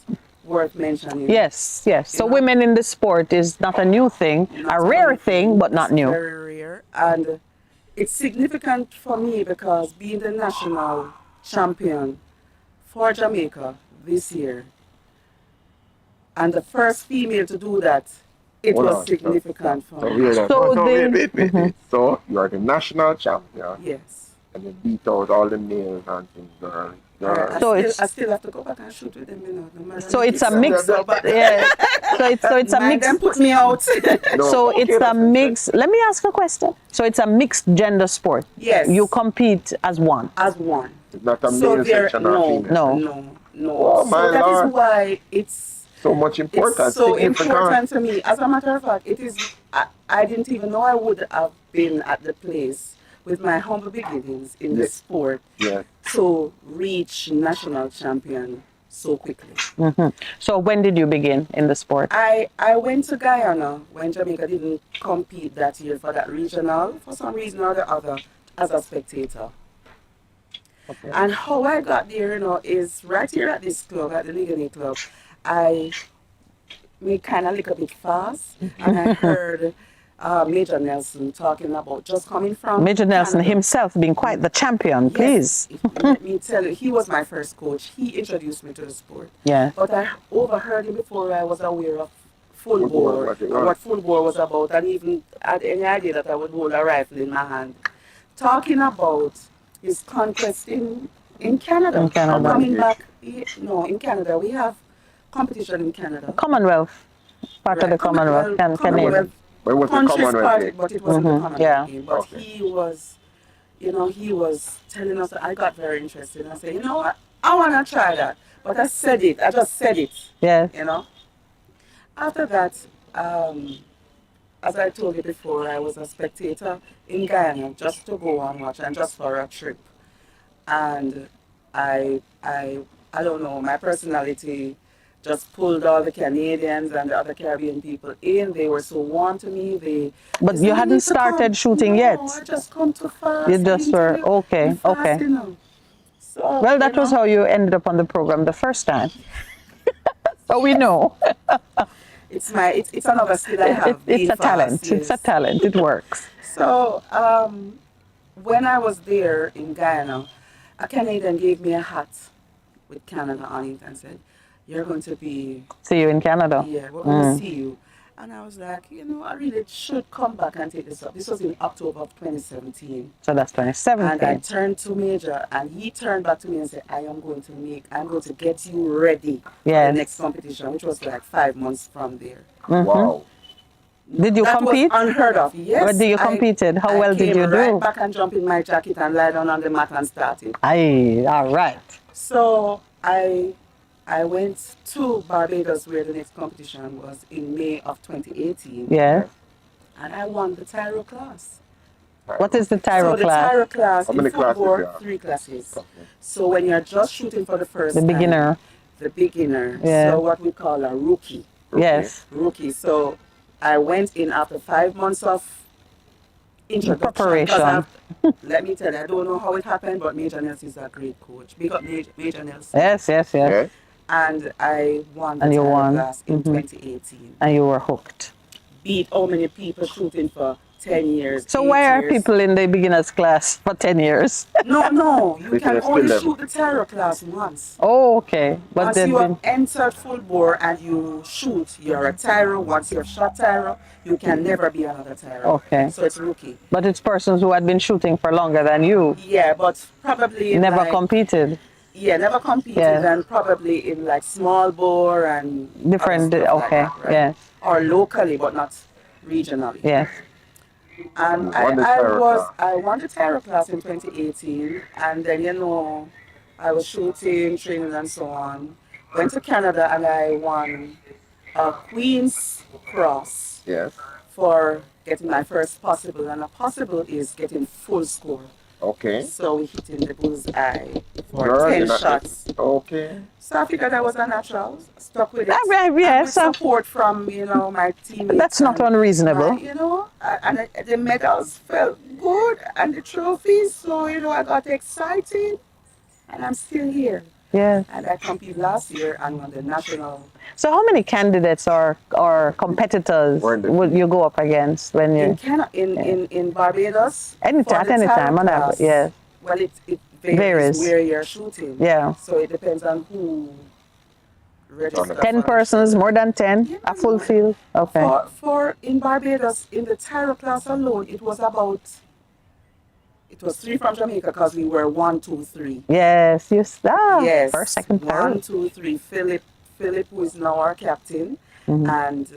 worth mentioning. Yes, yes. So You know? women in the sport is not a new thing, Not a rare only- thing, but not it's new. Very rare. And it's significant for me because being the national champion for Jamaica this year and the first female to do that, it Hold was on. significant for So, me. here, So so they- wait. So you are the national champion, Yes. and you beat out all the males and things. I So I still have to go back and shoot with them, you know. No matter So if it's a mix. so, but Yeah. So it's a mind mix. them put me out. No, So okay, it's a that's mix. Let me ask a question. So it's a mixed gender sport. Yes. You compete as one. As one. It's not a So male there, section or no, female. No. Oh, So my that Lord. is why it's So much important. so significant. important to me. As a matter of fact, it is. I didn't even know I would have been at the place with my humble beginnings in the Yes. sport Yeah. to reach national champion so quickly. So when did you begin in the sport? I went to Guyana when Jamaica didn't compete that year for that regional for some reason or the other as a spectator. Okay. And how I got there, you know, is right here at this club, at the Ligani Club. We kind of look a bit fast, and I heard Major Nelson talking about just coming from Major Nelson Canada. himself being quite the champion, please. Yes, let me tell you, he was my first coach. He introduced me to the sport. Yeah. But I overheard him before I was aware of full Full bore, bore, what it and was. what full bore was about, and even had any idea that I would hold a rifle in my hand. Talking about his conquest in Canada. In Canada. Coming back, no, in Canada. We have competition in Canada. Commonwealth. Part of the Right, Commonwealth. Commonwealth But it was the countries Commonwealth part, Games. but it wasn't the Commonwealth Yeah. game. But Okay. he was, he was telling us. I got very interested. I said, you know what? I want to try that. But I said it. I just said it. Yes. You know. After that, as I told you before, I was a spectator in Guyana just to go and watch and just for a trip. And I don't know, my personality just pulled all the Canadians and the other Caribbean people in. They were so warm to me. But said, you hadn't need to started come." shooting No, yet. I just come too fast. You I just didn't were, tell you. okay, I'm fast, okay. you know. So, Well, that you was know, how you ended up on the program the first time. So we know. it's another skill I have. It's being a talent. fast, It's a yes. talent. It works. So, when I was there in Guyana, a Canadian gave me a hat with Canada on it and said, "You're going to be, See you in Canada. yeah, we're going to see you." And I was like, I really should come back and take this up. This was in October of 2017. So that's And I 2017. turned to Major, and he turned back to me and said, I'm going to get you ready for Yes. the next competition, which was like 5 months from there. Wow. Did you That compete? was unheard of. Yes. Or did you competed? How well did came you right do? back and jumped in my jacket and lie down on the mat and started. Aye, all right. So I went to Barbados where the next competition was in May of 2018. Yes. And I won the Tyro class. What is the Tyro So the class? Tyro class How in many full classes bore, you have? 3 classes. Okay. So when you're just shooting for the first The time, beginner. the beginner. Yeah. So what we call a rookie. Yes. Rookie. So I went in after 5 months of introduction. 'cause Preparation. let me tell you, I don't know how it happened, but Major Nelson is a great coach. Big up Major Nelson. Yes, yes, yes. Yeah. And I won the And you Tyro won. class in Mhm. 2018. And you were hooked. Beat how many people shooting for 10 years. So 8 why are years. people in the beginners class for 10 years? No, you can Beginner only skill shoot the tarot class once. Oh, okay. But Once then you have entered full bore and you shoot, you're a tyro. Once you've shot tyro, you can never be another tyro. Okay. So it's rookie. But it's persons who had been shooting for longer than you. Yeah, but probably Never like, competed. Yeah, never competed, Yeah. and probably in like small bore and Different. other stuff like Okay. that, right? Yes. Or locally, but not regionally. Yes. And I won the tarot class in 2018, and then I was shooting, training, and so on. Went to Canada and I won a Queen's Cross. Yes. For getting my first possible, and a possible is getting full score. Okay. So we hit in the bullseye for Girl, 10 shots. Okay. So I figured I was a natural, stuck with it. Yeah, with support from, my teammates. That's not unreasonable. And the medals felt good and the trophies. So, I got excited and I'm still here. Yes. And I competed last year and won the national. So how many candidates or competitors would you go up against when you in Barbados? at any time on that? Yes. Well, it varies where you're shooting. Yeah. So it depends on who registers. 10 persons, more than 10, Yeah. a full field. Okay. For in Barbados, in the tarot class alone, it was 3 from Jamaica because we were 1, 2, 3. Yes. Yes. First, second, third. 1, 2, 3. Philip, who is now our captain, and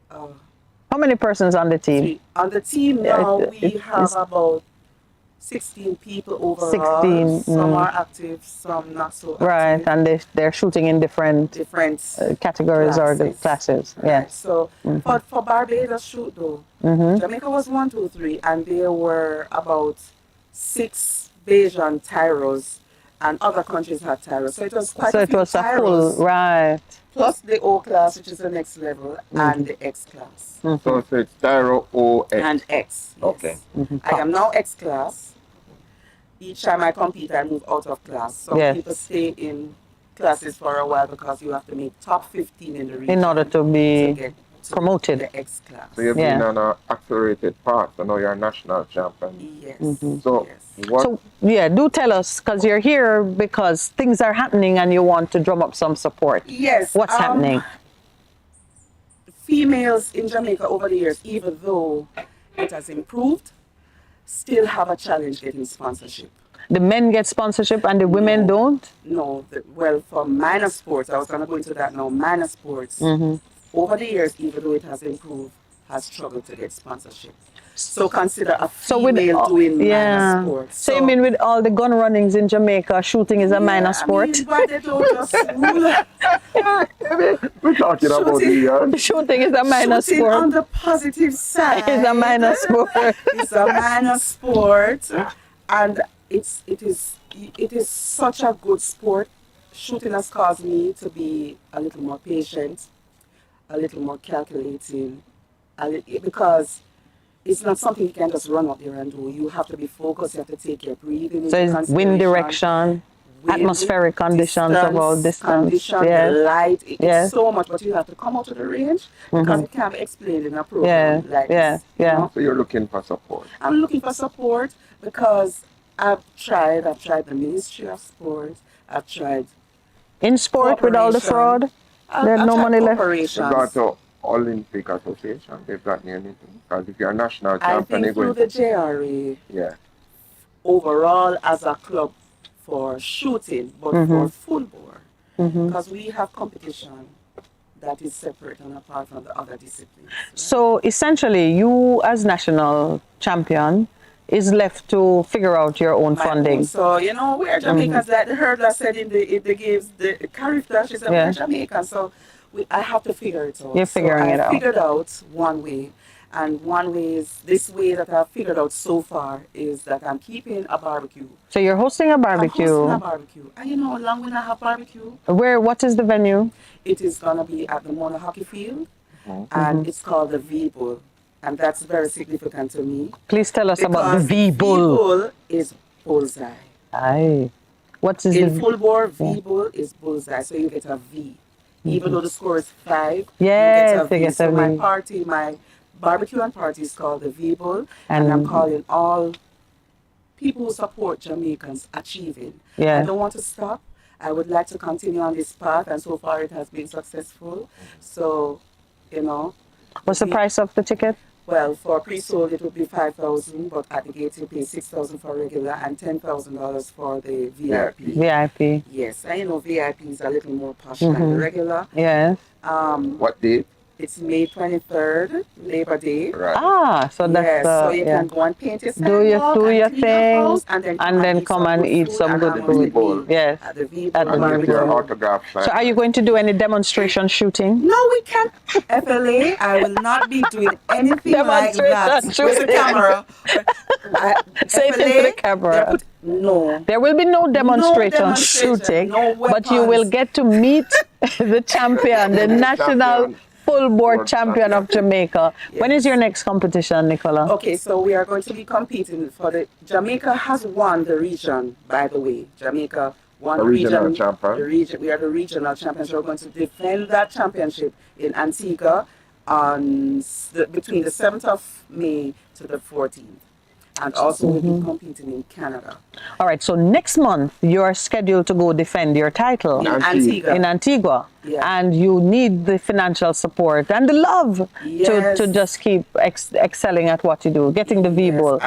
how many persons on the team? 3. On the team now, we have about 16 people overall. 16. Some are active, some not so active. Right, and they're shooting in different categories or the classes. Right. Yes. So, for Barbados shoot though, Jamaica was 1, 2, 3, and there were about 6 Bajan tyros, and other countries had tyros. So it was quite a few a tyros, full, right. plus the O class, which is the next level, and the X class. So it's Tyro O X. And X. Yes. Okay. I am now X class. Each time I compete, I move out of class. Some people stay in classes for a while because you have to make top 15 in the region in order to be get promoted. The X class. So you've been on an accelerated path. So now you're a national champion. Yes. So So do tell us, because you're here because things are happening and you want to drum up some support. Yes. What's happening? Females in Jamaica over the years, even though it has improved, still have a challenge getting sponsorship. The men get sponsorship and the women don't? No. Well, for minor sports, I was going to go into that now. Minor sports, over the years, even though it has improved, has struggled to get sponsorship. So consider a female doing minor sports. So you mean with all the gun runnings in Jamaica, shooting is a minor sport? But they don't just rule. We're talking about the shooting is a minor Shooting sport. on the positive side. It's a minor sport. It's a minor sport, and it is such a good sport. Shooting has caused me to be a little more patient, a little more calculating, because it's not something you can just run out there and do. You have to be focused. You have to take your breathing. So it's wind direction, atmospheric conditions, about distance, light. It's so much, but you have to come out of the range because it can't be explained in a program like this. So you're looking for support. I'm looking for support because I've tried the Ministry of Sport. I've tried in sport with all the fraud. There's no money left. You got to Olympic Association. They've got me anything. Because if you're a national champion, I think through the JRA. Yeah. Overall, as a club for shooting, but for full bore, because we have competition that is separate and apart from the other disciplines. Right? So essentially, you as national champion is left to figure out your own funding. So we're Jamaicans. Like the hurdler said in the games, the Carifta, she said we're Jamaicans. So I have to figure it out. You're figuring it out. I figured out one way. And one way is, this way that I've figured out so far is that I'm keeping a barbecue. So you're hosting a barbecue. I'm hosting a barbecue. And along when I have barbecue. What is the venue? It is going to be at the Mona Hockey Field. And it's called the V-Bull. And that's very significant to me. Please tell us about the V-Bull. V-Bull is bullseye. Aye. What is in full bore, V-Bull is bullseye. So you get a V. Even though the score is 5, yes, you get a V. So my party, my barbecue and party is called the V-Bull, and I'm calling all people who support Jamaicans achieving. I don't want to stop. I would like to continue on this path, and so far it has been successful. So, you know. What's the price of the ticket? Well, for pre-sold it would be $5,000, but at the gate you pay $6,000 for regular and $10,000 for the VIP. VIP. Yes, I know VIP is a little more posh than the regular. Yes. What date? It's May 23rd, Labor Day. Right. So that's so you can go and paint your do sidewalk, your clean your thing, house, and then come and eat some good food. Yes. At the V-Bull. At the And your autograph sign. So are you going to do any demonstration shooting? No, we can't. FLA, I will not be doing anything like that. Where's the camera? Say it into the camera. No. There will be no demonstration shooting, but you will get to meet the champion, the national full board champion of Jamaica. Yes. When is your next competition, Nicola? Okay, so we are going to be competing for Jamaica has won the region, by the way. Jamaica won the region. Champion. We are the regional champions. We're going to defend that championship in Antigua on between the 7th of May to the 14th. And also we'll be competing in Canada. All right, so next month you're scheduled to go defend your title in Antigua. In Antigua. Yeah. And you need the financial support and the love to just keep excelling at what you do, getting the V-Bull.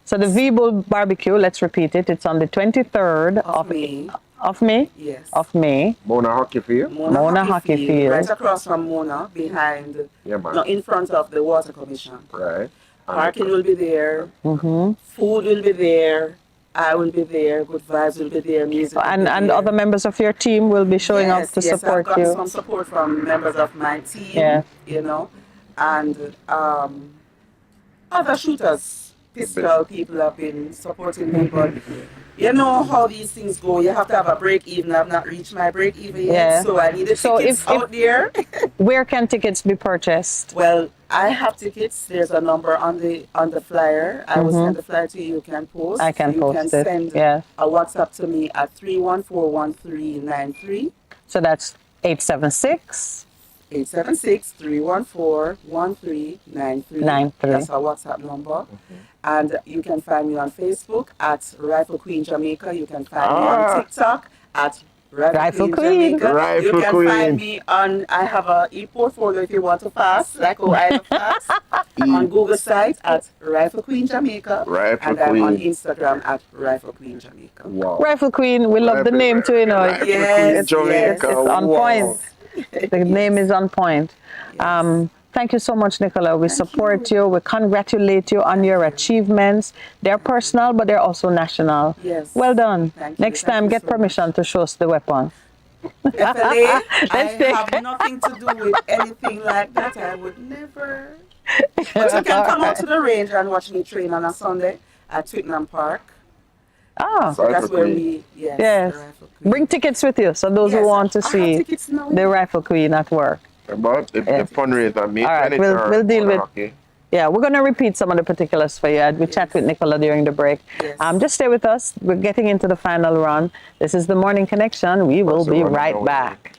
So the V-Bull barbecue, let's repeat it, it's on the 23rd of May. Of May? Yes. Of May. Mona Hockey Field? Mona Hockey Field. Right across from Mona, behind, in front of the Water Commission. Right. Parking will be there. Food will be there. I will be there. Good vibes will be there. Music will be and there. other members of your team will be showing up to support you. I've got some support from members of my team. You know, and other shooters, pistol people have been supporting me, but you know how these things go. You have to have a break even. I've not reached my break even yet, so I need the tickets out there. Where can tickets be purchased? Well, I have tickets. There's a number on the flyer. I will send the flyer to you. You can post. I can post it. You can send a WhatsApp to me at 314-1393. So that's 876. 876-314-1393. That's our WhatsApp number. And you can find me on Facebook at Rifle Queen Jamaica. You can find me on TikTok at Rifle Queen Jamaica. You can find me on, I have a e-portfolio if you want to fast, like I fast, on Google site at Rifle Queen Jamaica. And I'm on Instagram at Rifle Queen Jamaica. Wow. Rifle Queen, we love the name too, you know. Yes, Jamaica. It's on point. The name is on point. Yes. Thank you so much, Nicola. We support you. We congratulate you on your achievements. They're personal, but they're also national. Yes. Well done. Thank Next time, get permission to show us the weapon. FLA, I have nothing to do with anything like that. I would never. But you can come out to the range and watch me train on a Sunday at Twickenham Park. Ah, so that's where we, yes. Bring tickets with you, so those who want to see the Rifle Queen at work. About the fundraiser, May 23rd. All right, we'll deal with. Yeah, we're going to repeat some of the particulars for you. We chat with Nicola during the break. Yes. Just stay with us. We're getting into the final run. This is the Morning Connection. We will be right back.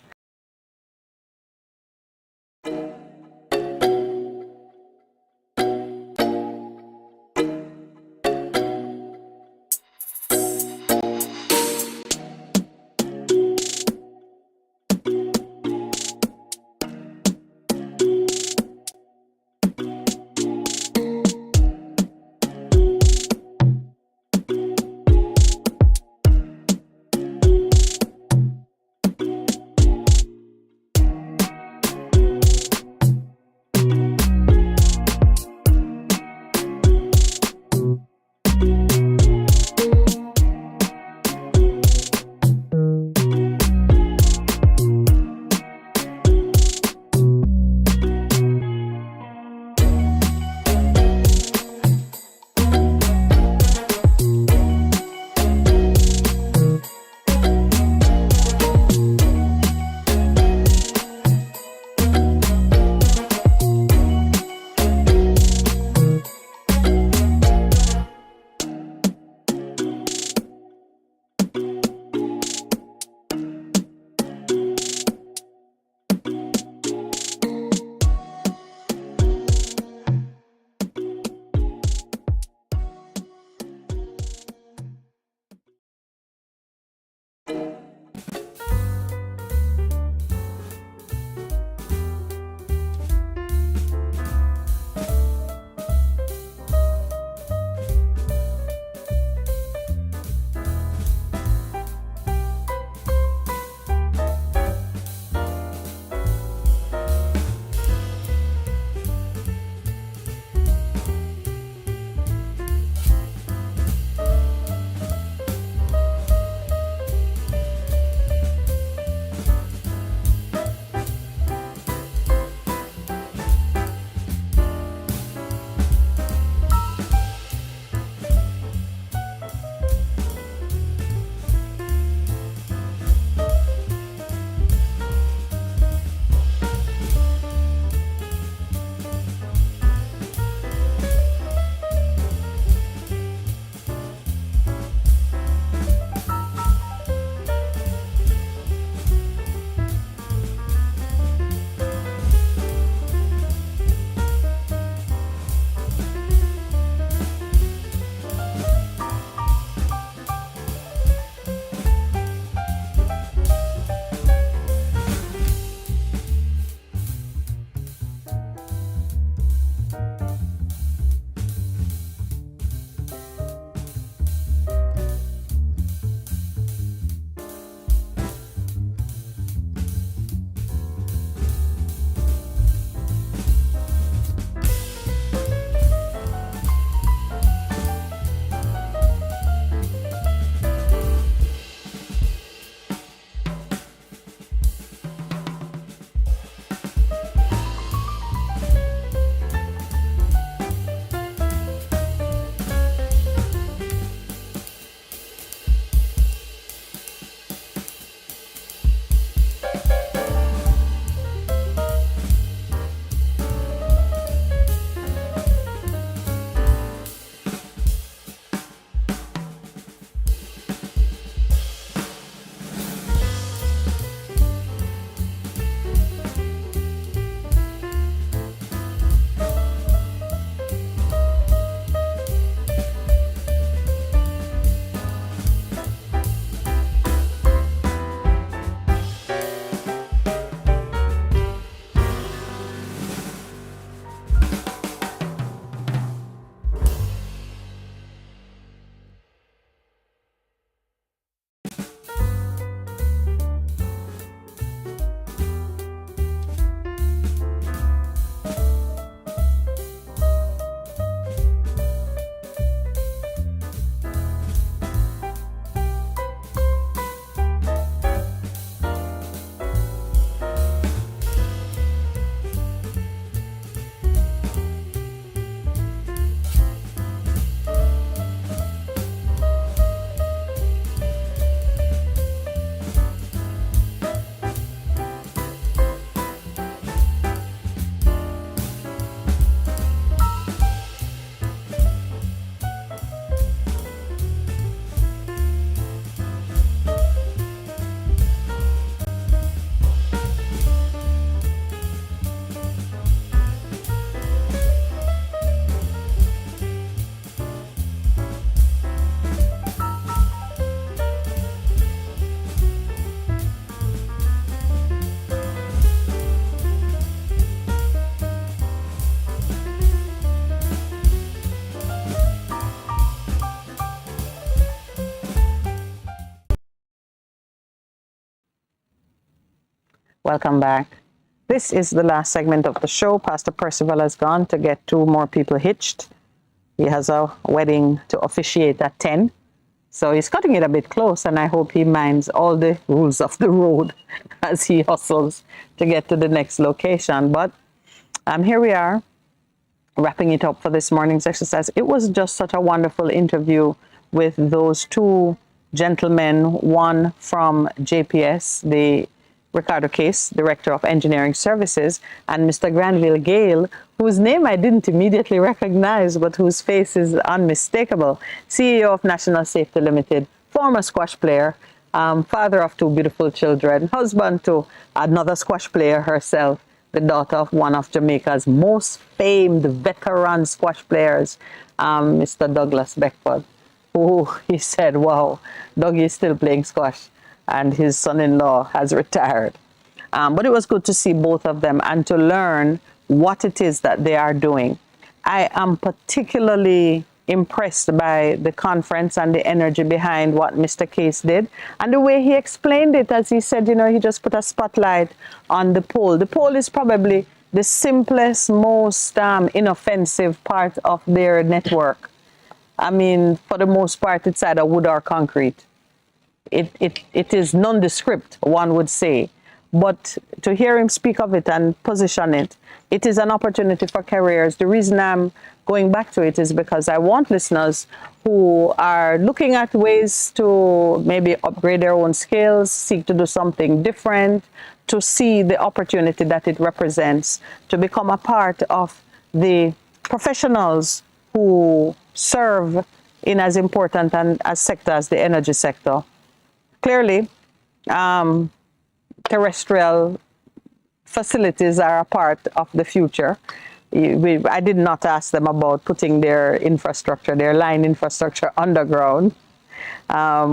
Welcome back. This is the last segment of the show. Pastor Percival has gone to get 2 more people hitched. He has a wedding to officiate at 10. So he's cutting it a bit close, and I hope he minds all the rules of the road as he hustles to get to the next location. But here we are, wrapping it up for this morning's exercise. It was just such a wonderful interview with those 2 gentlemen, one from JPS, the Ricardo Case, Director of Engineering Services, and Mr. Granville Gale, whose name I didn't immediately recognize, but whose face is unmistakable, CEO of National Safety Limited, former squash player, father of 2 beautiful children, husband to another squash player herself, the daughter of one of Jamaica's most famed veteran squash players, Mr. Douglas Beckford, who he said, wow, Dougie is still playing squash, and his son-in-law has retired. But it was good to see both of them and to learn what it is that they are doing. I am particularly impressed by the conference and the energy behind what Mr. Case did and the way he explained it. As he said, he just put a spotlight on the pole. The pole is probably the simplest, most inoffensive part of their network. I mean, for the most part, it's either wood or concrete. It is nondescript, one would say. But to hear him speak of it and position it, it is an opportunity for careers. The reason I'm going back to it is because I want listeners who are looking at ways to maybe upgrade their own skills, seek to do something different, to see the opportunity that it represents, to become a part of the professionals who serve in as important a sector as the energy sector. Clearly, terrestrial facilities are a part of the future. I did not ask them about putting their infrastructure, their line infrastructure underground,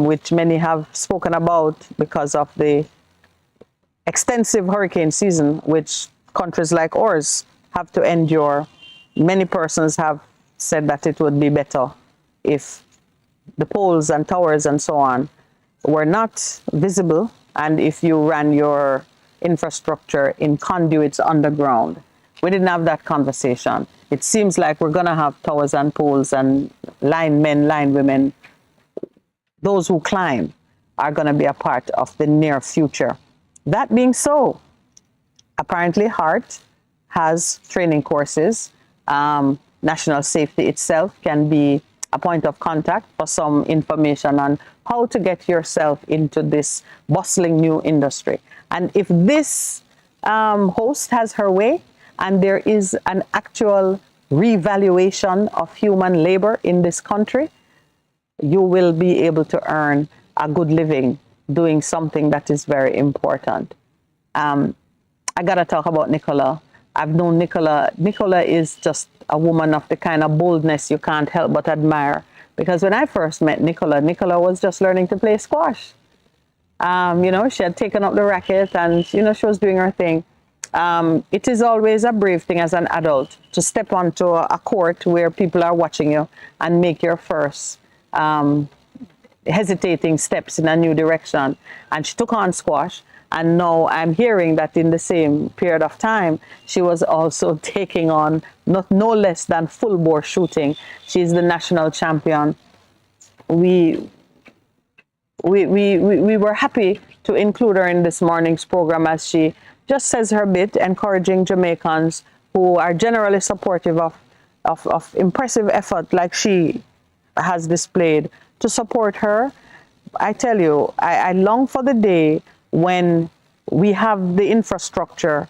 which many have spoken about because of the extensive hurricane season, which countries like ours have to endure. Many persons have said that it would be better if the poles and towers and so on were not visible, and if you ran your infrastructure in conduits underground. We didn't have that conversation. It seems like we're going to have towers and poles, and line men, line women, those who climb, are going to be a part of the near future. That being so, apparently HART has training courses. National safety itself can be a point of contact for some information on how to get yourself into this bustling new industry. And if this host has her way, and there is an actual revaluation of human labor in this country, you will be able to earn a good living doing something that is very important. I got to talk about Nicola. I've known Nicola. Nicola is just a woman of the kind of boldness you can't help but admire. Because when I first met Nicola, Nicola was just learning to play squash. She had taken up the racket and, she was doing her thing. It is always a brave thing as an adult to step onto a court where people are watching you and make your first hesitating steps in a new direction. And she took on squash. And now I'm hearing that in the same period of time, she was also taking on no less than full bore shooting. She's the national champion. We were happy to include her in this morning's program as she just says her bit, encouraging Jamaicans who are generally supportive of impressive effort like she has displayed to support her. I tell you, I long for the day when we have the infrastructure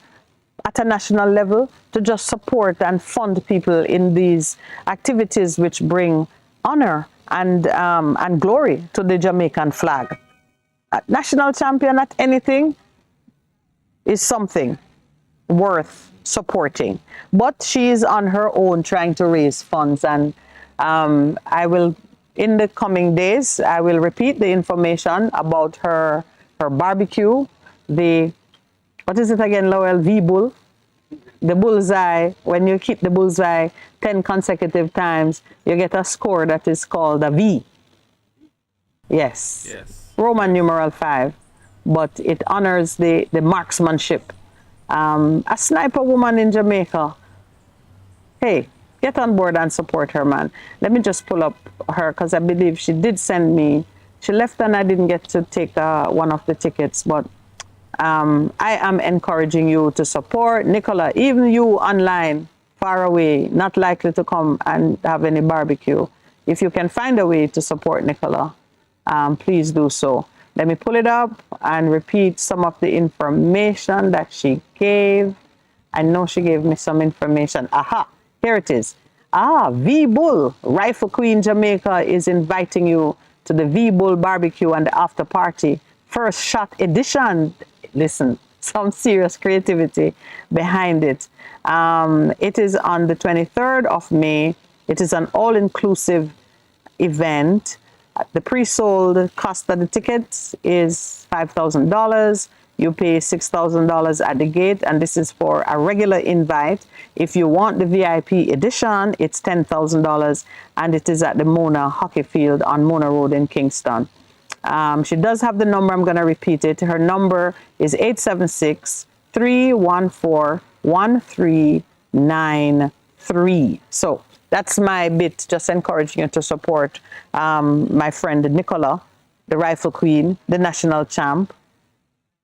at a national level to just support and fund people in these activities which bring honor and glory to the Jamaican flag. A national champion at anything is something worth supporting. But she is on her own trying to raise funds, and I will, in the coming days, I will repeat the information about her barbecue, what is it again, Lowell? V-Bull, the bullseye. When you hit the bullseye 10 consecutive times, you get a score that is called a V. Yes. Roman numeral 5. but it honors the marksmanship. A sniper woman in Jamaica. Hey, get on board and support her, man. Let me just pull up her, because I believe she did send me. She left and I didn't get to take one of the tickets, but I am encouraging you to support Nicola, even you online, far away, not likely to come and have any barbecue. If you can find a way to support Nicola, please do so. Let me pull it up and repeat some of the information that she gave. I know she gave me some information. Aha, here it is. V-Bull, Rifle Queen Jamaica is inviting you to the V-Bull barbecue and the after party. First shot edition. Listen, some serious creativity behind it. It is on the 23rd of May. It is an all-inclusive event. The pre-sold cost of the tickets is $5,000. You pay $6,000 at the gate, and this is for a regular invite. If you want the VIP edition, it's $10,000, and it is at the Mona Hockey Field on Mona Road in Kingston. She does have the number. I'm going to repeat it. Her number is 876-314-1393. So that's my bit, just encouraging you to support my friend Nicola, the Rifle Queen, the national champ,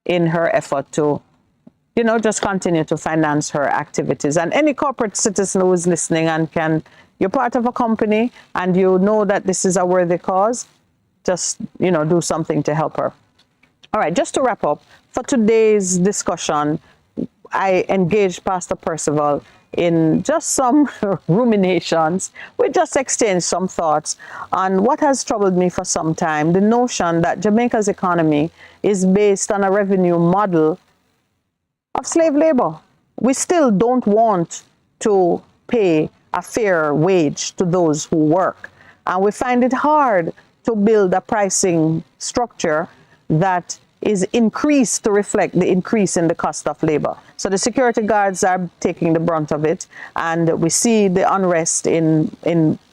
in her effort to, just continue to finance her activities. And any corporate citizen who is listening and you're part of a company and you know that this is a worthy cause, just, do something to help her. All right, just to wrap up, for today's discussion, I engaged Pastor Percival in just some ruminations. We just exchanged some thoughts on what has troubled me for some time, the notion that Jamaica's economy is based on a revenue model of slave labor. We still don't want to pay a fair wage to those who work. And we find it hard to build a pricing structure that is increased to reflect the increase in the cost of labor. So the security guards are taking the brunt of it, and we see the unrest in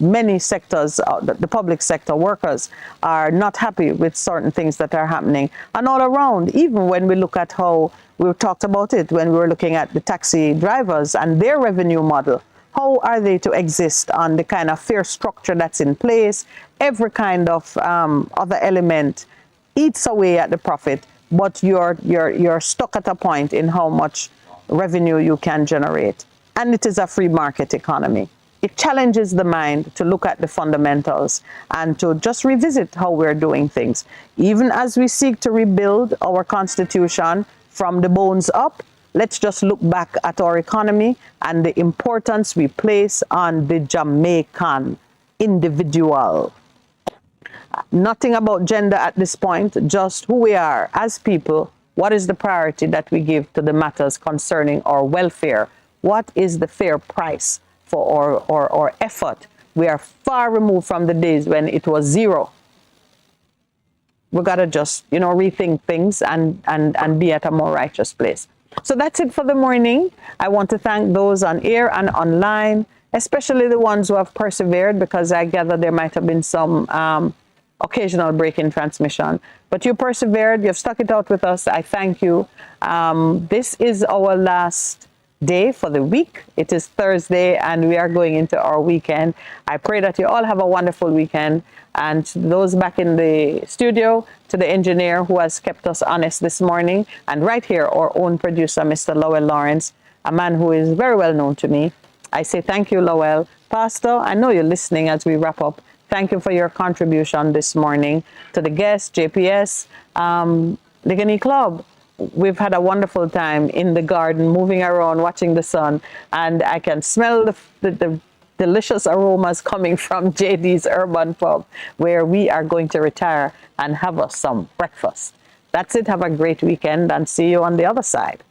many sectors. The public sector workers are not happy with certain things that are happening. And all around, even when we look at how we talked about it, when we were looking at the taxi drivers and their revenue model, how are they to exist on the kind of fare structure that's in place? Every kind of other element eats away at the profit, but you're stuck at a point in how much revenue you can generate. And it is a free market economy. It challenges the mind to look at the fundamentals and to just revisit how we're doing things. Even as we seek to rebuild our constitution from the bones up, let's just look back at our economy and the importance we place on the Jamaican individual. Nothing about gender at this point, just who we are as people. What is the priority that we give to the matters concerning our welfare? What is the fair price for our effort? We are far removed from the days when it was zero. We got to just, rethink things and be at a more righteous place. So that's it for the morning. I want to thank those on air and online, especially the ones who have persevered, because I gather there might have been some occasional break in transmission. But you persevered, you've stuck it out with us. I thank you. This is our last day for the week. It is Thursday and we are going into our weekend. I pray that you all have a wonderful weekend. And to those back in the studio, to the engineer who has kept us honest this morning, and right here, our own producer, Mr. Lowell Lawrence, a man who is very well known to me. I say thank you, Lowell. Pastor, I know you're listening as we wrap up. Thank you for your contribution this morning. To the guests, JPS, Ligani Club, we've had a wonderful time in the garden, moving around, watching the sun, and I can smell the delicious aromas coming from JD's Urban Pub, where we are going to retire and have us some breakfast. That's it. Have a great weekend and see you on the other side.